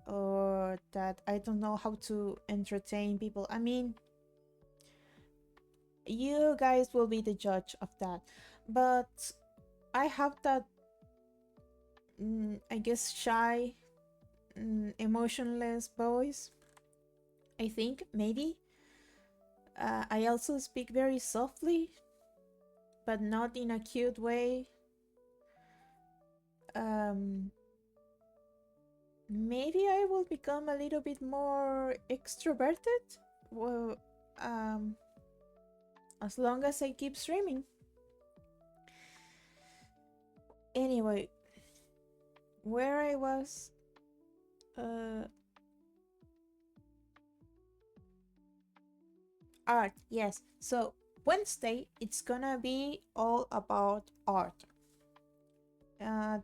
or that I don't know how to entertain people. I mean, you guys will be the judge of that. But I have that, I guess, shy, emotionless voice. I think maybe. I also speak very softly, but not in a cute way. Um, Maybe I will become a little bit more extroverted. Well, um, as long as I keep streaming. Anyway, where I was, uh, art. Yes. So Wednesday, it's gonna be all about art.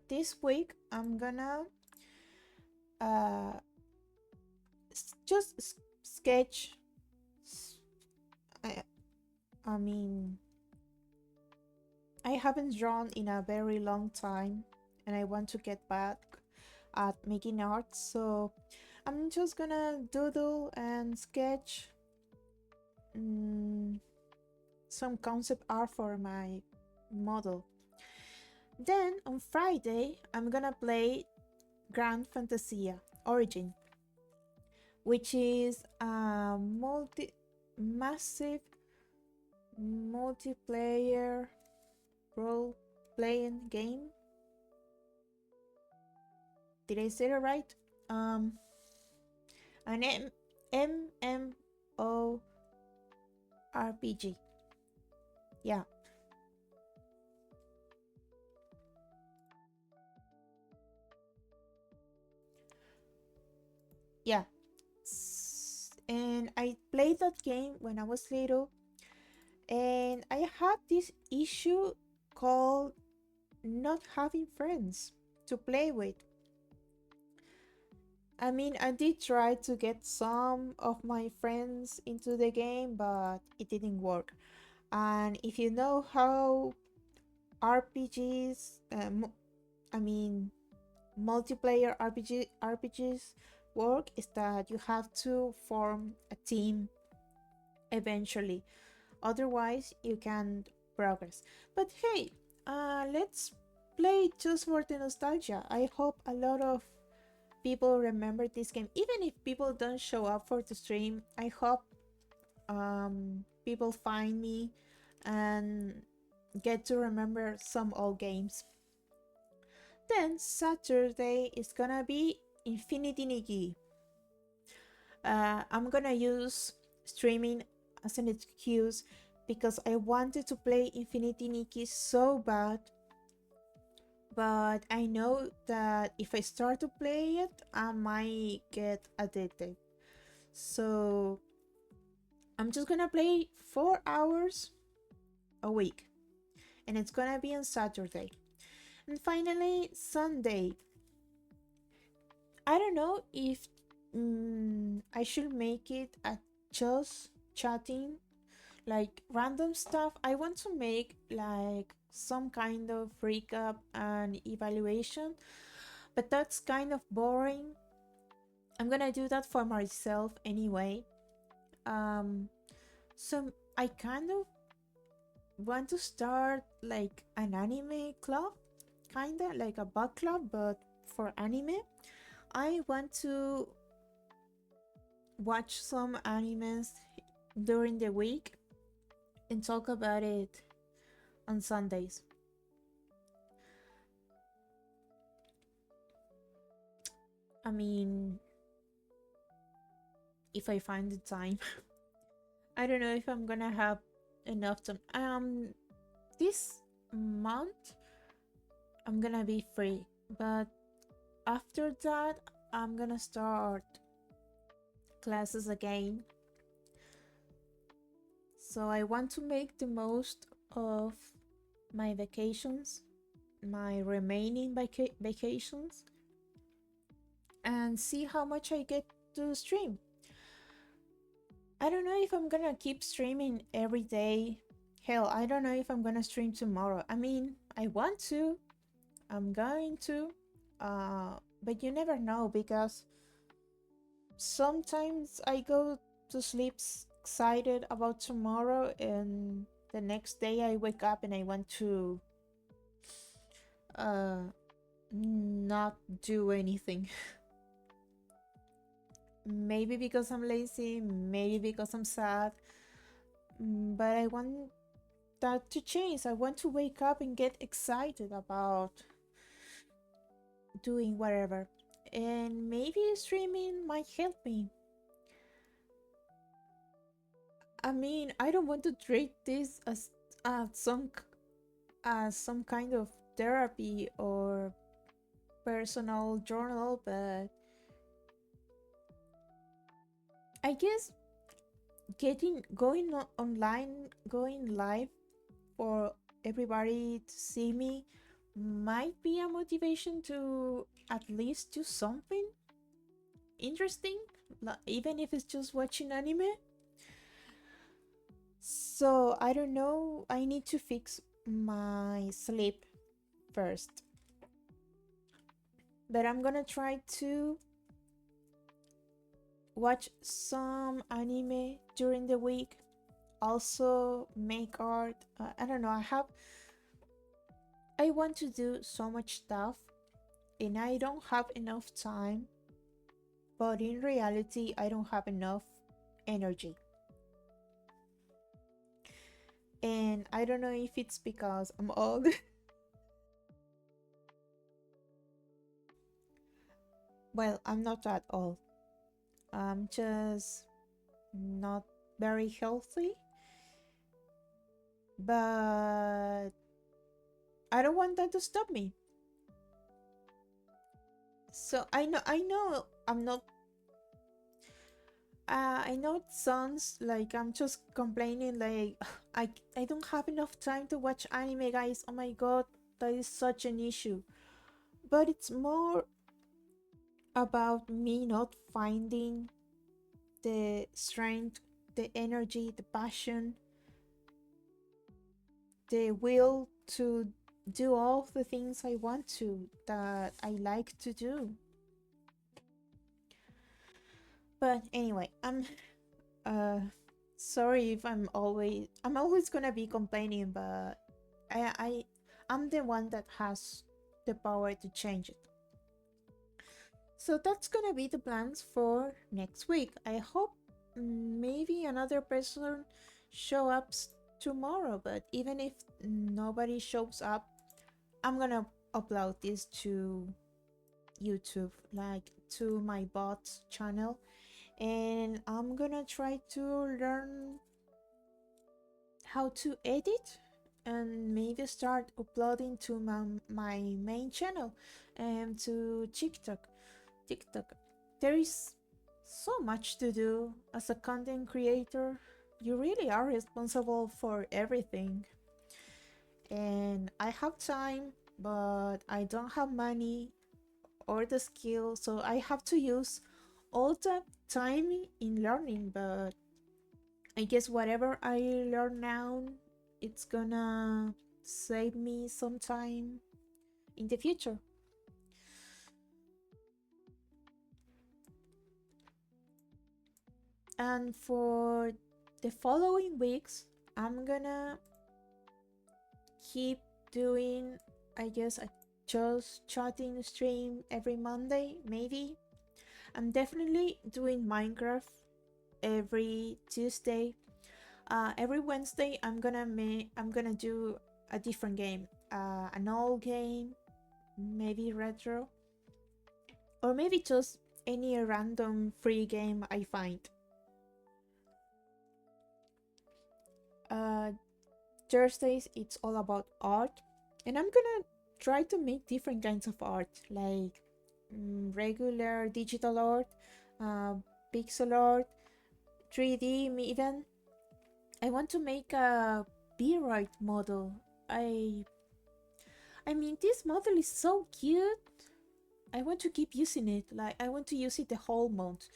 This week, I'm gonna uh, just sketch. I, I mean, I haven't drawn in a very long time, and I want to get back at making art. So I'm just gonna doodle and sketch some concept art for my model. Then on Friday, I'm gonna play Grand Fantasia Origin, which is a massive multiplayer role playing game. Did I say it right? Um, an MMO RPG. Yeah. Yeah. And I played that game when I was little, and I had this issue called not having friends to play with. I mean, I did try to get some of my friends into the game, but it didn't work. And if you know how RPGs, I mean, multiplayer RPGs work, is that you have to form a team eventually. Otherwise, you can't progress. But hey, let's play just for the nostalgia. I hope a lot of people remember this game. Even if people don't show up for the stream, I hope people find me and get to remember some old games. Then Saturday is gonna be Infinity Nikki. I'm gonna use streaming as an excuse because I wanted to play Infinity Nikki so bad, but I know that if I start to play it, I might get addicted. So I'm just gonna play 4 hours a week, and it's gonna be on Saturday. And finally, Sunday. I don't know if I should make it a just chatting, like random stuff. I want to make like some kind of recap and evaluation, but that's kind of boring. I'm gonna do that for myself anyway. So I kind of want to start like an anime club, kinda like a book club, but for anime. I want to watch some animes during the week and talk about it on Sundays. I mean, if I find the time. I don't know if I'm gonna have enough time. This month I'm gonna be free, but after that I'm gonna start classes again. So I want to make the most of my vacations, my remaining vacations, and see how much I get to stream. I don't know if I'm gonna keep streaming every day. Hell, I don't know if I'm gonna stream tomorrow. I mean, I want to. I'm going to. But you never know because sometimes I go to sleep excited about tomorrow and the next day I wake up and I want to not do anything. Maybe because I'm lazy, maybe because I'm sad, but I want that to change. I want to wake up and get excited about doing whatever. And maybe streaming might help me. I mean, I don't want to treat this as some some kind of therapy or personal journal, but I guess online, going live for everybody to see me might be a motivation to at least do something interesting, even if it's just watching anime. So I don't know, I need to fix my sleep first. But I'm gonna try to watch some anime during the week, also make art. I don't know, I want to do so much stuff and I don't have enough time, but in reality I don't have enough energy. And I don't know if it's because I'm old. Well, I'm not at all. I'm just not very healthy. But I don't want that to stop me. So I know I'm not I know it sounds like I'm just complaining like I don't have enough time to watch anime, guys. Oh my god, that is such an issue. But it's more about me not finding the strength, the energy, the passion, the will to do all the things I want to, that I like to do. But anyway, uh sorry if I'm always gonna be complaining, but I'm the one that has the power to change it. So that's gonna be the plans for next week. I hope maybe another person show up tomorrow, but even if nobody shows up, I'm gonna upload this to YouTube, like to my bot's channel, and I'm gonna try to learn how to edit and maybe start uploading to my main channel and to TikTok. There is so much to do as a content creator. You really are responsible for everything. And I have time, but I don't have money or the skill, so I have to use all the time in learning. But I guess whatever I learn now, it's gonna save me some time in the future. And for the following weeks, I'm gonna keep doing, I guess, a just chatting stream every Monday, maybe. I'm definitely doing Minecraft every Tuesday. Every Wednesday, I'm gonna do a different game, an old game, maybe retro, or maybe just any random free game I find. Uh, Thursdays, it's all about art, and I'm gonna try to make different kinds of art, like regular digital art, uh, pixel art, 3D even. I want to make a B-Rite model. I I mean, this model is so cute. I want to keep using it. Like, I want to use it the whole month.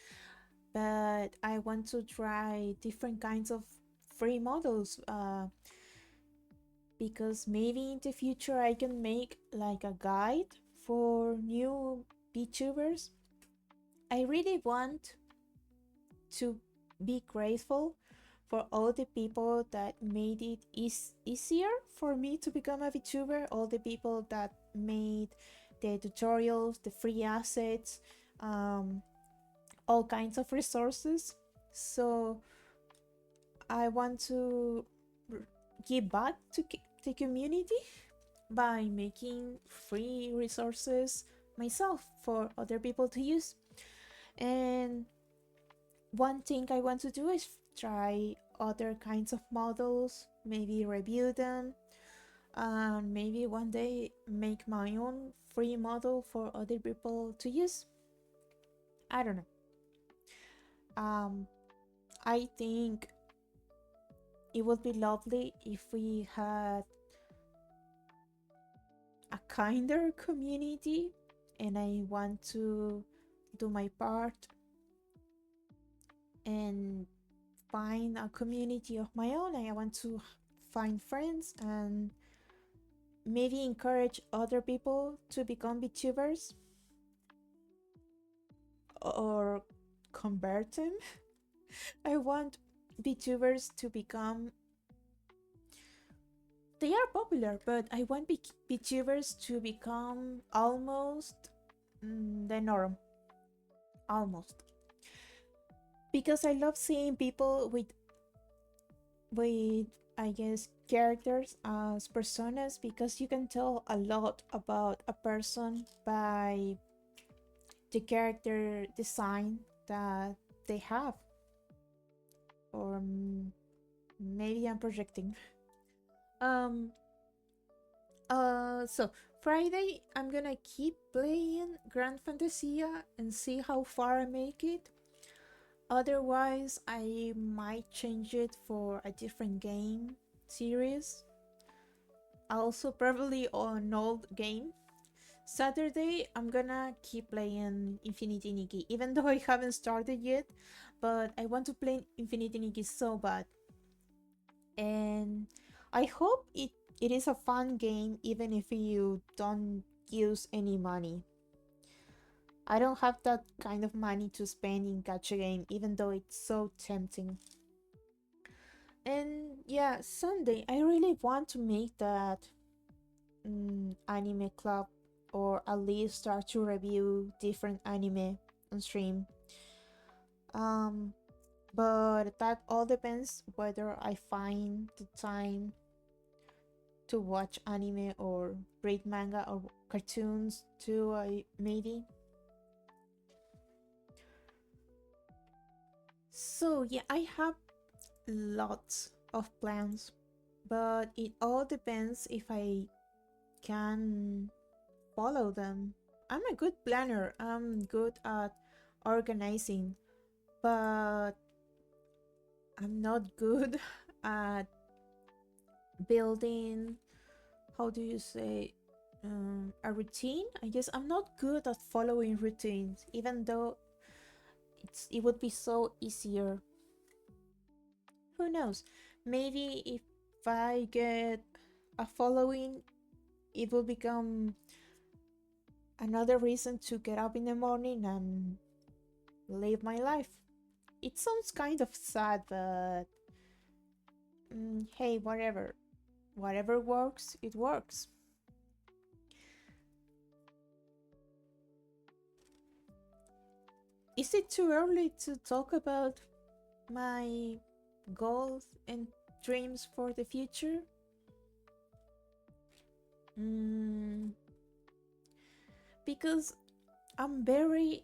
But I want to try different kinds of free models. Because maybe in the future I can make like a guide for new VTubers. I really want to be grateful for all the people that made it easier for me to become a VTuber, all the people that made the tutorials, the free assets, all kinds of resources. So I want to give back to the community by making free resources myself for other people to use. And one thing I want to do is try other kinds of models, maybe review them, and maybe one day make my own free model for other people to use. I don't know. I think it would be lovely if we had a kinder community, and I want to do my part and find a community of my own. I want to find friends and maybe encourage other people to become VTubers or convert them. I want VTubers to become. They are popular, but I want VTubers to become almost the norm. Almost. Because I love seeing people with I guess characters as personas, because you can tell a lot about a person by the character design that they have. Or maybe I'm projecting. um so Friday I'm gonna keep playing Grand Fantasia and see how far I make it. Otherwise, I might change it for a different game series. Also, probably an old game. Saturday, I'm gonna keep playing Infinity Nikki, even though I haven't started yet. But I want to play Infinity Nikki so bad. And I hope it is a fun game, even if you don't use any money. I don't have that kind of money to spend in gacha game, even though it's so tempting. And yeah, Sunday, I really want to make that anime club, or at least start to review different anime on stream. Um, but that all depends whether I find the time to watch anime or read manga or cartoons too. Maybe. So yeah, I have lots of plans, but it all depends if I can follow them. I'm a good planner, I'm good at organizing, but I'm not good at building, how do you say, a routine. I guess I'm not good at following routines, even though it would be so easier. Who knows? Maybe if I get a following, it will become another reason to get up in the morning and live my life. It sounds kind of sad, but hey, whatever. whatever works, it works. Is it too early to talk about my goals and dreams for the future? Mm, because I'm very.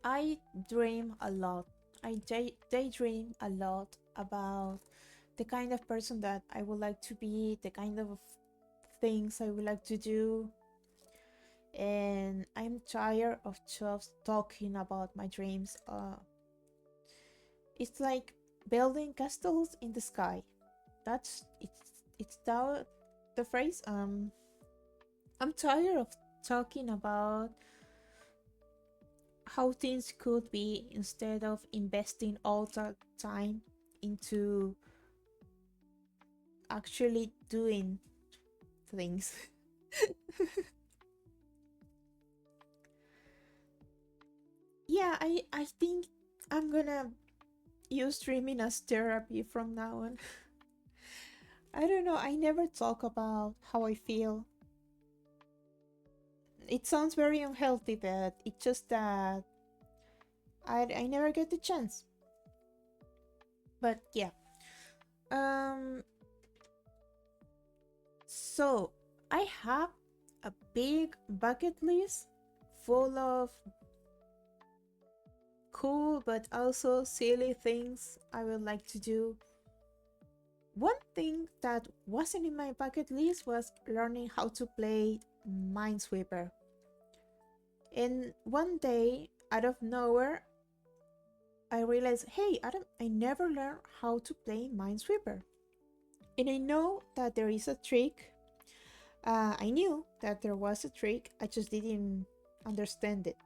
I dream a lot. I daydream a lot about the kind of person that I would like to be, the kind of things I would like to do. And I'm tired of just talking about my dreams. It's like building castles in the sky. It's the phrase. I'm tired of talking about how things could be instead of investing all the time into actually doing things. Yeah, I think I'm gonna use streaming as therapy from now on. I don't know, I never talk about how I feel. It sounds very unhealthy, but it's just that I never get the chance. But yeah. Um so I have a big bucket list full of cool but also silly things I would like to do. One thing that wasn't in my bucket list was learning how to play Minesweeper. And one day, out of nowhere, I realized, hey, I never learned how to play Minesweeper. And I know that there is a trick. I knew that there was a trick, I just didn't understand it.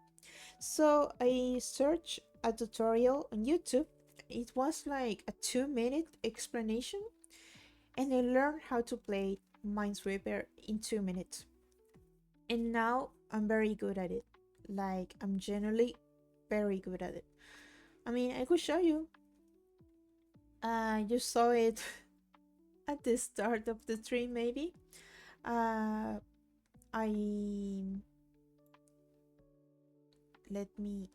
So I searched a tutorial on YouTube. It was like a 2 minute explanation, and I learned how to play Minesweeper in 2 minutes. And now I'm very good at it. Like, I'm genuinely very good at it. I mean, I could show you. You saw it at the start of the stream, maybe. Uh, I let me.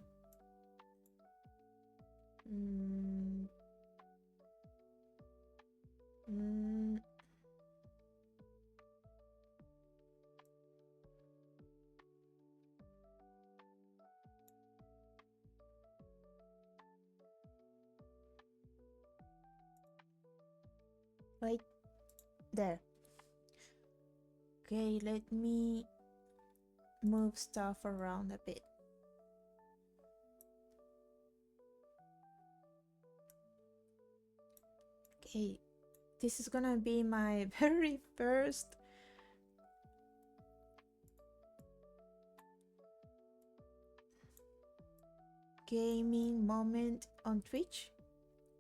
Mm, mm, right there. Okay, let me move stuff around a bit. Okay, this is gonna be my very first gaming moment on Twitch,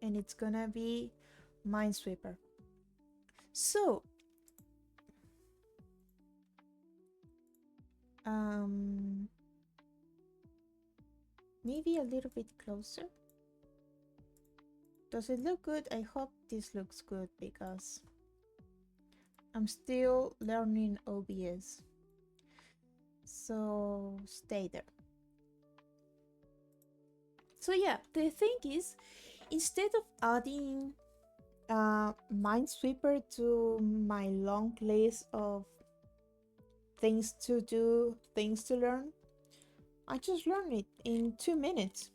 and it's gonna be Minesweeper. So, um, maybe a little bit closer. Does it look good? I hope this looks good because I'm still learning OBS. So stay there. So yeah, the thing is, instead of adding Minesweeper to my long list of things to do, things to learn, I just learned it in 2 minutes.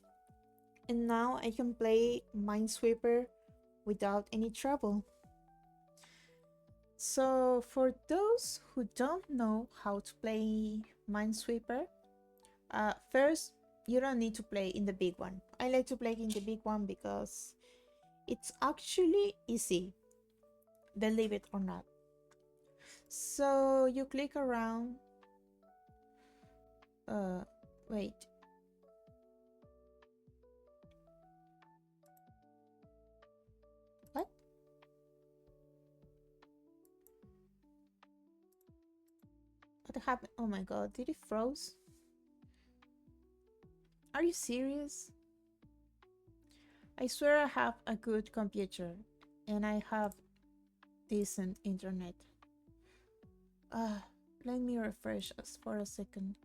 And now I can play Minesweeper without any trouble. So for those who don't know how to play Minesweeper, first, you don't need to play in the big one. I like to play in the big one because it's actually easy, believe it or not. So you click around. Wait. What? What happened? Oh my god, did it froze? Are you serious? I swear I have a good computer and I have decent internet. Let me refresh us for a second.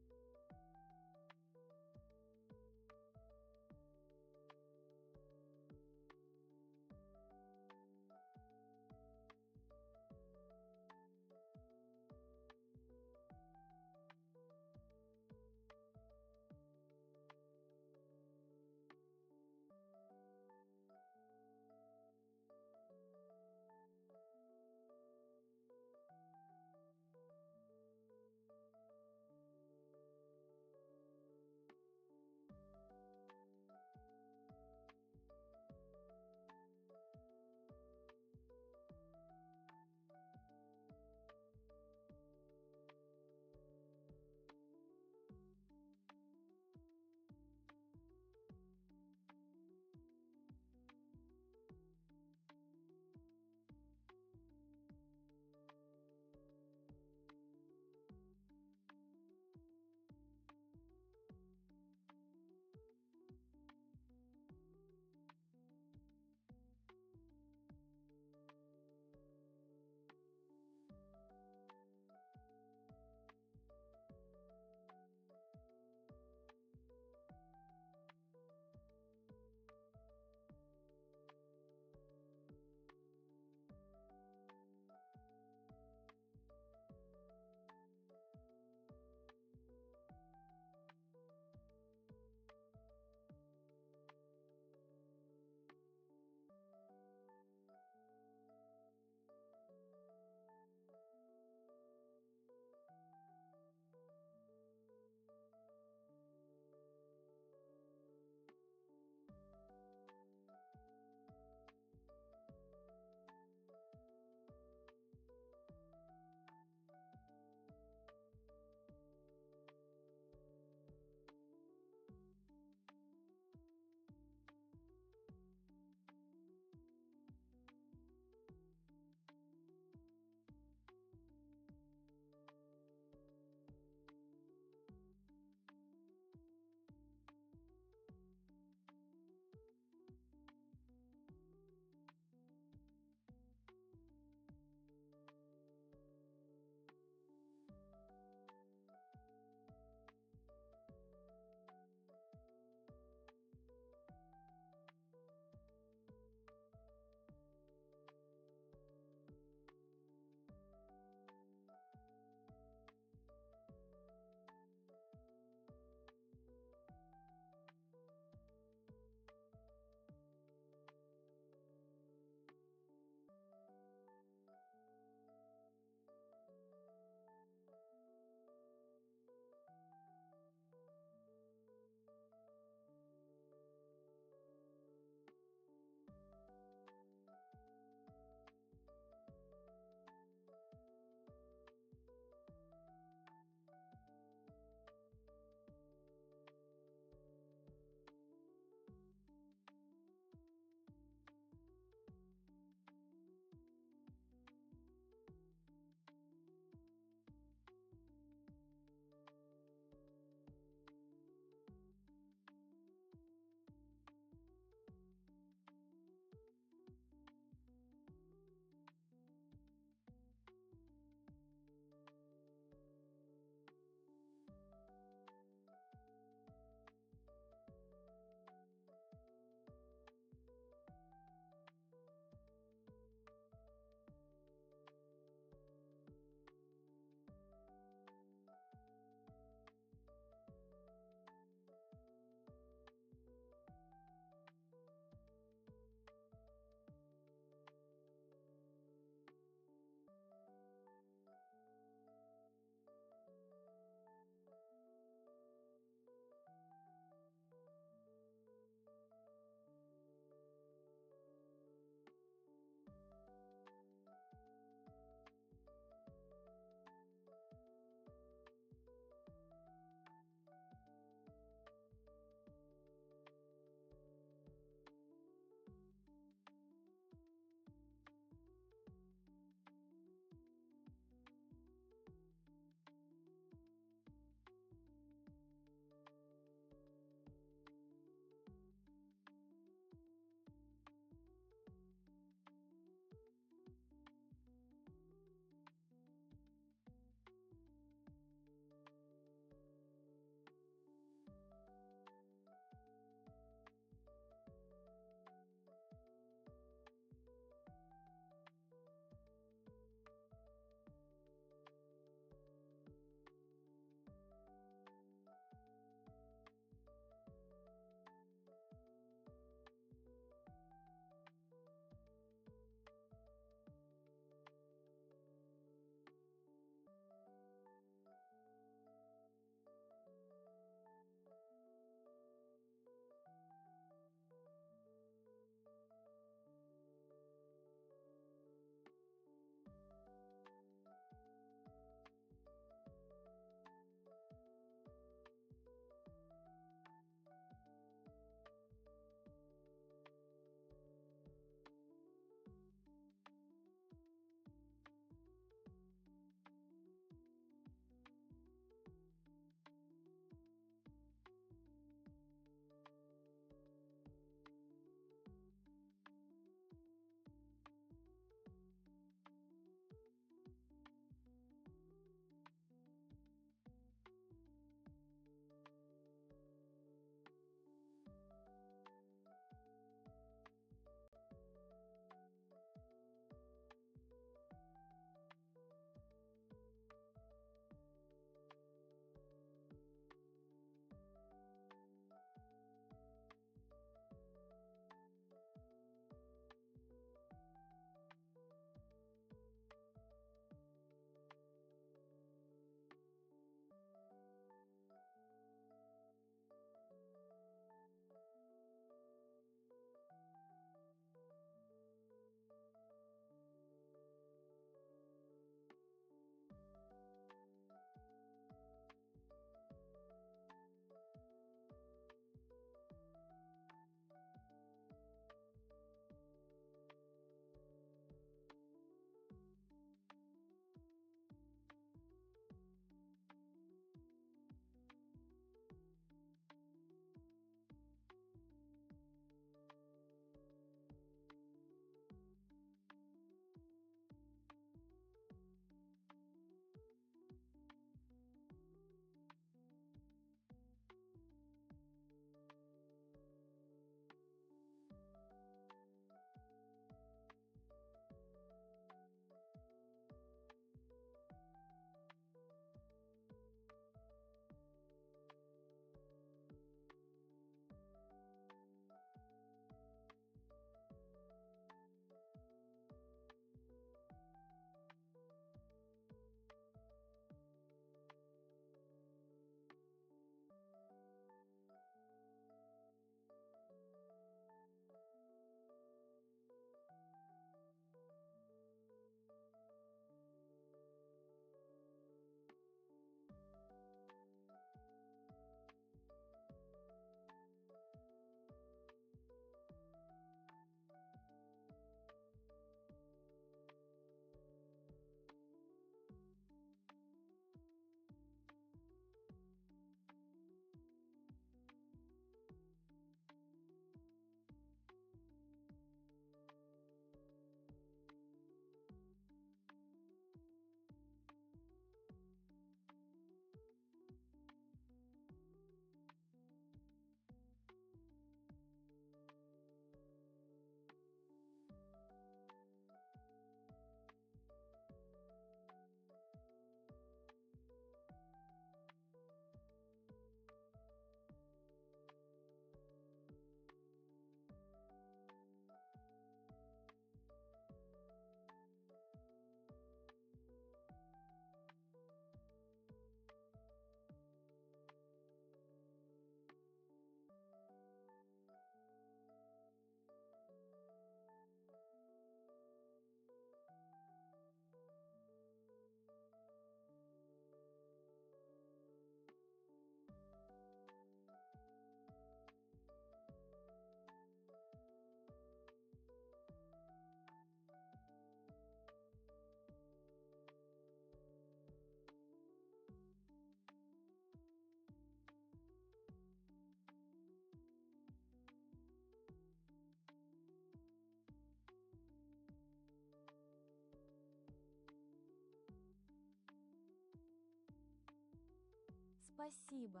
Спасибо.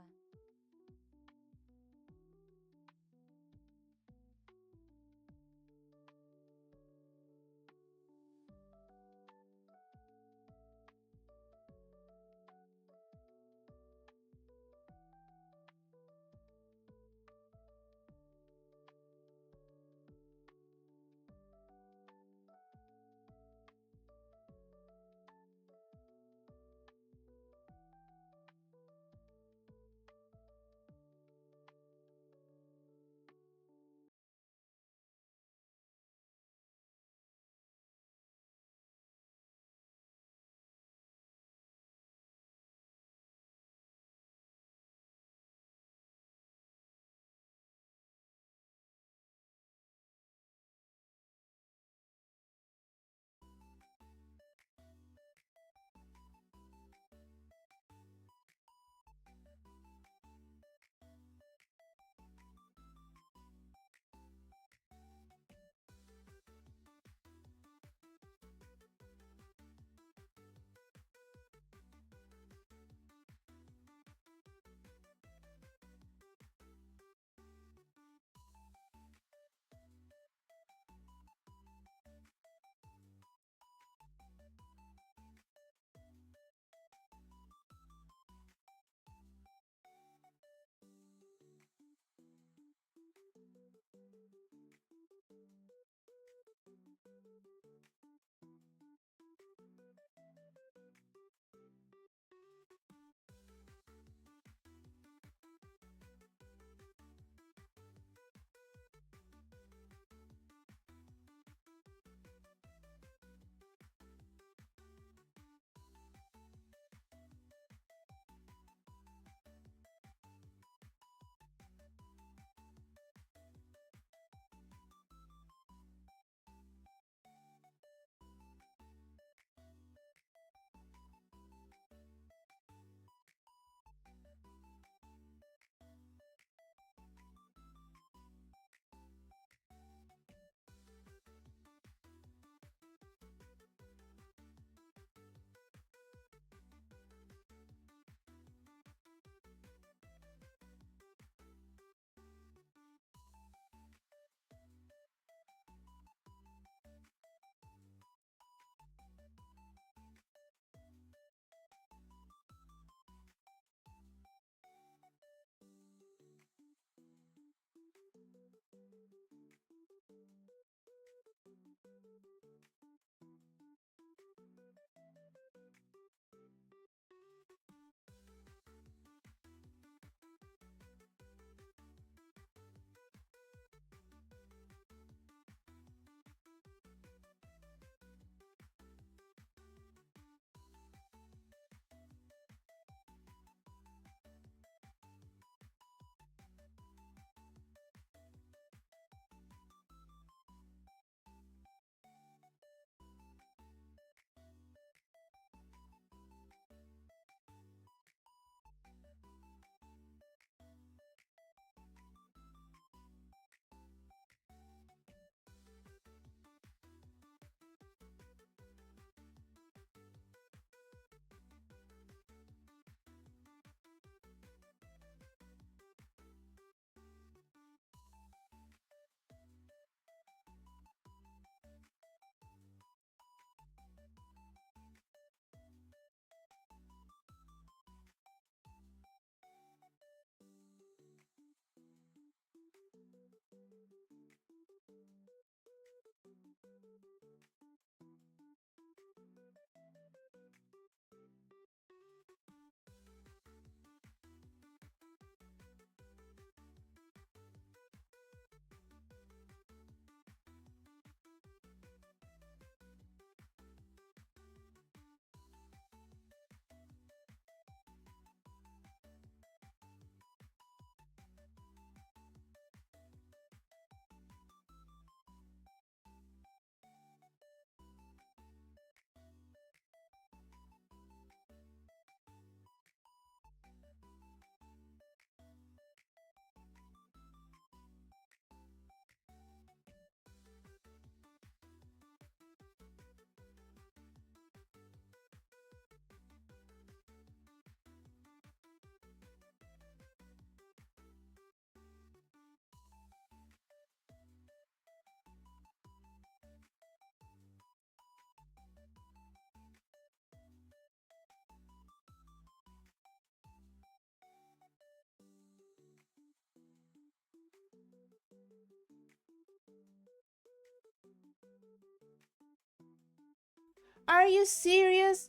Are you serious?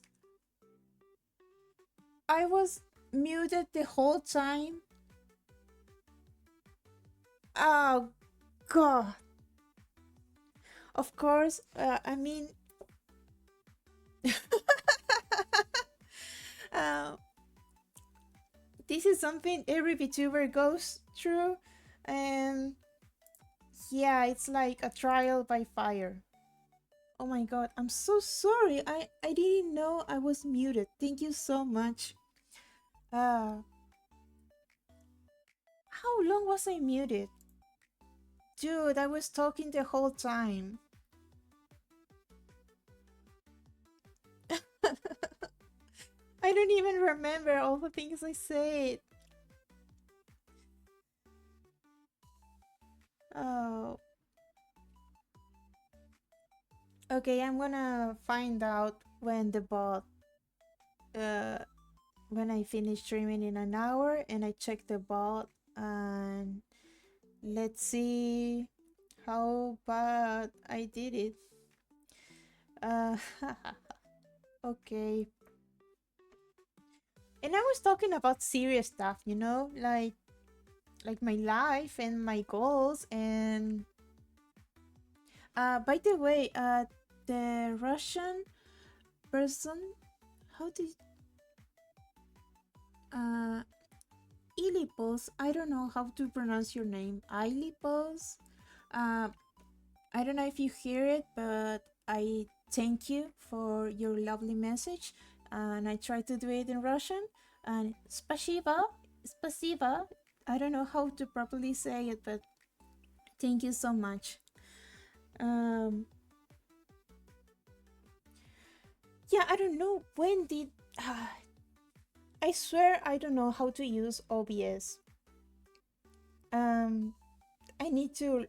I was muted the whole time. Oh god. Of course, I mean, uh, this is something every VTuber goes through, and yeah, it's like a trial by fire. Oh my god, I'm so sorry. I didn't know I was muted. Thank you so much. Uh, how long was I muted? Dude, I was talking the whole time. I don't even remember all the things I said. Oh. Okay, I'm gonna find out when the bot uh when I finish streaming in an hour and I check the bot and let's see how bad I did it. Uh okay. And I was talking about serious stuff, you know, like my life and my goals and by the way, the Russian person, how did uh Ilipos, I don't know how to pronounce your name. Ilipos. Uh, I don't know if you hear it, but I thank you for your lovely message. And I try to do it in Russian. And spasiba. I don't know how to properly say it, but thank you so much. Um, yeah, I don't know when did. I swear I don't know how to use OBS. Um, I need to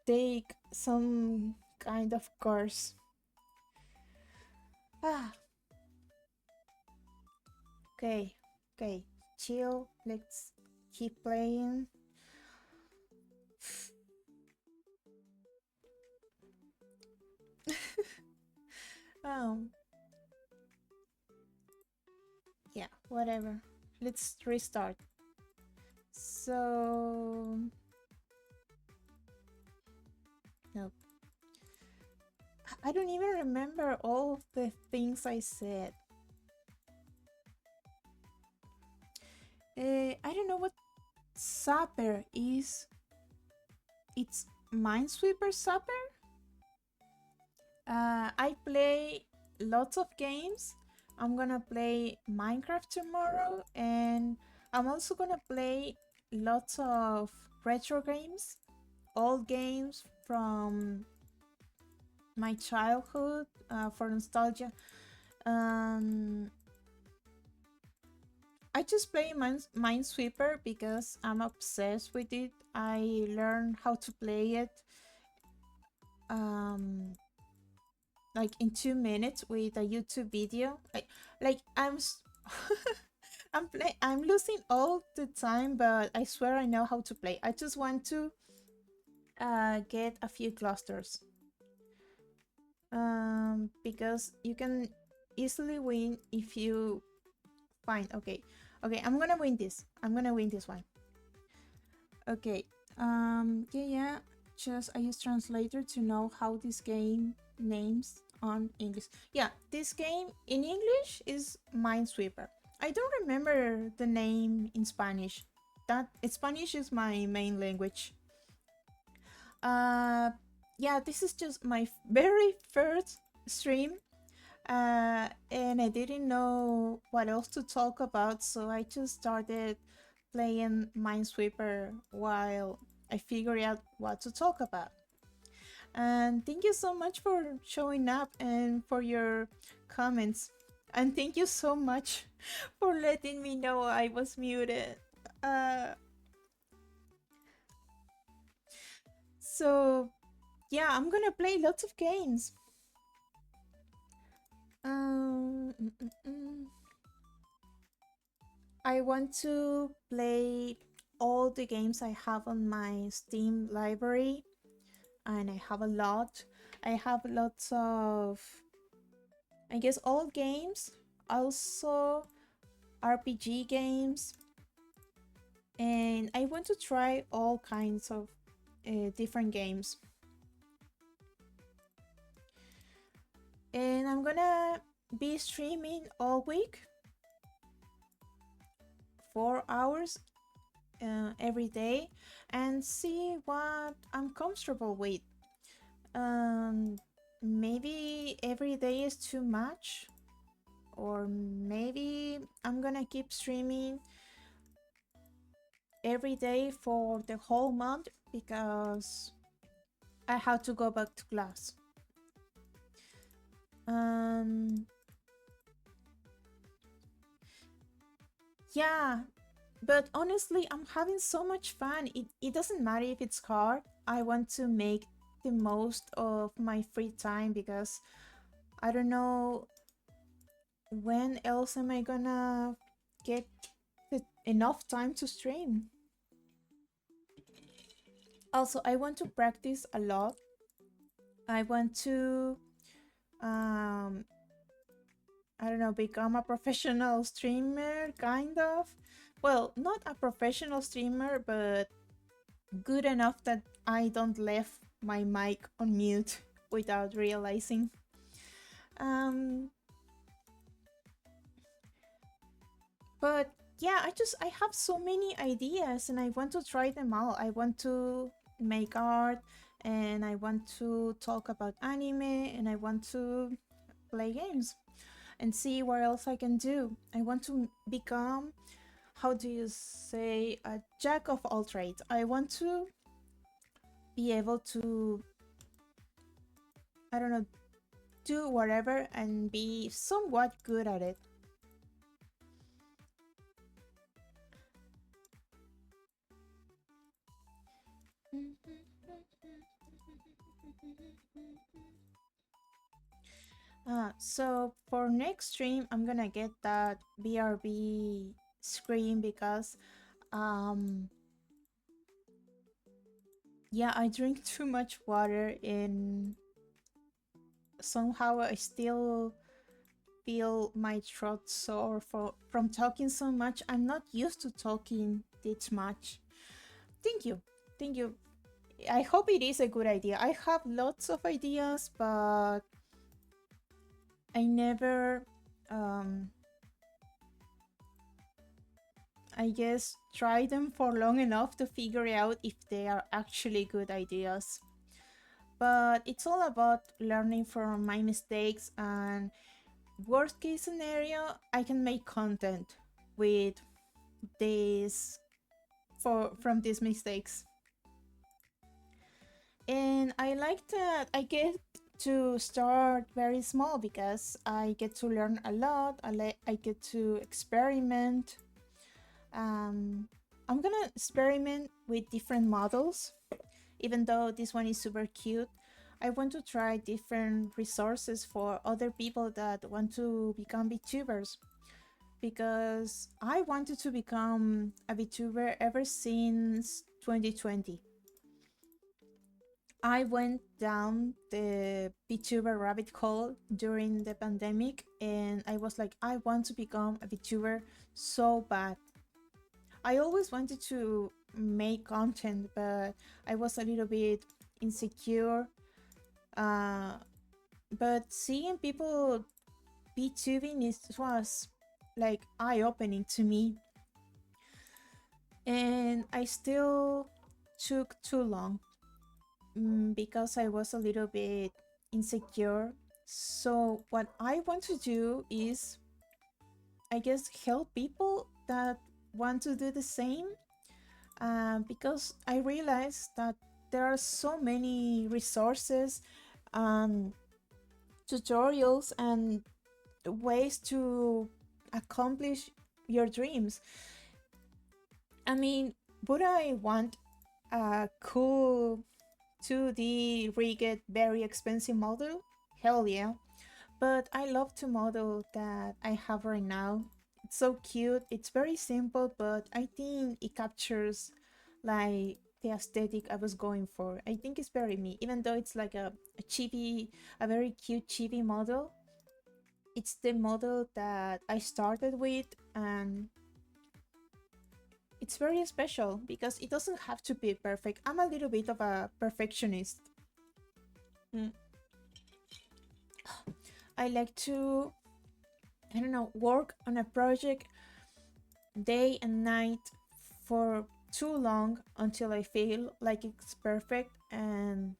take some kind of course. Ah, okay, okay. Chill. Let's keep playing. um, yeah, whatever. Let's restart. So, no, I don't even remember all of the things I said. I don't know what Sapper is. It's Minesweeper Sapper? I play lots of games. I'm gonna play Minecraft tomorrow, and I'm also gonna play lots of retro games, old games from my childhood for nostalgia. Um, I just play Minesweeper because I'm obsessed with it. I learned how to play it um, like in 2 minutes with a YouTube video. Like I'm losing all the time, but I swear I know how to play. I just want to get a few clusters. Because you can easily win if you find. Okay, okay, I'm gonna win this. I'm gonna win this one. Okay. Yeah. Just I use translator to know how this game names on English. Yeah, this game in English is Minesweeper. I don't remember the name in Spanish. That Spanish is my main language. Uh, yeah, this is just my very first stream. And I didn't know what else to talk about, so I just started playing Minesweeper while I figured out what to talk about. And thank you so much for showing up and for your comments. And thank you so much for letting me know I was muted. Uh, so, yeah, I'm gonna play lots of games. Um, mm, mm, mm. I want to play all the games I have on my Steam library, and I have a lot. I have lots of I guess old games, also RPG games, and I want to try all kinds of different games. And I'm gonna be streaming all week, 4 hours every day, and see what I'm comfortable with. Um, Maybe every day is too much, or maybe I'm gonna keep streaming every day for the whole month because I have to go back to class. Um, yeah, but honestly, I'm having so much fun. It doesn't matter if it's hard. I want to make the most of my free time because I don't know when else am I gonna get enough time to stream. Also, I want to practice a lot. I want to um I don't know, become a professional streamer, kind of. Well, not a professional streamer, but good enough that I don't left my mic on mute without realizing. Um, but yeah, I have so many ideas and I want to try them all. I want to make art and I want to talk about anime and I want to play games and see what else I can do. I want to become, how do you say, a jack of all trades. I want to be able to, I don't know, do whatever and be somewhat good at it. So for next stream, I'm gonna get that BRB screen because, um, yeah, I drink too much water and somehow I still feel my throat sore from talking so much. I'm not used to talking this much. Thank you. Thank you. I hope it is a good idea. I have lots of ideas, but I never, um, I guess, try them for long enough to figure out if they are actually good ideas. But it's all about learning from my mistakes, and worst case scenario, I can make content with this from these mistakes. And I like that I get to start very small because I get to learn a lot. I get to experiment. Um, I'm gonna experiment with different models, even though this one is super cute. I want to try different resources for other people that want to become VTubers because I wanted to become a VTuber ever since 2020. I went down the VTuber rabbit hole during the pandemic and I was like, I want to become a VTuber so bad. I always wanted to make content, but I was a little bit insecure. Uh, but seeing people VTubing was like eye-opening to me, and I still took too long because I was a little bit insecure. So what I want to do is, I guess, help people that want to do the same, because I realized that there are so many resources, um, tutorials, and ways to accomplish your dreams. I mean, would I want a cool 2D rigged, very expensive model? Hell yeah. But I love the model that I have right now. It's so cute. It's very simple, but I think it captures like the aesthetic I was going for. I think it's very me, even though it's like a chibi, a very cute chibi model. it's the model that I started with, and it's very special because it doesn't have to be perfect. I'm a little bit of a perfectionist. Mm. I like to, I don't know, work on a project day and night for too long until I feel like it's perfect, and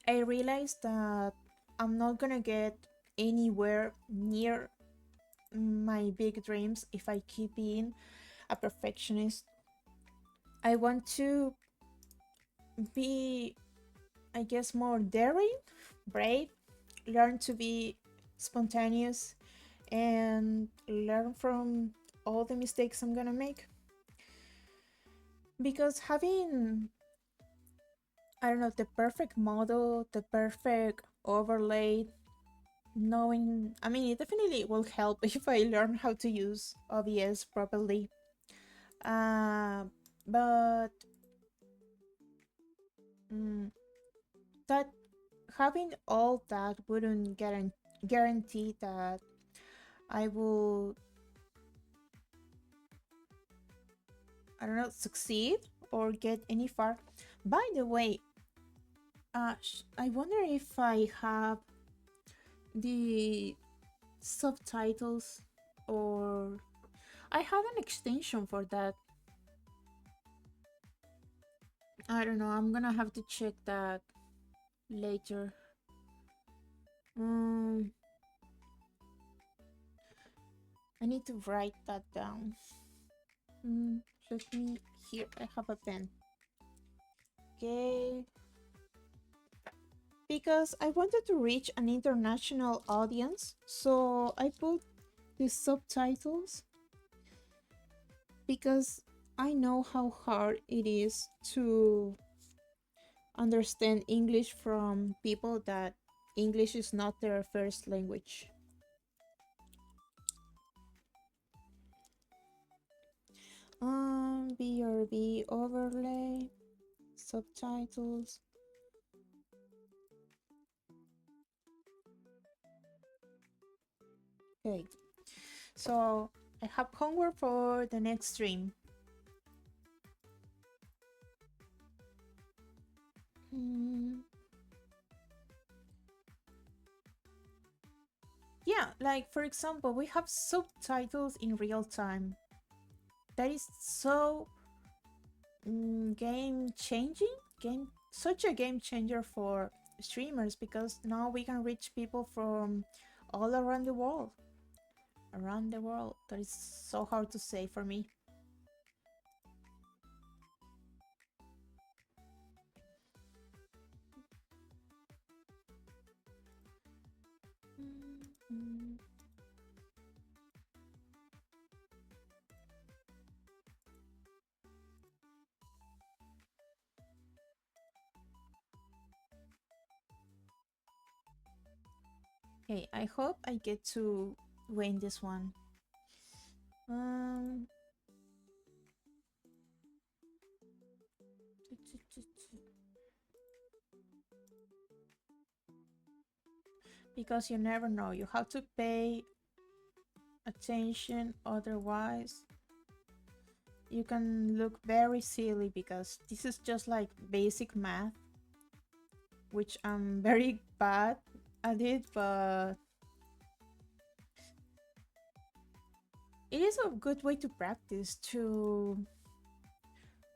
I realized that I'm not gonna get anywhere near my big dreams if I keep being a perfectionist. I want to be, I guess, more daring, brave, learn to be spontaneous, and learn from all the mistakes I'm gonna make. Because having, I don't know, the perfect model, the perfect overlay, knowing, I mean, it definitely will help if I learn how to use OBS properly. Uh, but mm, that having all that wouldn't guarantee that I will, I don't know, succeed or get any far. By the way, I wonder if I have the subtitles, or I have an extension for that. I don't know, I'm gonna have to check that later. Um, I need to write that down. Let me, here, I have a pen. Okay. Because I wanted to reach an international audience, so I put the subtitles because I know how hard it is to understand English from people that English is not their first language. BRB overlay, subtitles. Okay, so I have homework for the next stream. Yeah, like for example, we have subtitles in real time. That is so game changing, game such a game changer for streamers, because now we can reach people from all around the world. Around the world. That is so hard to say for me. Okay, I hope I get to win this one. Um, because you never know, you have to pay attention, otherwise you can look very silly, because this is just like basic math, which I'm very bad at it, but it is a good way to practice, to,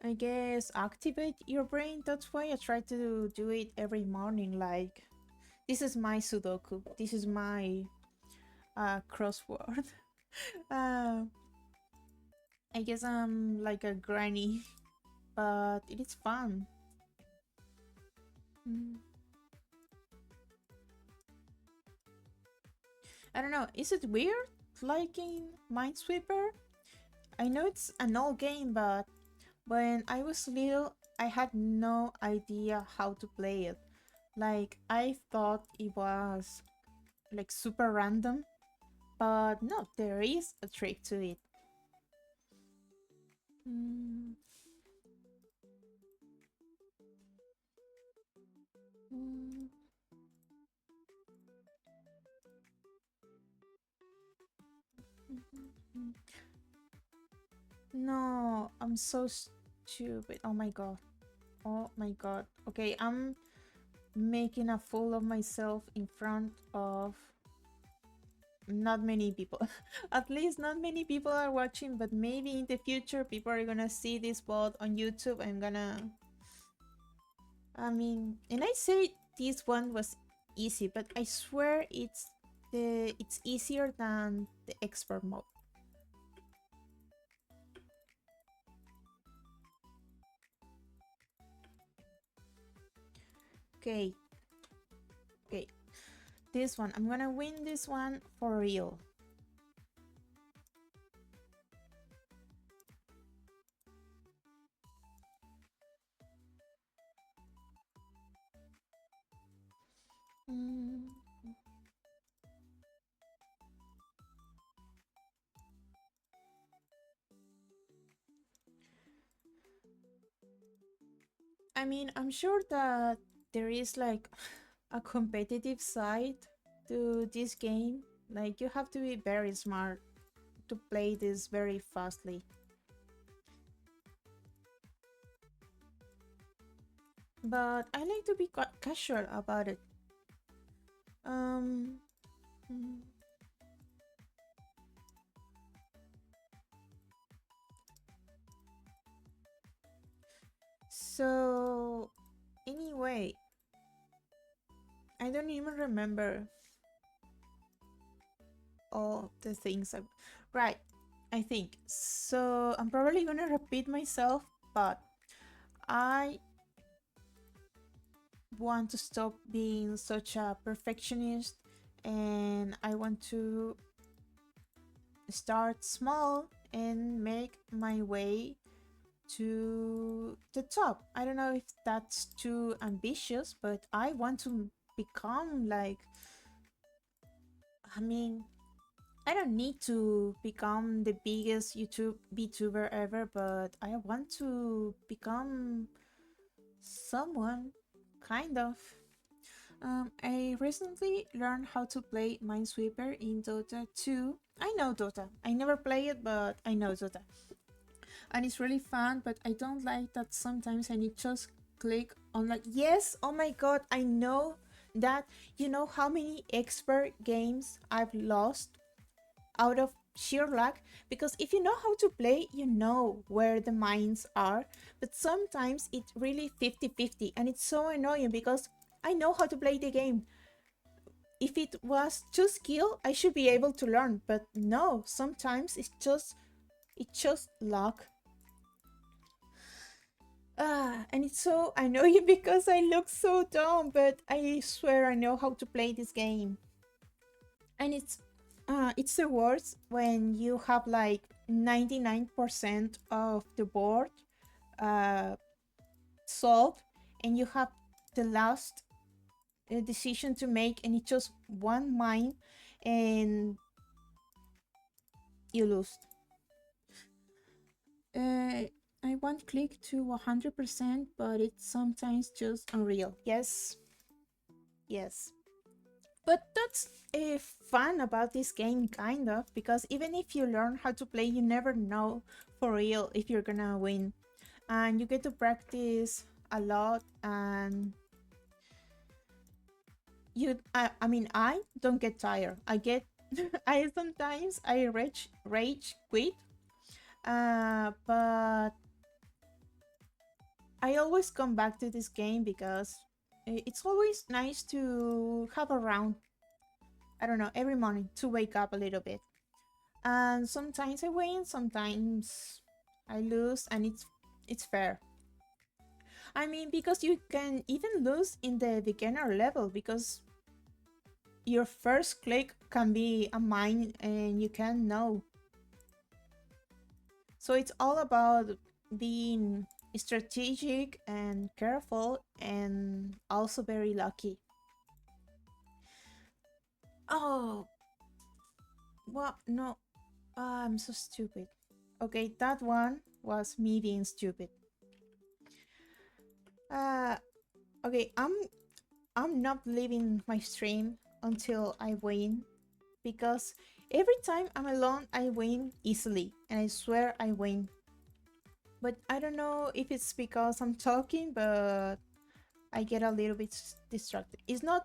I guess, activate your brain. That's why I try to do it every morning. Like, this is my Sudoku, this is my crossword. uh, I guess I'm like a granny, but it is fun. I don't know, is it weird liking Minesweeper? I know it's an old game, but when I was little, I had no idea how to play it. Like, I thought it was like super random, but no, there is a trick to it. Mm, mm. No, I'm so stupid. Oh my god. Oh my god. Okay, I'm making a fool of myself in front of not many people. At least not many people are watching, but maybe in the future people are gonna see this VOD on YouTube. I mean, and I say this one was easy, but I swear it's easier than the expert mode. Okay, okay. This one, I'm gonna win this one for real. Mm. I mean, I'm sure that there is like a competitive side to this game. Like, you have to be very smart to play this very fastly. But I like to be casual about it. Um, mm, so anyway, I don't even remember all the things right, I think. So I'm probably gonna repeat myself, but I want to stop being such a perfectionist, and I want to start small and make my way to the top. I don't know if that's too ambitious, but I want to become like, I mean, I don't need to become the biggest YouTube VTuber ever, but I want to become someone, kind of. I recently learned how to play Minesweeper in Dota 2. I know Dota. I never play it, but I know Dota. And it's really fun, but I don't like that sometimes I need just click on like, yes, oh my god, I know that. You know how many expert games I've lost out of sheer luck? Because if you know how to play, you know where the mines are, but sometimes it's really 50-50, and it's so annoying because I know how to play the game. If it was just skill, I should be able to learn, but no, sometimes it's just luck. And it's so annoying because I look so dumb, but I swear I know how to play this game. And it's the worst when you have like 99% of the board uh, solved, and you have the last decision to make, and it's just one mine, and you lose. I want click to 100%, but it's sometimes just unreal. Yes, yes. But that's fun about this game, kind of, because even if you learn how to play, you never know for real if you're gonna win. And you get to practice a lot, and I mean, I don't get tired. I get, I sometimes I rage quit, but I always come back to this game because it's always nice to have a round. I don't know, every morning to wake up a little bit. And sometimes I win, sometimes I lose, and it's fair. I mean, because you can even lose in the beginner level, because your first click can be a mine and you can know. So it's all about being strategic and careful, and also very lucky. Oh, what? No, I'm so stupid. Okay, that one was me being stupid. Uh, okay, I'm not leaving my stream until I win, because every time I'm alone, I win easily, and I swear I win. But I don't know if it's because I'm talking, but I get a little bit distracted. It's not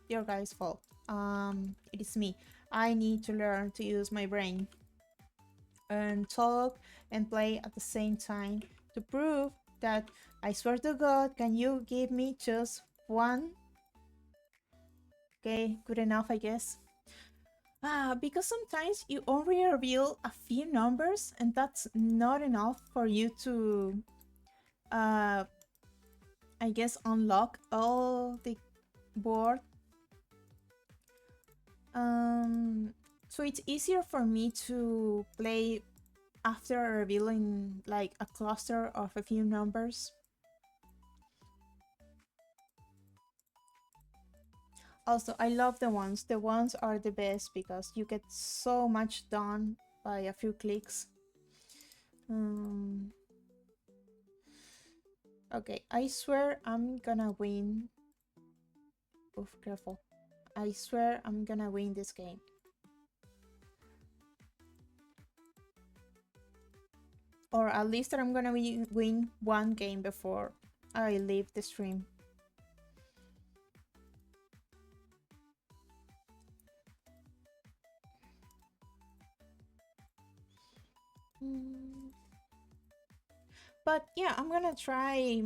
your guys' fault. It is me. I need to learn to use my brain and talk and play at the same time to prove that I swear to God, can you give me just one? Okay, good enough, I guess. Because sometimes you only reveal a few numbers, and that's not enough for you to, uh, I guess, unlock all the board. So it's easier for me to play after revealing like a cluster of a few numbers. Also, I love the ones. The ones are the best because you get so much done by a few clicks. Um, okay, I swear I'm gonna win. Oof, careful. I swear I'm gonna win this game. Or at least I'm gonna win one game before I leave the stream. But yeah, I'm gonna try,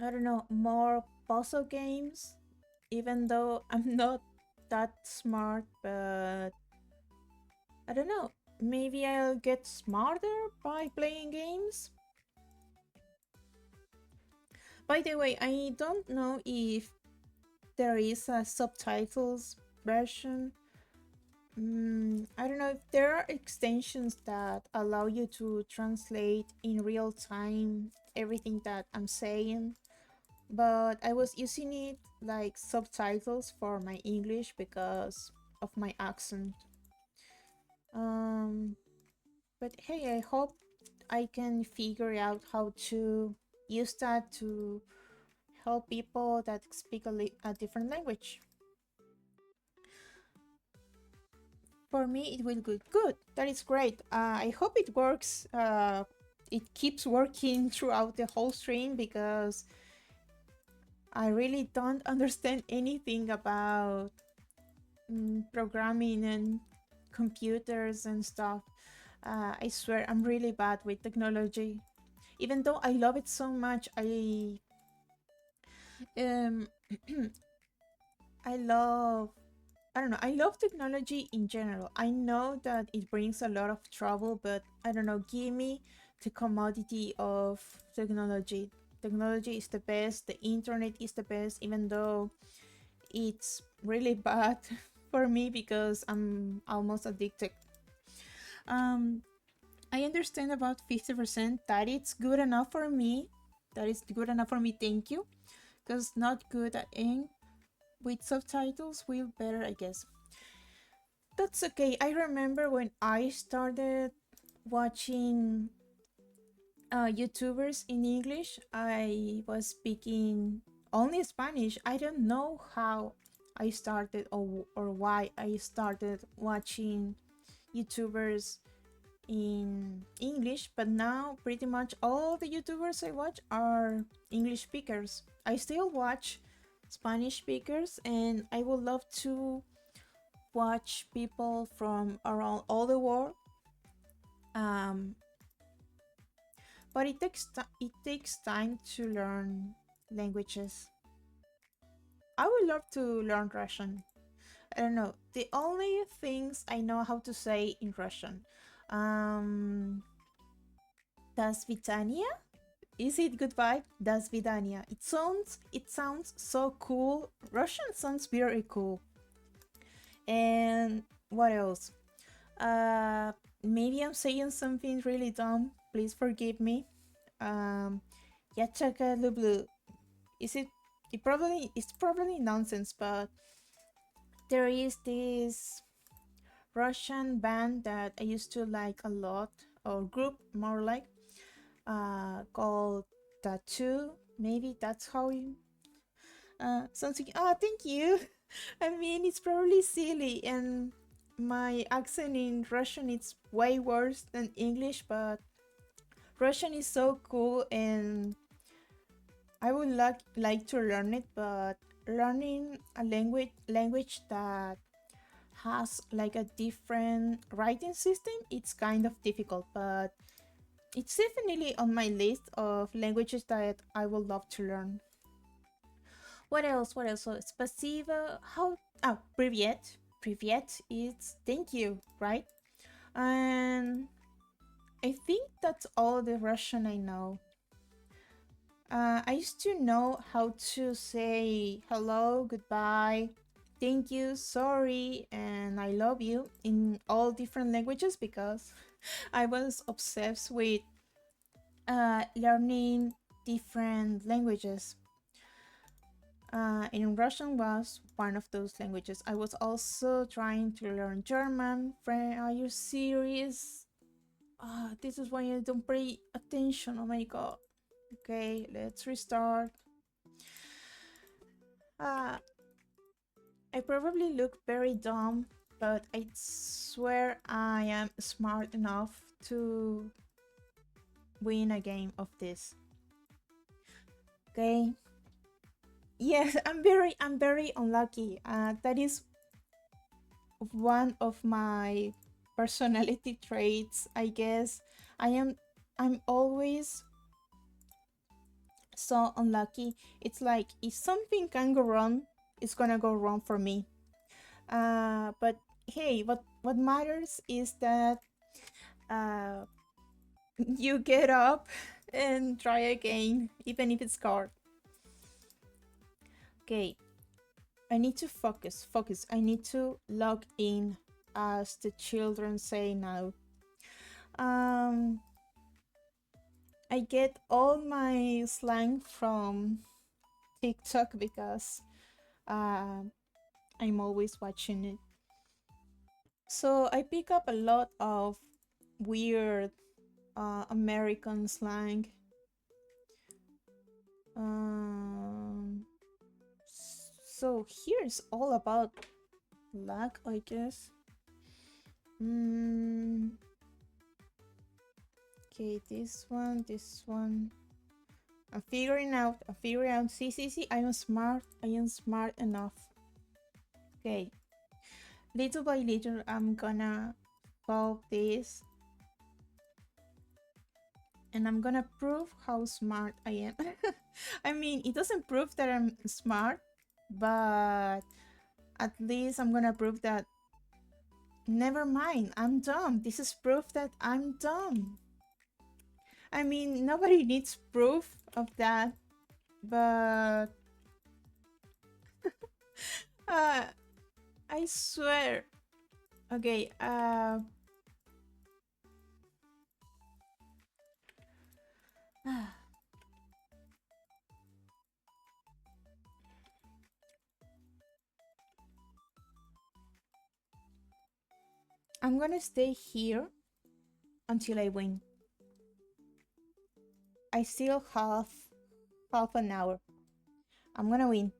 I don't know, more puzzle games, even though I'm not that smart, but I don't know, maybe I'll get smarter by playing games. By the way, I don't know if there is a subtitles version. I don't know if there are extensions that allow you to translate in real time everything that I'm saying, but I was using it like subtitles for my English because of my accent. Um, but hey, I hope I can figure out how to use that to help people that speak a different language. For me, it will be good. That is great. I hope it works. It keeps working throughout the whole stream because I really don't understand anything about programming and computers and stuff. I swear I'm really bad with technology. Even though I love it so much, um I love, I don't know, I love technology in general. I know that it brings a lot of trouble, but I don't know, give me the commodity of technology. Technology is the best, the internet is the best, even though it's really bad for me because I'm almost addicted. Um, I understand about 50%. That it's good enough for me. That is good enough for me. Thank you. Because not good at ink with subtitles will better, I guess. That's okay. I remember when I started watching YouTubers in English, I was speaking only Spanish. I don't know how I started or why I started watching YouTubers in English, but now pretty much all the YouTubers I watch are English speakers. I still watch Spanish speakers, and I would love to watch people from around all the world. Um, but it takes time to learn languages. I would love to learn Russian. I don't know. The only things I know how to say in Russian. Um, Das Vitania? Is it goodbye? Das Vidania. It sounds so cool. Russian sounds very cool. And what else? Maybe I'm saying something really dumb. Please forgive me. Um, Yachaka Lublu. Is it? It's probably nonsense, but there is this Russian band that I used to like a lot, or group more like, called Tattoo. Maybe that's how you. Something. Oh, thank you. I mean, it's probably silly, and my accent in Russian is way worse than English, but Russian is so cool, and I would like to learn it, but learning a language that has like a different writing system, it's kind of difficult, but it's definitely on my list of languages that I would love to learn. What else? What else? So, spasibo. How? Oh, привет. Привет is thank you, right? And I think that's all the Russian I know. I used to know how to say hello, goodbye, thank you, sorry, and I love you in all different languages because I was obsessed with learning different languages. And Russian was one of those languages. I was also trying to learn German. Friend, are you serious? This is why I don't pay attention. Oh my god. Okay, let's restart. Uh, I probably look very dumb, but I swear I am smart enough to win a game of this. Okay. Yes, I'm very unlucky. That is one of my personality traits, I guess. I'm always so unlucky. It's like if something can go wrong, it's gonna go wrong for me. But hey, what matters is that uh, you get up and try again, even if it's hard. Okay, I need to focus. I need to log in, as the children say now. Um, I get all my slang from TikTok because uh, I'm always watching it. So I pick up a lot of weird American slang. Um, so here's all about luck, I guess. Mm, okay, this one, this one. I'm figuring out. I'm figuring out. See, see, see. I am smart. I am smart enough. Okay. Little by little, I'm gonna solve this, and I'm gonna prove how smart I am. I mean, it doesn't prove that I'm smart, but at least I'm gonna prove that. Never mind, I'm dumb. This is proof that I'm dumb. I mean, nobody needs proof of that, but uh, I swear. Okay, I'm gonna stay here until I win. I still have half an hour. I'm gonna win.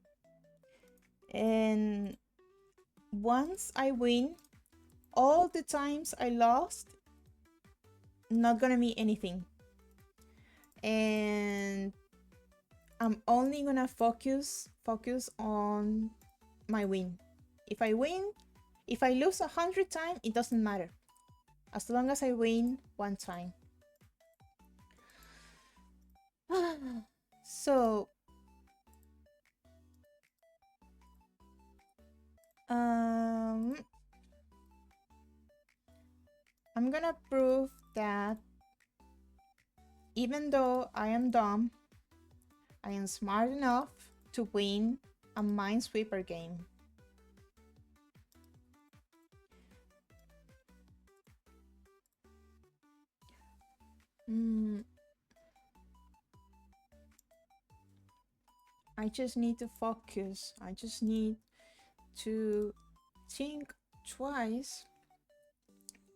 And once I win, all the times I lost, not gonna mean anything. And I'm only gonna focus on my win. If I win, if I lose 100 times, it doesn't matter. As long as I win one time. So um I'm gonna prove that even though I am dumb, I am smart enough to win a Minesweeper game. Mm, I just need to focus. I just need to think twice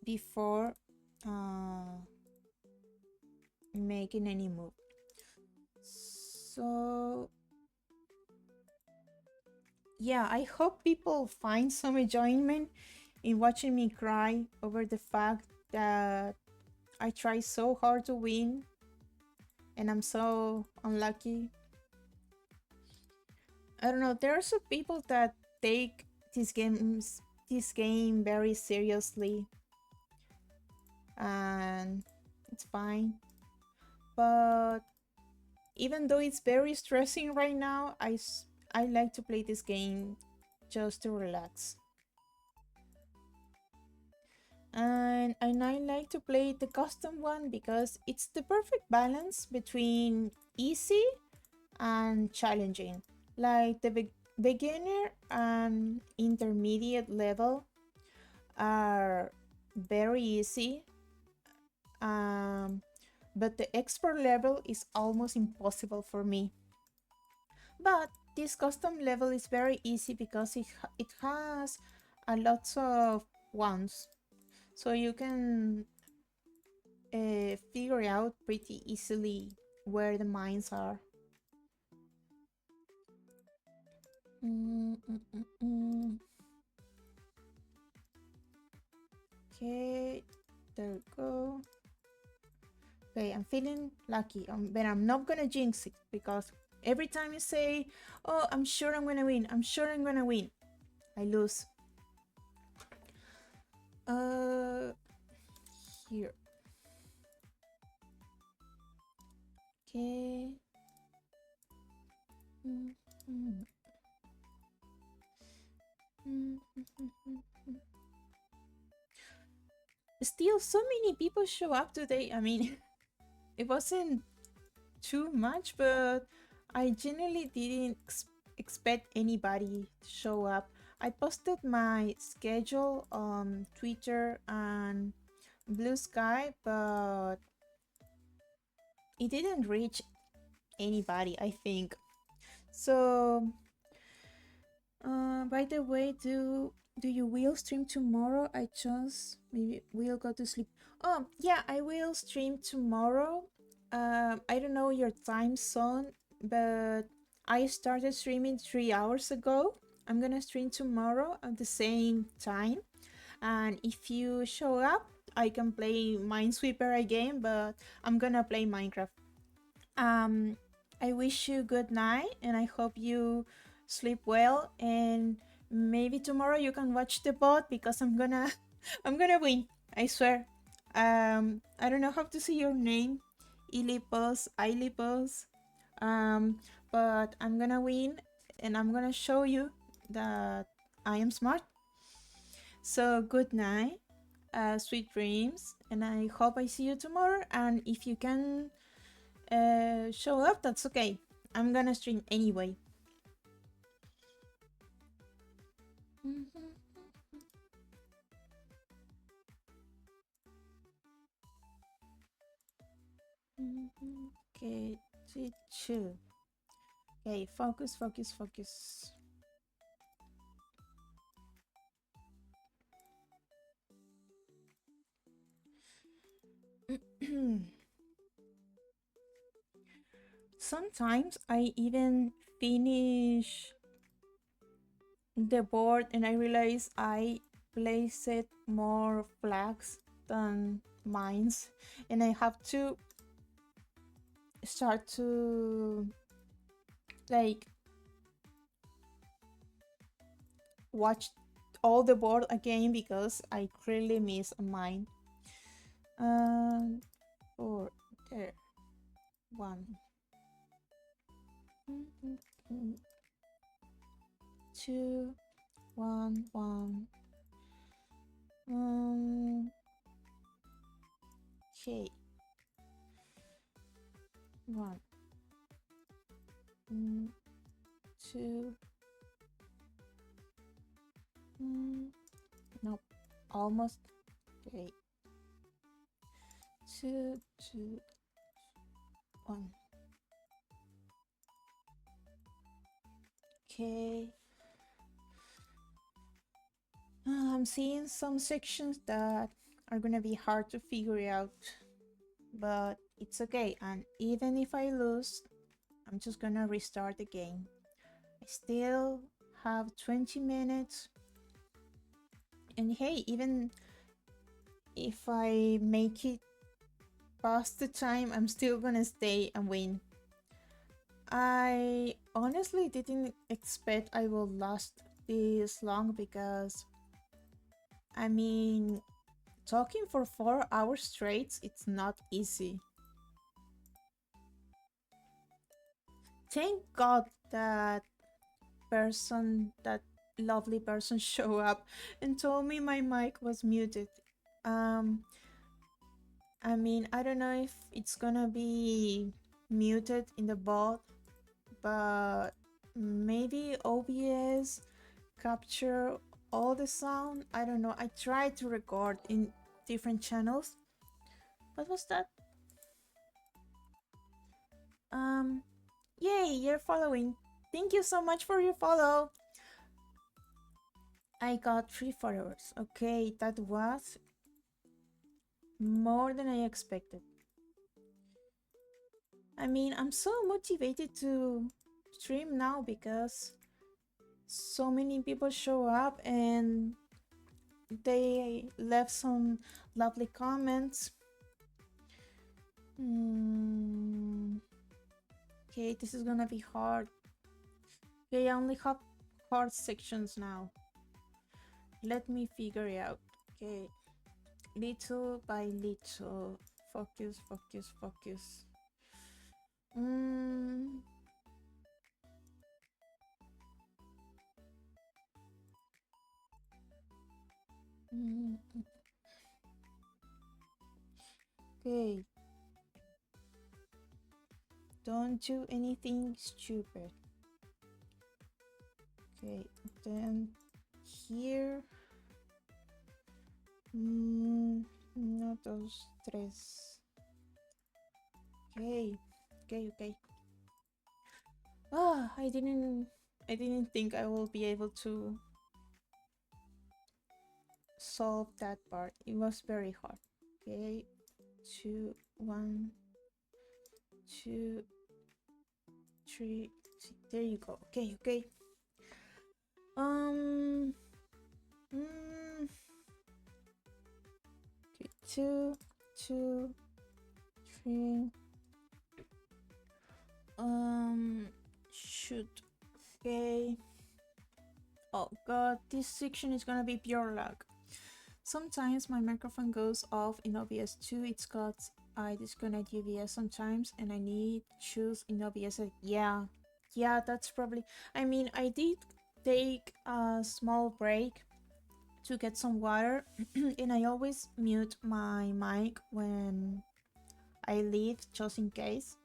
before making any move. So Yeah, I hope people find some enjoyment in watching me cry over the fact that I try so hard to win and I'm so unlucky. I don't know, there are some people that take this game very seriously, and it's fine. But even though it's very stressing right now, I like to play this game just to relax. And I like to play the custom one because it's the perfect balance between easy and challenging. Like the beginner and intermediate level are very easy, um, but the expert level is almost impossible for me. But this custom level is very easy because it has a lot of ones, so you can figure out pretty easily where the mines are. Mm, mm, mm, mm. Okay, there we go. Okay, I'm feeling lucky, but I'm not gonna jinx it because every time you say, "Oh, I'm sure I'm gonna win," I'm sure I'm gonna win, I lose. Uh, here. Okay. Mm, mm, mm, mm, mm, mm. Still, so many people show up today. I mean, it wasn't too much, but I genuinely didn't expect anybody to show up. I posted my schedule on Twitter and Bluesky, but it didn't reach anybody, I think. So, by the way, do you will stream tomorrow? I just maybe we'll go to sleep. Oh yeah, I will stream tomorrow. I don't know your time zone, but I started streaming 3 hours ago. I'm gonna stream tomorrow at the same time, and if you show up, I can play Minesweeper again, but I'm gonna play Minecraft. Um, I wish you good night, and I hope you sleep well. And maybe tomorrow you can watch the bot because I'm gonna, I'm gonna win. I swear. I don't know how to say your name, Ilipos. Um, but I'm gonna win, and I'm gonna show you that I am smart. So good night, sweet dreams, and I hope I see you tomorrow. And if you can show up, that's okay. I'm gonna stream anyway. Okay, 3, 2. Okay, focus, focus, focus. Sometimes I even finish the board and I realize I placed more flags than mines, and I have to start to like watch all the board again because I clearly miss a mine. Four, there, one, 2, 1, 1. Okay, 1, 2. Nope, almost. Okay, 2, 2, 1. Okay. I'm seeing some sections that are gonna be hard to figure out, but it's okay. And even if I lose, I'm just gonna restart the game. I still have 20 minutes. And hey, even if I make it past the time, I'm still gonna stay and win. I honestly didn't expect I will last this long because, I mean, talking for 4 hours straight, it's not easy. Thank God that that lovely person show up and told me my mic was muted. Um, I mean, I don't know if it's gonna be muted in the bot, but maybe OBS capture all the sound. I don't know. I tried to record in different channels. What was that? Um, Yay, you're following. Thank you so much for your follow. I got 3 followers. Okay, that was more than I expected. I mean, I'm so motivated to stream now because so many people show up and they left some lovely comments. Okay, this is gonna be hard. Okay, I only have hard sections now. Let me figure it out. Okay, little by little. Focus, focus, focus. Okay. Don't do anything stupid. Okay, then here. No, those tres. Okay, okay. Ah, I didn't think I will be able to solve that part. It was very hard. Okay, 2, 1, 2, 3. There you go. Okay, okay. Okay, 2, 2, 3. Shoot. Okay. Oh god, this section is gonna be pure luck. Sometimes my microphone goes off in OBS 2. It's got I disconnect UBS sometimes and I need to choose in OBS. Yeah, that's probably. I mean, I did take a small break to get some water and I always mute my mic when I leave just in case.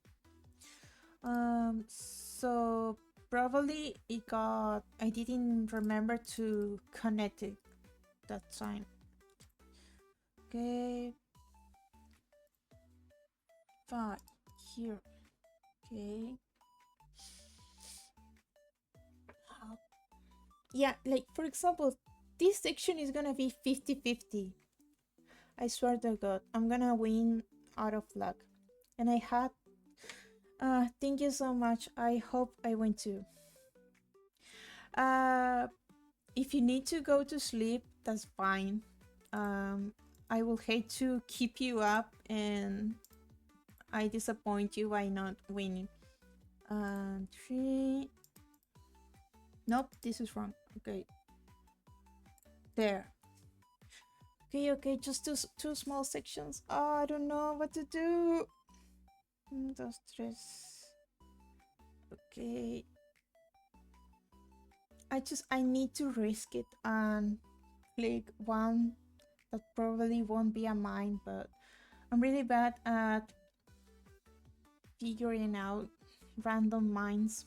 So probably I didn't remember to connect it that time. Okay. 5 here. Okay. Yeah, like for example, this section is gonna be 50-50. I swear to God, I'm gonna win out of luck. And I had thank you so much. I hope I win too. If you need to go to sleep, that's fine. I will hate to keep you up and I disappoint you by not winning. 3. Nope, this is wrong. Okay. There. Okay, just two small sections. Oh, I don't know what to do. 1, 2, 3. Okay. I need to risk it and click one that probably won't be a mine, but I'm really bad at figuring out random mines.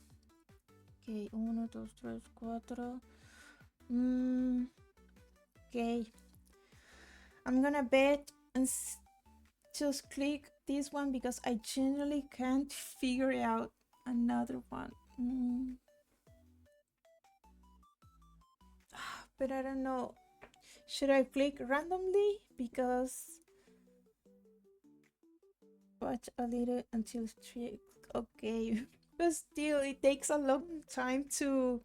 Okay, 1, 2, 3, 4. Okay. I'm gonna bet and just click this one because I generally can't figure out another one. But I don't know. Should I click randomly? Because watch a little until 3. Okay. But still, it takes a long time to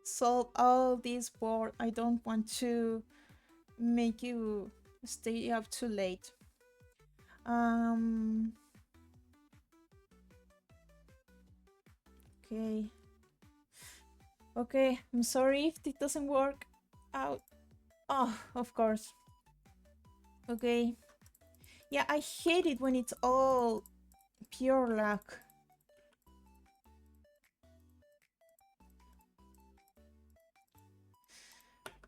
solve all this board. I don't want to make you stay up too late. Okay. Okay, I'm sorry if it doesn't work out. Oh, of course. Okay. Yeah, I hate it when it's all pure luck.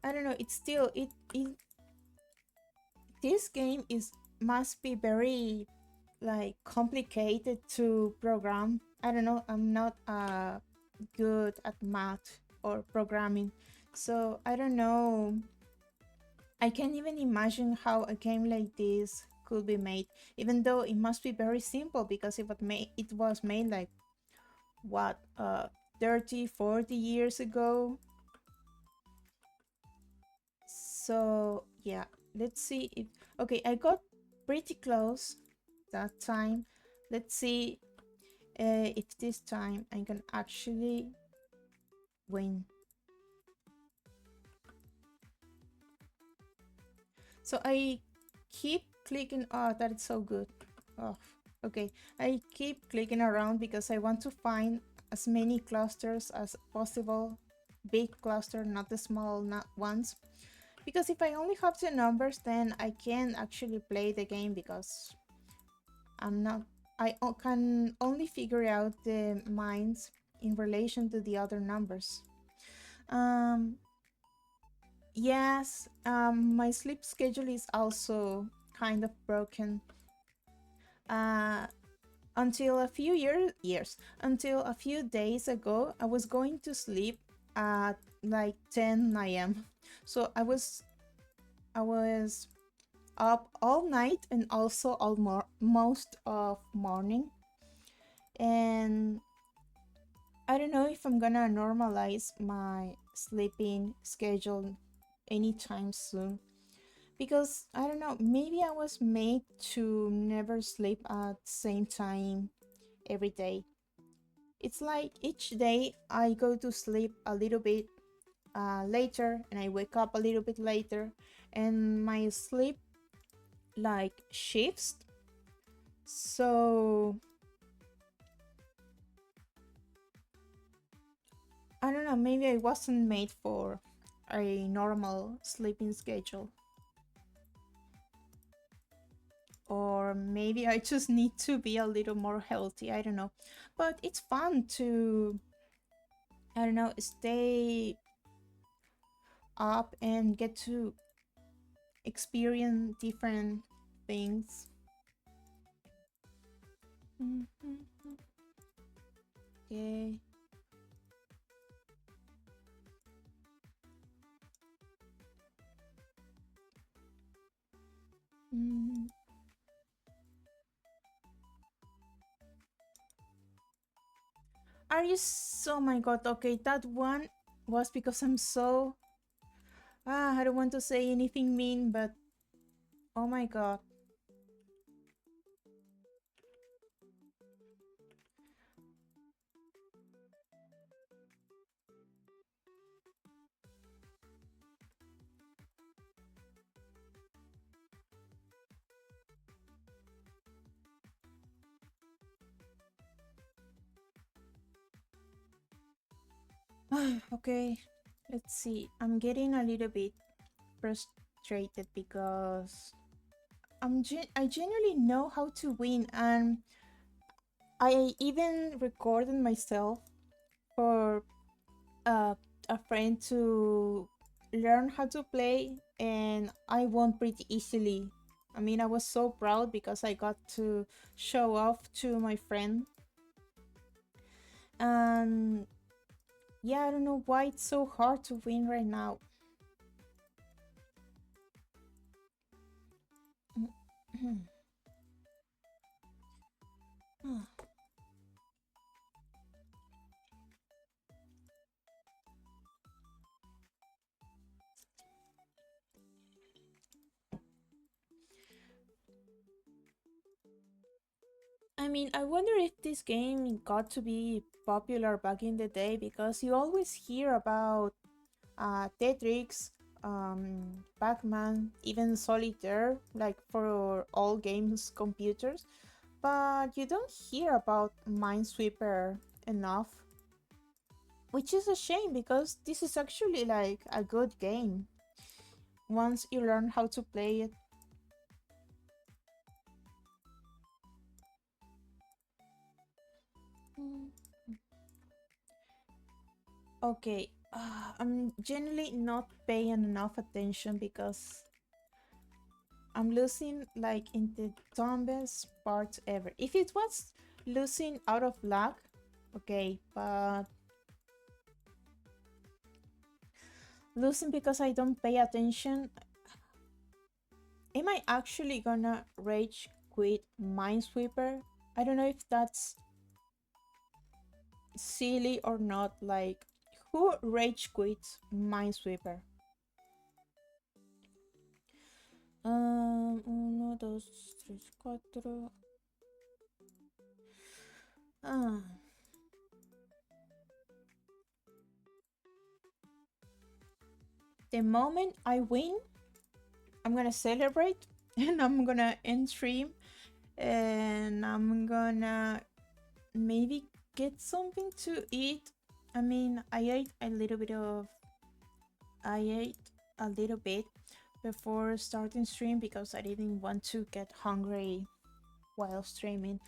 I don't know, it's still it this game is must be very like complicated to program. I don't know, I'm not good at math or programming, so I don't know. I can't even imagine how a game like this could be made, even though it must be very simple because it was made like what 30-40 years ago. So yeah, let's see if okay, I got pretty close that time. Let's see if this time I can actually win. So I keep clicking. Oh, that is so good. Oh, okay. I keep clicking around because I want to find as many clusters as possible. Big cluster, not the small not ones. Because if I only have two numbers, then I can't actually play the game because I'm not. Can only figure out the mines in relation to the other numbers. Um, yes, my sleep schedule is also kind of broken. Uh, until a few until a few days ago, I was going to sleep at like 10 a.m. So I was up all night and also all most of morning. And I don't know if I'm gonna normalize my sleeping schedule anytime soon. Because I don't know, maybe I was made to never sleep at the same time every day. It's like each day I go to sleep a little bit later and I wake up a little bit later, and my sleep like shifts. So I don't know, maybe I wasn't made for a normal sleeping schedule. Or maybe I just need to be a little more healthy, I don't know. But it's fun to, I don't know, stay up and get to experience different things. Okay. Mm. Are you so, oh my god, okay, that one was because I'm so I don't want to say anything mean, but oh my god. Okay, let's see. I'm getting a little bit frustrated because I genuinely know how to win, and I even recorded myself for uh, a friend to learn how to play, and I won pretty easily. I mean, I was so proud because I got to show off to my friend. And yeah, I don't know why it's so hard to win right now. I mean, I wonder if this game got to be popular back in the day because you always hear about Tetris, Pac-Man, even Solitaire, like for all games computers, but you don't hear about Minesweeper enough, which is a shame because this is actually like a good game once you learn how to play it. Mm. Okay, I'm generally not paying enough attention because I'm losing like in the dumbest parts ever. If it was losing out of luck, okay, but losing because I don't pay attention, am I actually gonna rage quit Minesweeper? I don't know if that's silly or not. Like, who rage quits Minesweeper? Uno, dos, tres, cuatro. Ah, the moment I win, I'm gonna celebrate and I'm gonna end stream and I'm gonna maybe get something to eat. I mean, I ate a little bit before starting stream because I didn't want to get hungry while streaming.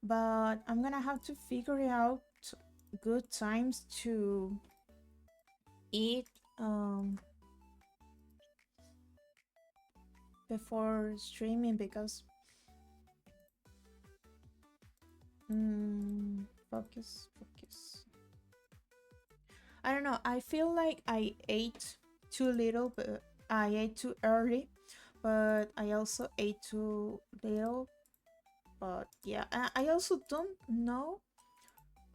But I'm gonna have to figure out good times to eat before streaming because focus. I don't know. I feel like I ate too little, but I ate too early. But I also ate too little. But yeah, I also don't know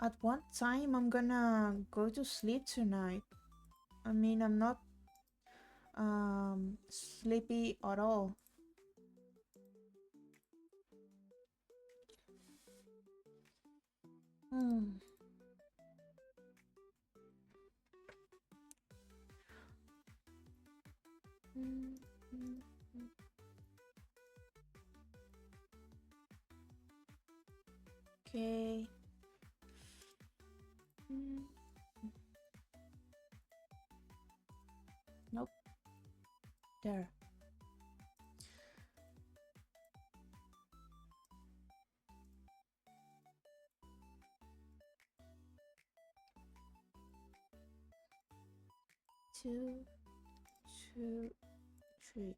at what time I'm gonna go to sleep tonight. I mean, I'm not sleepy at all. Hmm. Mm, mm, mm. Okay. Mm, nope. There. 2, 2, 3.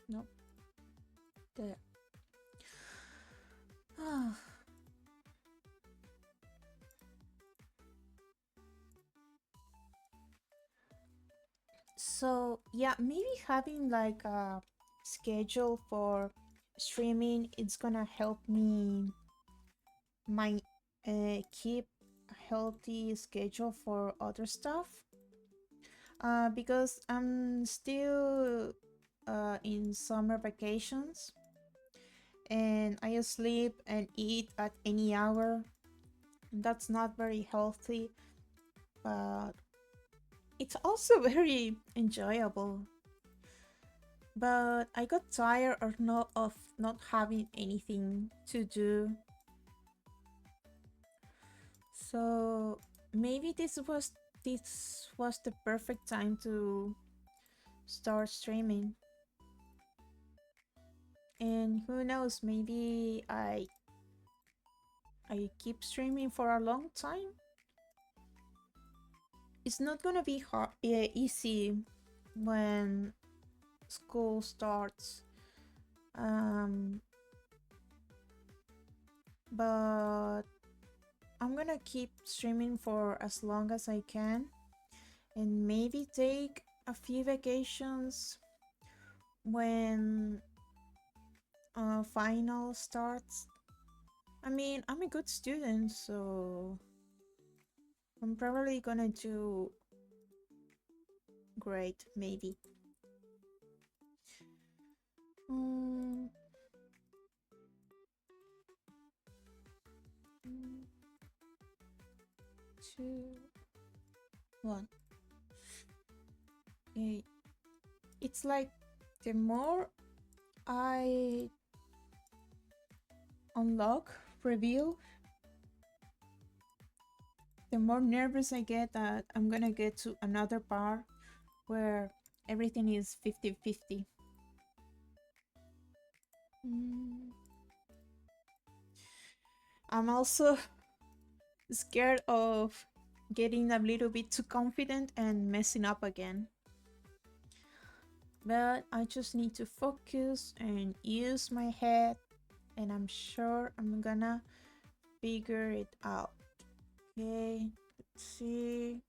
Nope. There. Ah. So yeah, maybe having like a schedule for streaming, it's gonna help me my keep a healthy schedule for other stuff. Because I'm still in summer vacations and I sleep and eat at any hour. That's not very healthy, but it's also very enjoyable. But I got tired of not having anything to do. So maybe this was the perfect time to start streaming. And who knows, maybe I keep streaming for a long time. It's not gonna be hard, easy when school starts. Um, but I'm gonna keep streaming for as long as I can and maybe take a few vacations when final starts. I mean, I'm a good student, so I'm probably gonna do great, maybe. Mm, 2, 1. Okay. It's like the more I unlock, reveal, the more nervous I get that I'm gonna get to another part where everything is 50-50. Mm. I'm also scared of getting a little bit too confident and messing up again. But I just need to focus and use my head, and I'm sure I'm gonna figure it out. Okay, let's see.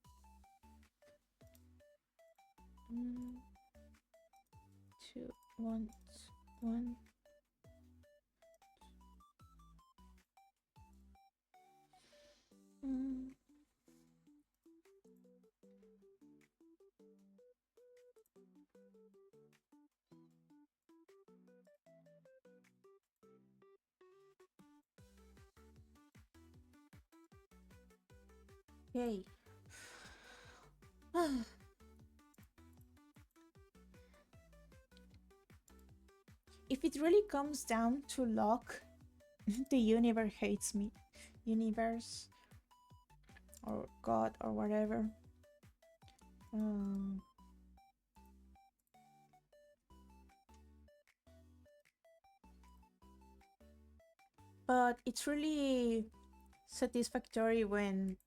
2, 1, 1. Mm. Okay. If it really comes down to luck, the universe hates me. Universe or God or whatever. Um, but it's really satisfactory when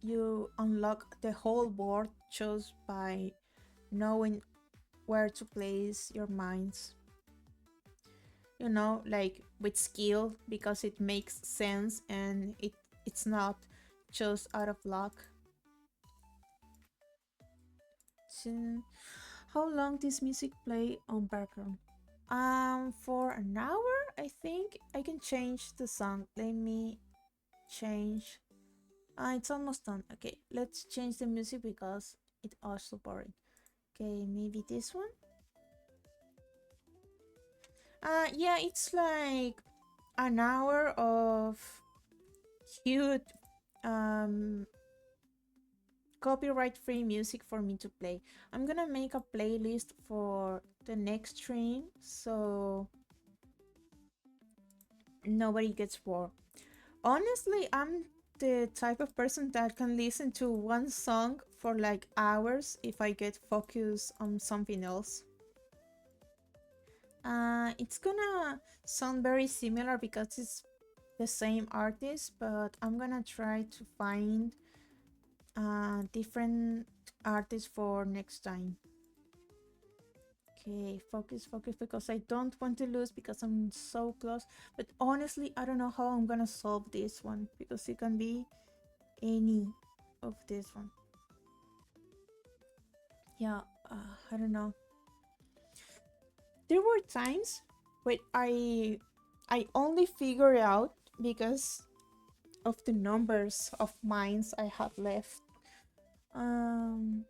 you unlock the whole board just by knowing where to place your mines. You know, like with skill, because it makes sense and it's not just out of luck. So, how long does music play on background? For an hour, I think I can change the song. Let me change. It's almost done. Okay, let's change the music because it's also boring. Okay, maybe this one. Yeah, it's like an hour of huge copyright-free music for me to play. I'm gonna make a playlist for the next stream so nobody gets bored. Honestly, I'm the type of person that can listen to one song for like hours if I get focused on something else. It's gonna sound very similar because it's the same artist, but I'm gonna try to find different artists for next time. Okay, focus, focus, because I don't want to lose because I'm so close. But honestly, I don't know how I'm gonna solve this one because it can be any of this one. Yeah, I don't know. There were times when I only figured out because of the numbers of mines I have left. Um.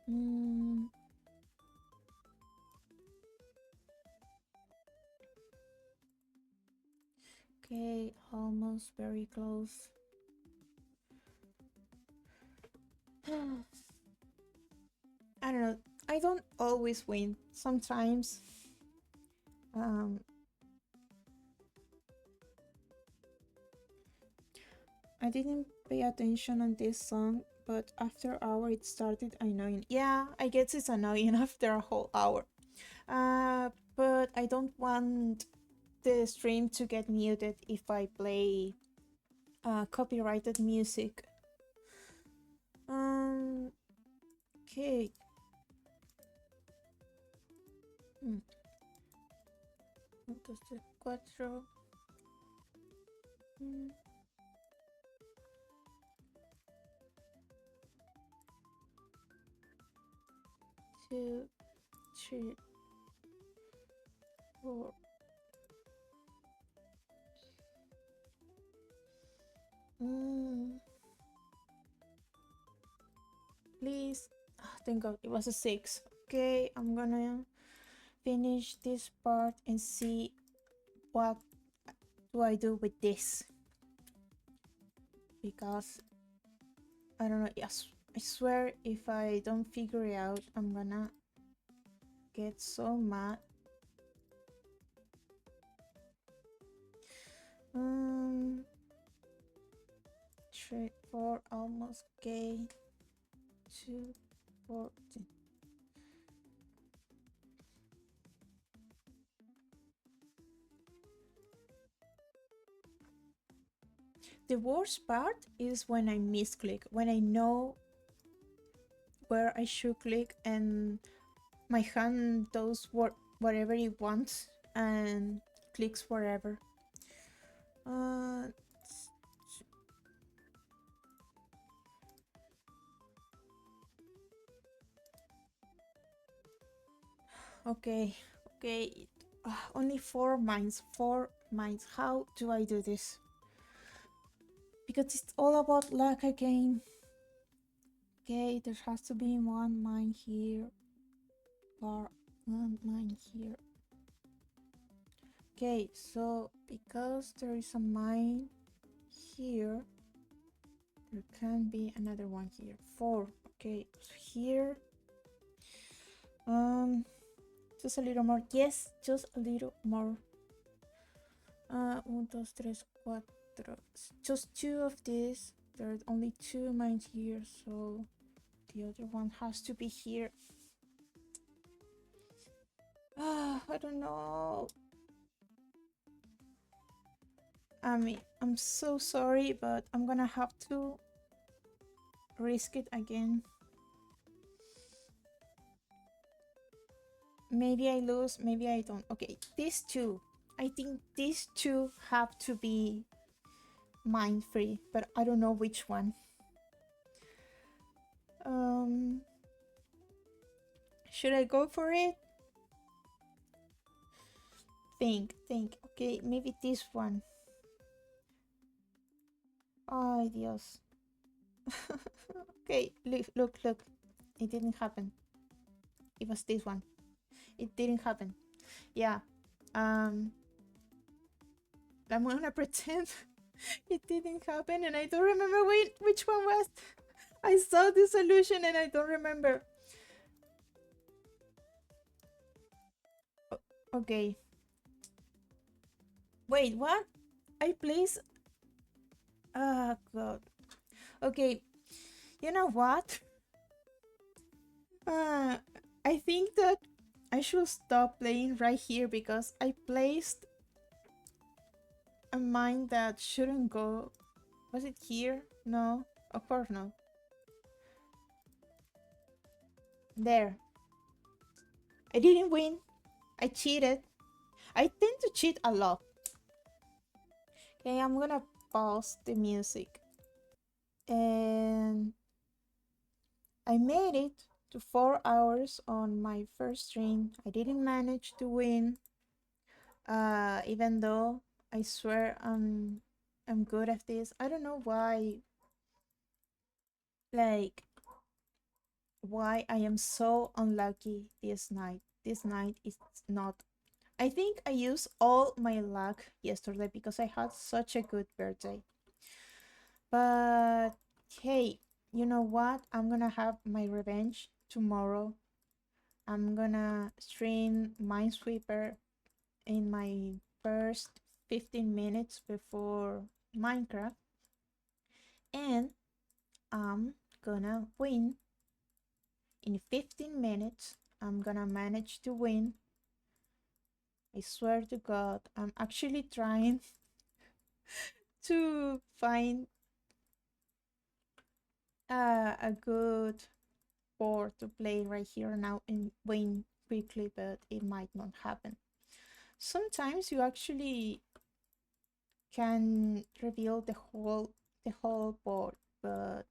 mm, okay, almost very close. I don't know. I don't always win. Sometimes, um, I didn't pay attention on this song, but after hour it started annoying. Yeah, I guess it's annoying after a whole hour. But I don't want the stream to get muted if I play copyrighted music. Um. Okay. Hmm. 1, 2, 3, 4. 2, 3, 4. Please. Thank God, it was a 6. Okay, I'm gonna finish this part and see what do I do with this, because I don't know. Yes, I swear if I don't figure it out, I'm gonna get so mad. 3, 4, almost. Okay, 2, 4. The worst part is when I misclick, when I know where I should click and my hand does whatever it wants and clicks wherever. Okay, okay. Only 4 mines, 4 mines. How do I do this? Because it's all about luck again. Okay, there has to be 1 mine here. Or 1 mine here. Okay, so because there is a mine here, there can be another one here. 4. Okay, so here. Just a little more. Yes, just a little more. 1, 2, 3, 4. Just 2 of these. There are only 2 mines here, so the other one has to be here. I don't know. I mean, I'm so sorry, but I'm gonna have to risk it again. Maybe I lose, maybe I don't. Okay, these 2. I think these 2 have to be mine free, but I don't know which one. Should I go for it? Think. Okay, maybe this one. Ay, Dios. Okay, look. It didn't happen. It was this one. It didn't happen. Yeah. I'm gonna pretend it didn't happen, and I don't remember which one was. I saw the solution and I don't remember. Okay. Wait, what? I placed... Oh, God. Okay. You know what? I think that I should stop playing right here because I placed a mine that shouldn't go. Was it here? No. Of course no. There. I didn't win. I cheated. I tend to cheat a lot. Okay, I'm gonna pause the music. And I made it to 4 hours on my first stream. I didn't manage to win. Even though I swear I'm good at this. I don't know why. Like, why I am so unlucky this night. This night is not... I think I used all my luck yesterday because I had such a good birthday. But hey, you know what? I'm gonna have my revenge tomorrow. I'm gonna stream Minesweeper in my first 15 minutes before Minecraft. And I'm gonna win. In 15 minutes, I'm gonna manage to win. I swear to God, I'm actually trying to find a good board to play right here now and win quickly, but it might not happen. Sometimes you actually can reveal the whole board, but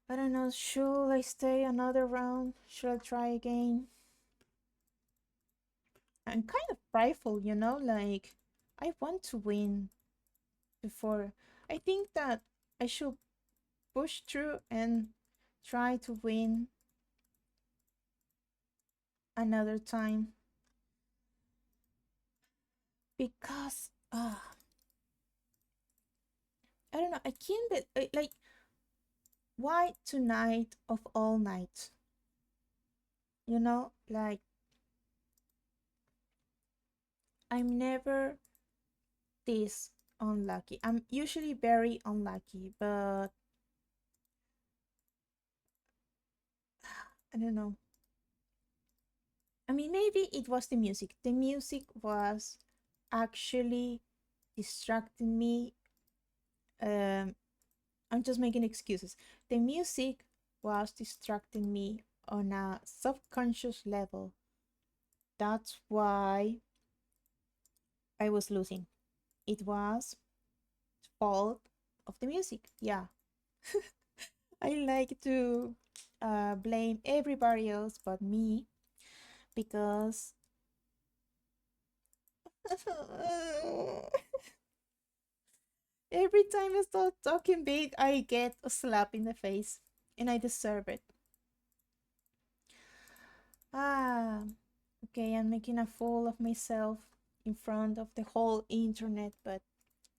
I don't know. Should I stay another round? Should I try again? I'm kind of prideful, you know, like I want to win before. I think that I should push through and try to win another time because I don't know. I can't like why tonight of all nights? You know, like I'm never this unlucky. I'm usually very unlucky, but I don't know. I mean, maybe it was the music. The music was actually distracting me. Um, I'm just making excuses. The music was distracting me on a subconscious level. That's why I was losing. It was fault of the music. Yeah. I like to blame everybody else but me because every time I start talking big, I get a slap in the face and I deserve it. Ah, okay, I'm making a fool of myself in front of the whole internet, but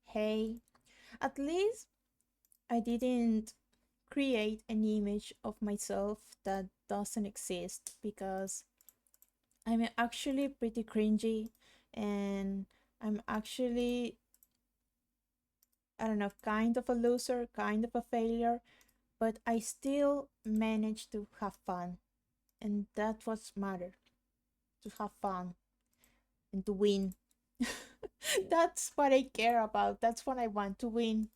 hey, at least I didn't create an image of myself that doesn't exist because I'm actually pretty cringy and I'm actually, I don't know, kind of a loser, kind of a failure, but I still managed to have fun. And that's what matters, to have fun and to win. That's what I care about. That's what I want to win.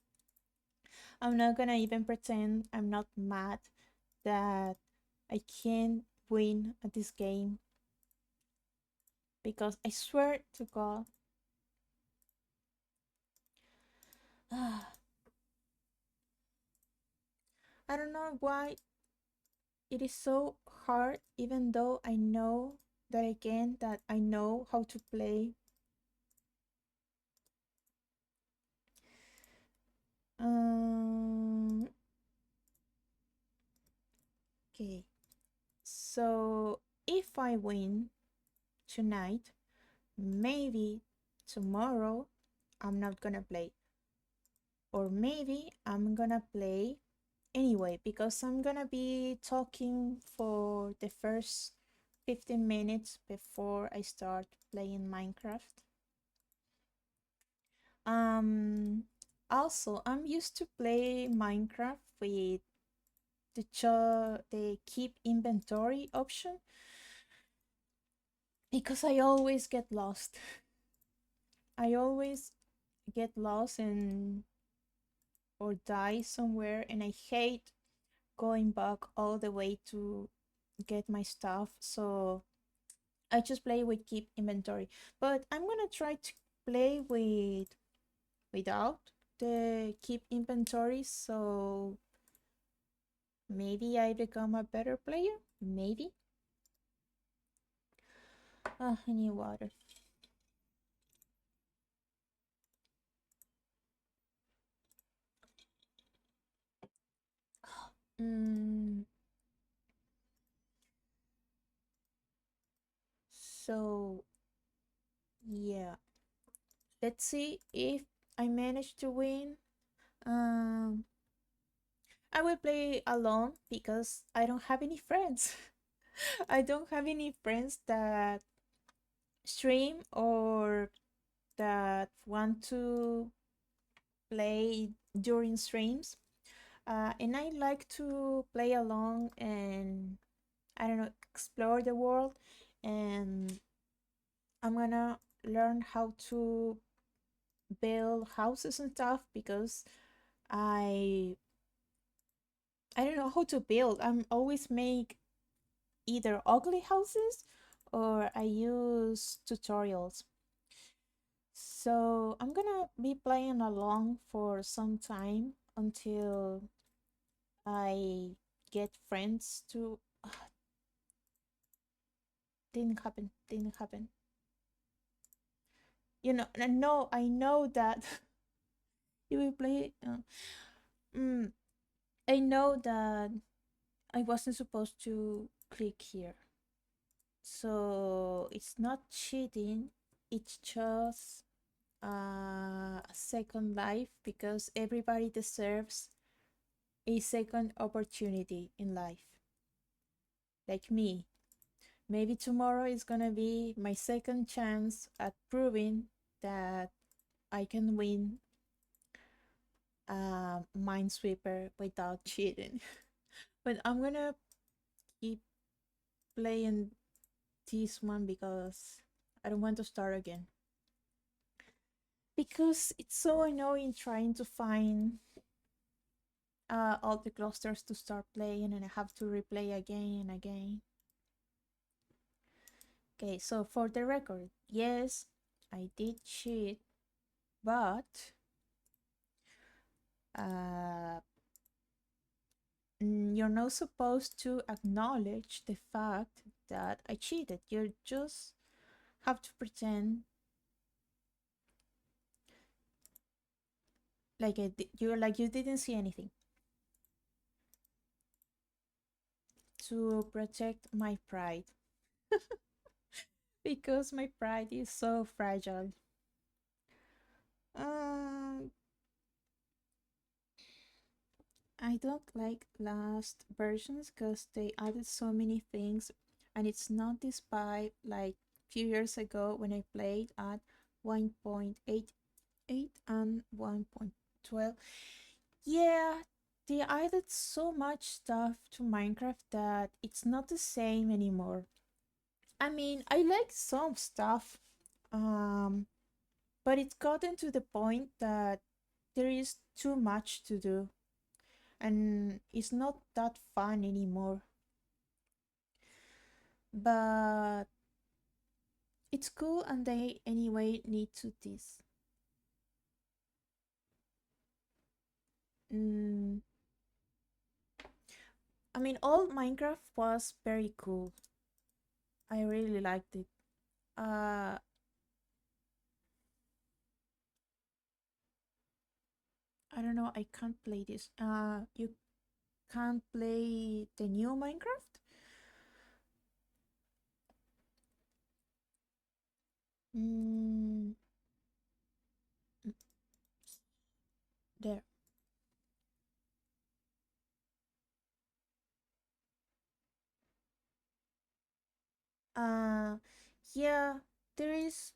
I'm not gonna even pretend I'm not mad that I can't win at this game because I swear to God, I don't know why it is so hard, even though I know that again that I know how to play. Um, okay, so if I win tonight, maybe tomorrow I'm not gonna play, or maybe I'm gonna play anyway because I'm gonna be talking for the first 15 minutes before I start playing Minecraft. Um, Also, I'm used to play Minecraft with the keep inventory option because I always get lost. I always get lost and or die somewhere, and I hate going back all the way to get my stuff. So I just play with keep inventory. But I'm gonna try to play without the keep inventory, so maybe I become a better player. Maybe. Ah, I need water. Mm, so yeah, let's see if I manage to win. Um, I will play alone because I don't have any friends. I don't have any friends that stream or that want to play during streams. And I like to play along and I don't know, explore the world. And I'm gonna learn how to build houses and stuff because I I don't know how to build. I'm always make either ugly houses or I use tutorials. So I'm gonna be playing along for some time until I get friends to didn't happen. You know, I know that you will play mm, I know that I wasn't supposed to click here. So it's not cheating, it's just a second life because everybody deserves a second opportunity in life. Like me. Maybe tomorrow is gonna be my second chance at proving that I can win a Minesweeper without cheating. But I'm gonna keep playing this one because I don't want to start again. Because it's so annoying trying to find all the clusters to start playing and I have to replay again and again. Okay, so for the record, yes, I did cheat, but uh, you're not supposed to acknowledge the fact that I cheated. You just have to pretend like you didn't see anything to protect my pride because my pride is so fragile. Um, I don't like last versions because they added so many things, and it's not despite like few years ago when I played at 1.88 and 1.12. Yeah, they added so much stuff to Minecraft that it's not the same anymore. I mean, I like some stuff, um, but it's gotten to the point that there is too much to do and it's not that fun anymore. But it's cool and they anyway need to this. Mm, I mean, old Minecraft was very cool. I really liked it. Uh, I don't know. I can't play this. You can't play the new Minecraft. Mm, there. Uh, yeah, there is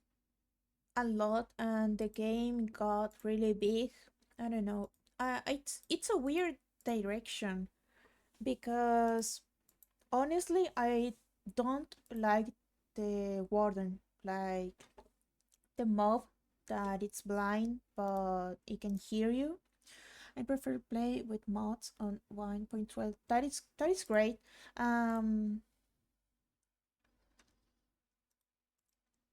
a lot, and the game got really big. I don't know. It's a weird direction because honestly, I don't like the warden, like the mob that it's blind but it can hear you. I prefer play with mods on 1.12. That is great. Um,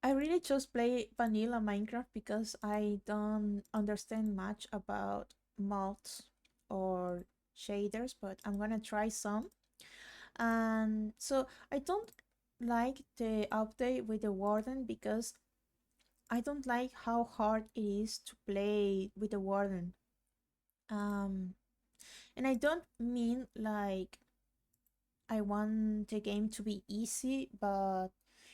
I really just play vanilla Minecraft because I don't understand much about mods or shaders, but I'm gonna try some. And so I don't like the update with the warden because I don't like how hard it is to play with the warden. Um, and I don't mean like I want the game to be easy, but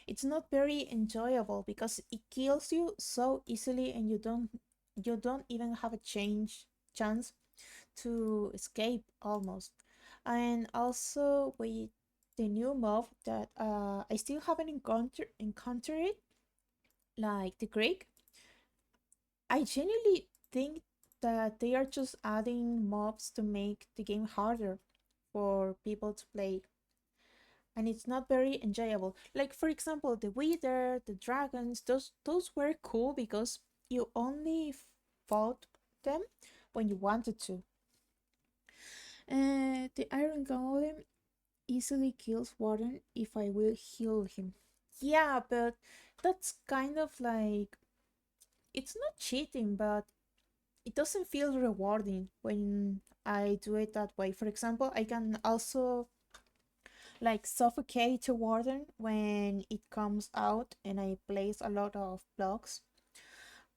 it's not very enjoyable because it kills you so easily and you don't even have a chance to escape almost. And also with the new mob that I still haven't encountered it, like the Greek. I genuinely think that they are just adding mobs to make the game harder for people to play. And it's not very enjoyable. Like for example, the Wither, the dragons, those were cool because you only fought them when you wanted to. The Iron Golem easily kills Warden if I will heal him. Yeah, but that's kind of like it's not cheating, but it doesn't feel rewarding when I do it that way. For example, I can also like suffocate a warden when it comes out and I place a lot of blocks,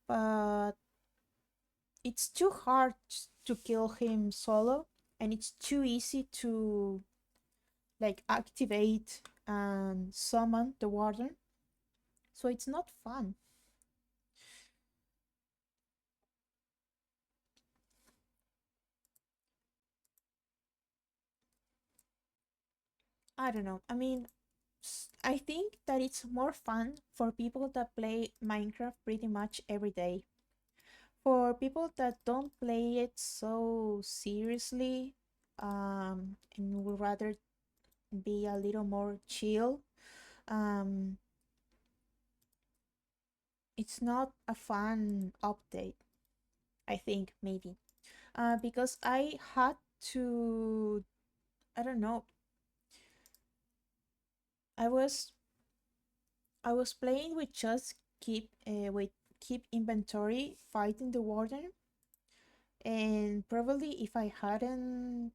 but it's too hard to kill him solo and it's too easy to like activate and summon the warden. So it's not fun. I don't know. I mean, I think that it's more fun for people that play Minecraft pretty much every day. For people that don't play it so seriously, and would rather be a little more chill, um, it's not a fun update, I think, maybe. Because I had to, I don't know, I was I was playing with just keep inventory, fighting the warden, and probably if I hadn't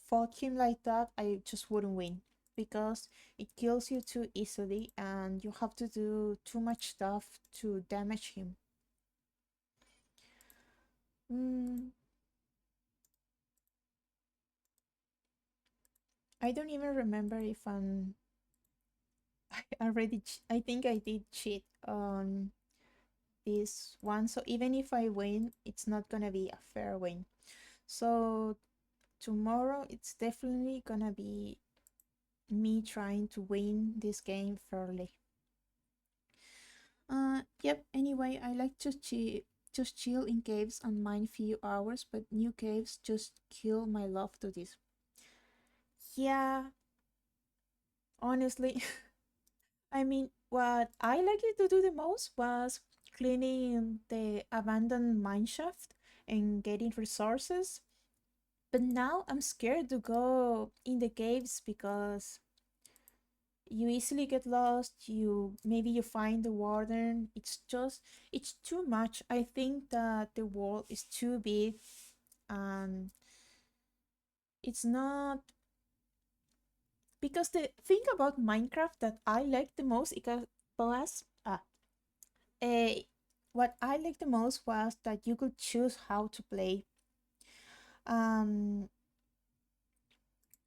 fought him like that, I just wouldn't win because it kills you too easily and you have to do too much stuff to damage him. Mm, I don't even remember if I already. I think I did cheat on this one, so even if I win, it's not gonna be a fair win. So tomorrow, it's definitely gonna be me trying to win this game fairly. Yep, anyway, I like to just chill in caves and mine few hours, but new caves just kill my love to this. Yeah, honestly, I mean, what I liked to do the most was cleaning the abandoned mineshaft and getting resources. But now I'm scared to go in the caves because you easily get lost. You find the warden. It's too much. I think that the world is too big and it's not because the thing about Minecraft that I like the most was uh, what I liked the most was that you could choose how to play. Um,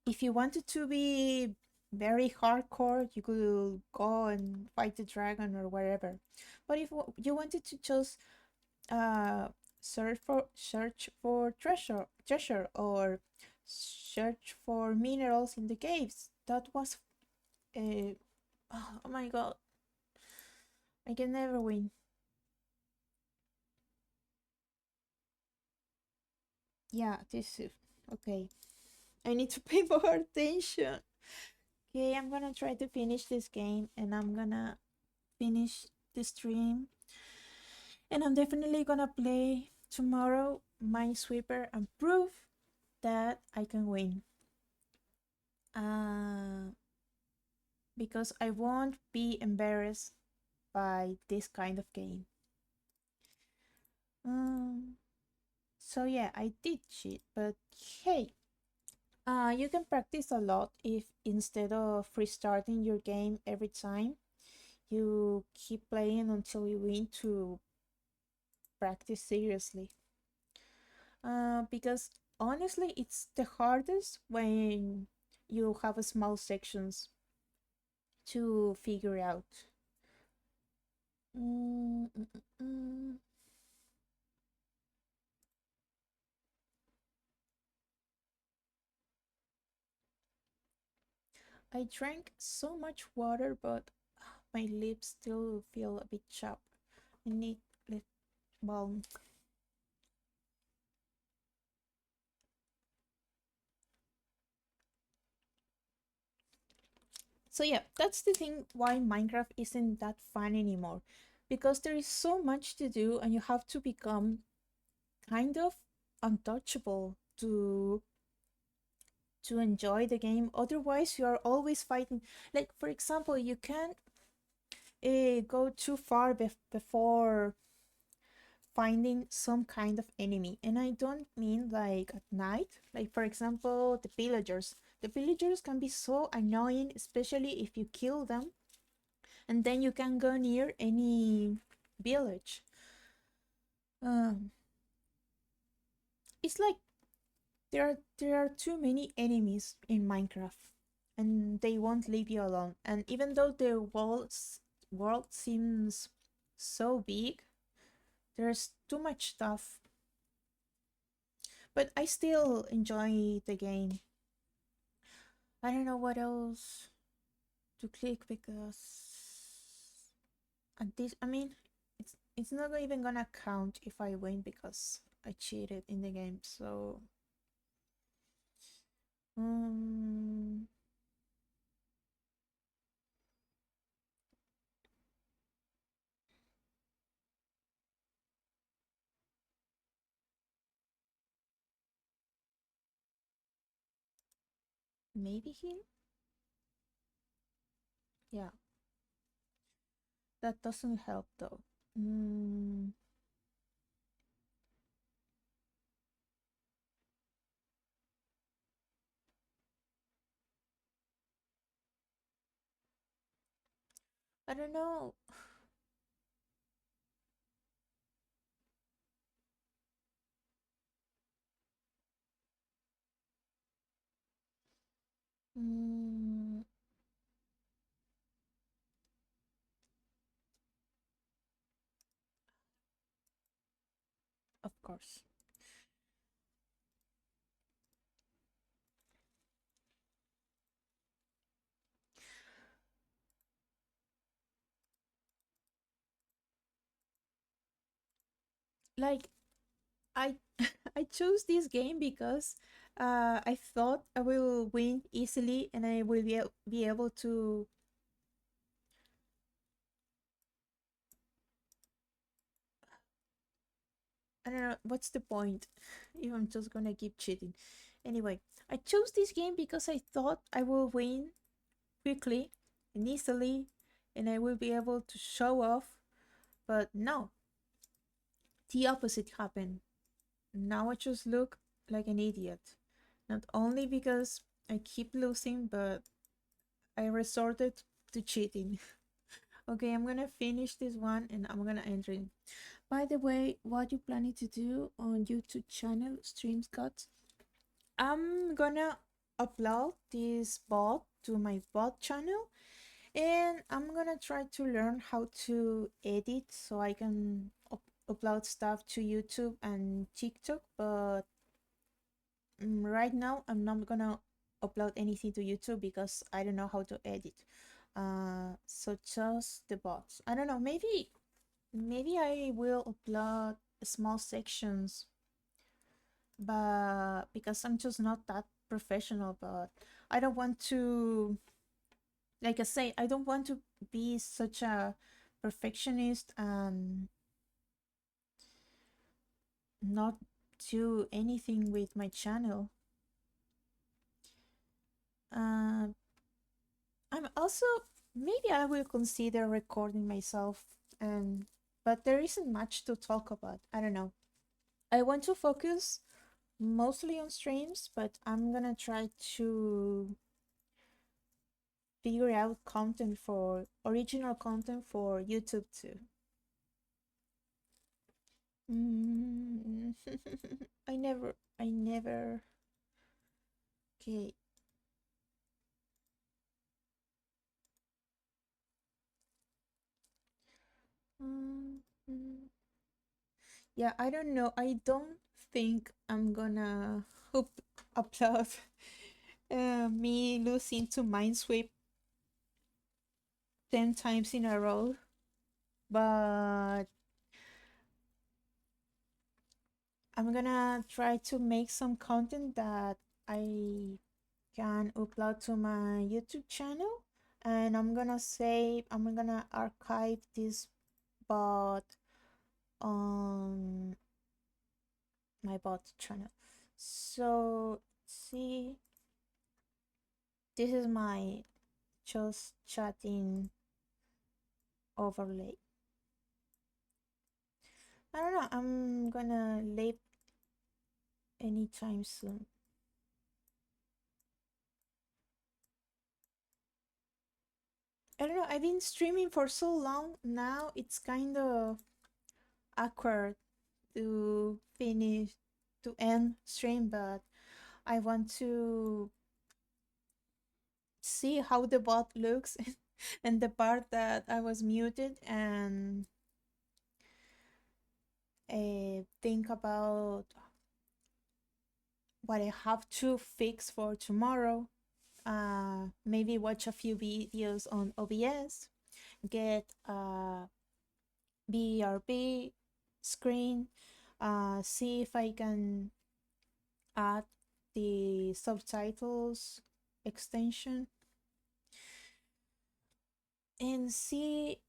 if you wanted to be very hardcore, you could go and fight the dragon or whatever. But if you wanted to just uh, search for treasure or search for minerals in the caves, that was oh my god, I can never win. Yeah, this is okay. I need to pay more attention. Okay, I'm gonna try to finish this game and I'm gonna finish the stream. And I'm definitely gonna play tomorrow Minesweeper and prove that I can win. Uh, because I won't be embarrassed by this kind of game. Um, so yeah, I did cheat, but hey, you can practice a lot if instead of restarting your game every time, you keep playing until you win to practice seriously. Because honestly, it's the hardest when you have a small sections to figure out. Mm, mm, mm, mm. I drank so much water, but my lips still feel a bit chapped. I need lip balm. So yeah, that's the thing why Minecraft isn't that fun anymore. Because there is so much to do and you have to become kind of untouchable to enjoy the game. Otherwise, you are always fighting. Like for example, you can't go too far before finding some kind of enemy. And I don't mean like at night. Like for example, the villagers. The villagers can be so annoying, especially if you kill them, and then you can go near any village. Um, it's like there are too many enemies in Minecraft. and they won't leave you alone. And even though the world seems so big, there's too much stuff. But I still enjoy the game. I don't know what else to click because at this, I mean, it's not even gonna count if I win because I cheated in the game. So, um, maybe here. Yeah, that doesn't help though. Mm, I don't know. Mm, of course. Like I I chose this game because I thought I will win easily and I will be able to. I don't know what's the point if I'm just gonna keep cheating. Anyway, I chose this game because I thought I will win quickly and easily and I will be able to show off. But no, the opposite happened. Now I just look like an idiot. Not only because I keep losing, but I resorted to cheating. Okay, I'm gonna finish this one and I'm gonna enter it. By the way, what you planning to do on YouTube channel, Streams Got? I'm gonna upload this bot to my bot channel and I'm gonna try to learn how to edit so I can upload stuff to YouTube and TikTok. But right now, I'm not gonna upload anything to YouTube because I don't know how to edit. So just the bots. I don't know. Maybe I will upload small sections, but because I'm just not that professional. But I don't want to, like I say, I don't want to be such a perfectionist and not do anything with my channel. Uh, I'm also maybe I will consider recording myself and but there isn't much to talk about. I don't know. I want to focus mostly on streams, but I'm gonna try to figure out content for original content for YouTube too. Mm. I never. Okay. Mm, mm. Yeah, I don't know. I don't think I'm gonna upload me losing to Minesweep 10 times in a row, but I'm gonna try to make some content that I can upload to my YouTube channel, and I'm gonna archive this bot on my bot channel. So, see, this is my just chatting overlay. I don't know, I'm gonna leave anytime soon. I don't know, I've been streaming for so long now, it's kind of awkward to finish, end stream, but I want to see how the bot looks and the part that I was muted, and think about what I have to fix for tomorrow. Maybe watch a few videos on OBS, get a BRB screen, see if I can add the subtitles extension, and see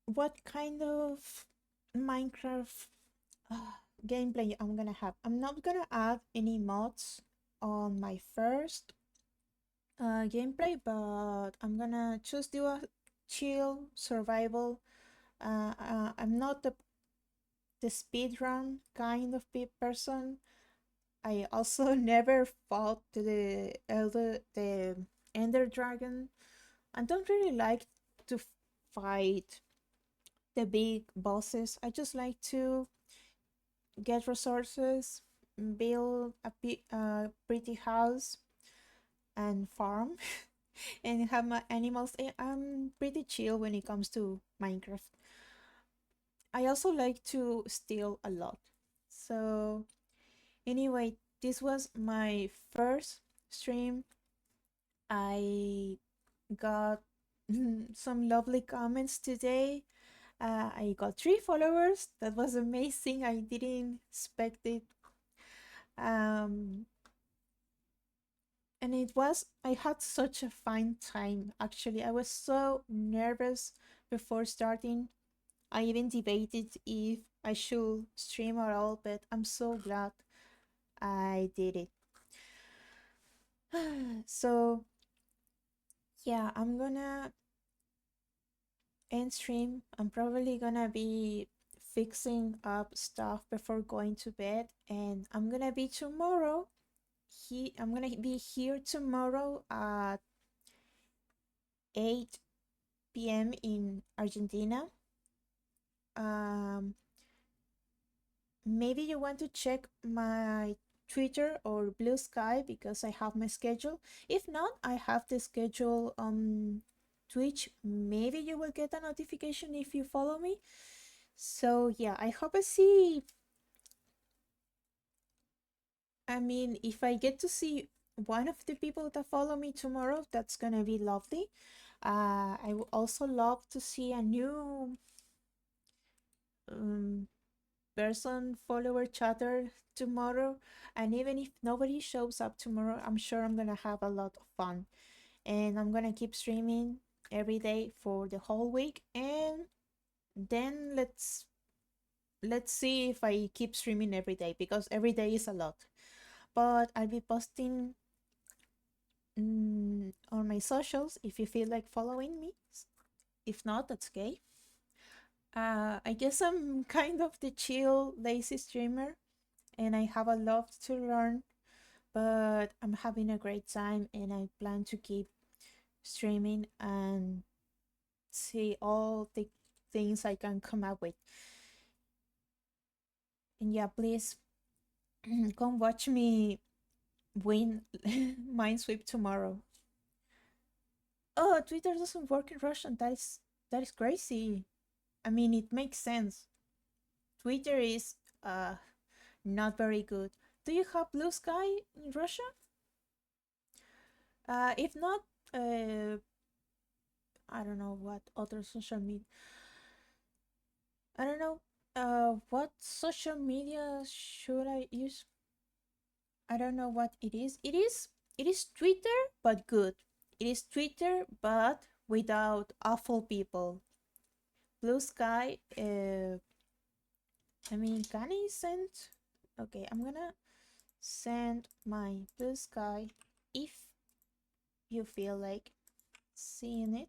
what kind of Minecraft gameplay I'm gonna have. I'm not gonna add any mods on my first gameplay, but I'm gonna just do a chill survival. I'm not the speedrun kind of person. I also never fought the Ender Dragon. I don't really like to fight the big bosses. I just like to get resources, build a pretty house, and farm, and have my animals. I'm pretty chill when it comes to Minecraft. I also like to steal a lot. So, anyway, this was my first stream. I got some lovely comments today. I got 3 followers. That was amazing. I didn't expect it. Um, and I had such a fun time. Actually, I was so nervous before starting. I even debated if I should stream at all, but I'm so glad I did it. So, yeah, I'm gonna end stream. I'm probably gonna be fixing up stuff before going to bed, and I'm gonna be tomorrow. I'm gonna be here tomorrow at 8 p.m. in Argentina. Um, Maybe you want to check my Twitter or Bluesky because I have my schedule. If not, I have the schedule on Twitch. Maybe you will get a notification if you follow me. So yeah, I hope I see. I mean, if I get to see one of the people that follow me tomorrow, that's gonna be lovely. I would also love to see a new um, person, follower, chatter tomorrow. And even if nobody shows up tomorrow, I'm sure I'm gonna have a lot of fun. And I'm gonna keep streaming every day for the whole week. And then let's see if I keep streaming every day, because every day is a lot. But I'll be posting on my socials if you feel like following me. If not, that's okay. I guess I'm kind of the chill, lazy streamer, and I have a lot to learn, but I'm having a great time, and I plan to keep streaming and see all the things I can come up with. And yeah, please come watch me win Minesweep tomorrow. Oh, Twitter doesn't work in Russian. That is crazy. I mean, it makes sense. Twitter is not very good. Do you have Bluesky in Russia? If not, I don't know what other social media. I don't know. What social media should I use? I don't know what it is. It is Twitter, but good. It is Twitter, but without awful people. Bluesky. I mean, can I send? Okay, I'm gonna send my Bluesky if you feel like seeing it.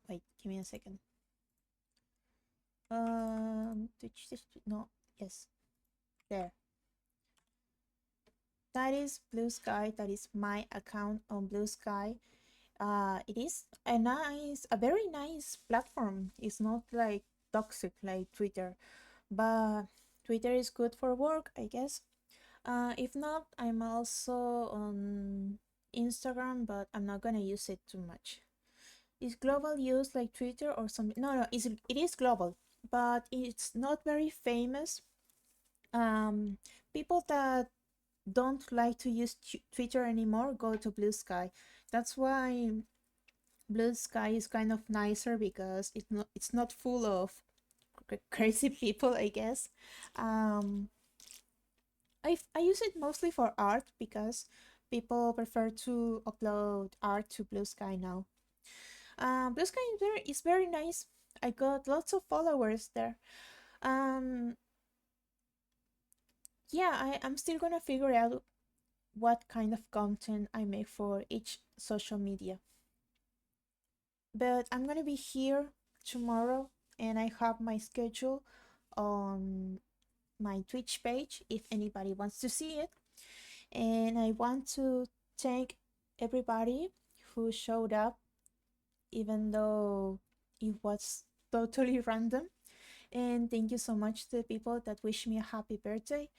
Wait, give me a second. No, yes, there. That is Bluesky. That is my account on Bluesky. It is a very nice platform. It's not like toxic like Twitter, but Twitter is good for work, I guess. If not, I'm also on Instagram, but I'm not gonna use it too much. Is global use like Twitter or something? No, no, it is global, but it's not very famous. Um, People that don't like to use Twitter anymore go to Bluesky. That's why Bluesky is kind of nicer because it's not full of crazy people, I guess. Um, I use it mostly for art because people prefer to upload art to Bluesky now. Bluesky is very nice. I got lots of followers there. Um, yeah, I'm still gonna figure out what kind of content I make for each social media. But I'm gonna be here tomorrow and I have my schedule on my Twitch page if anybody wants to see it. And I want to thank everybody who showed up, even though it was totally random. And thank you so much to the people that wish me a happy birthday.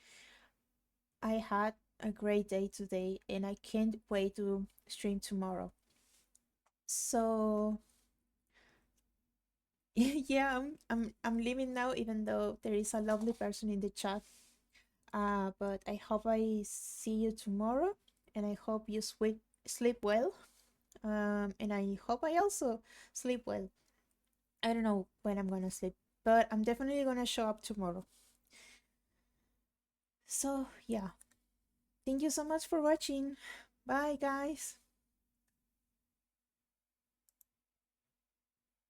I had a great day today and I can't wait to stream tomorrow. So yeah, I'm leaving now even though there is a lovely person in the chat. But I hope I see you tomorrow and I hope you sleep well. And I hope I also sleep well. I don't know when I'm gonna sleep, but I'm definitely gonna show up tomorrow. So, yeah. Thank you so much for watching. Bye, guys.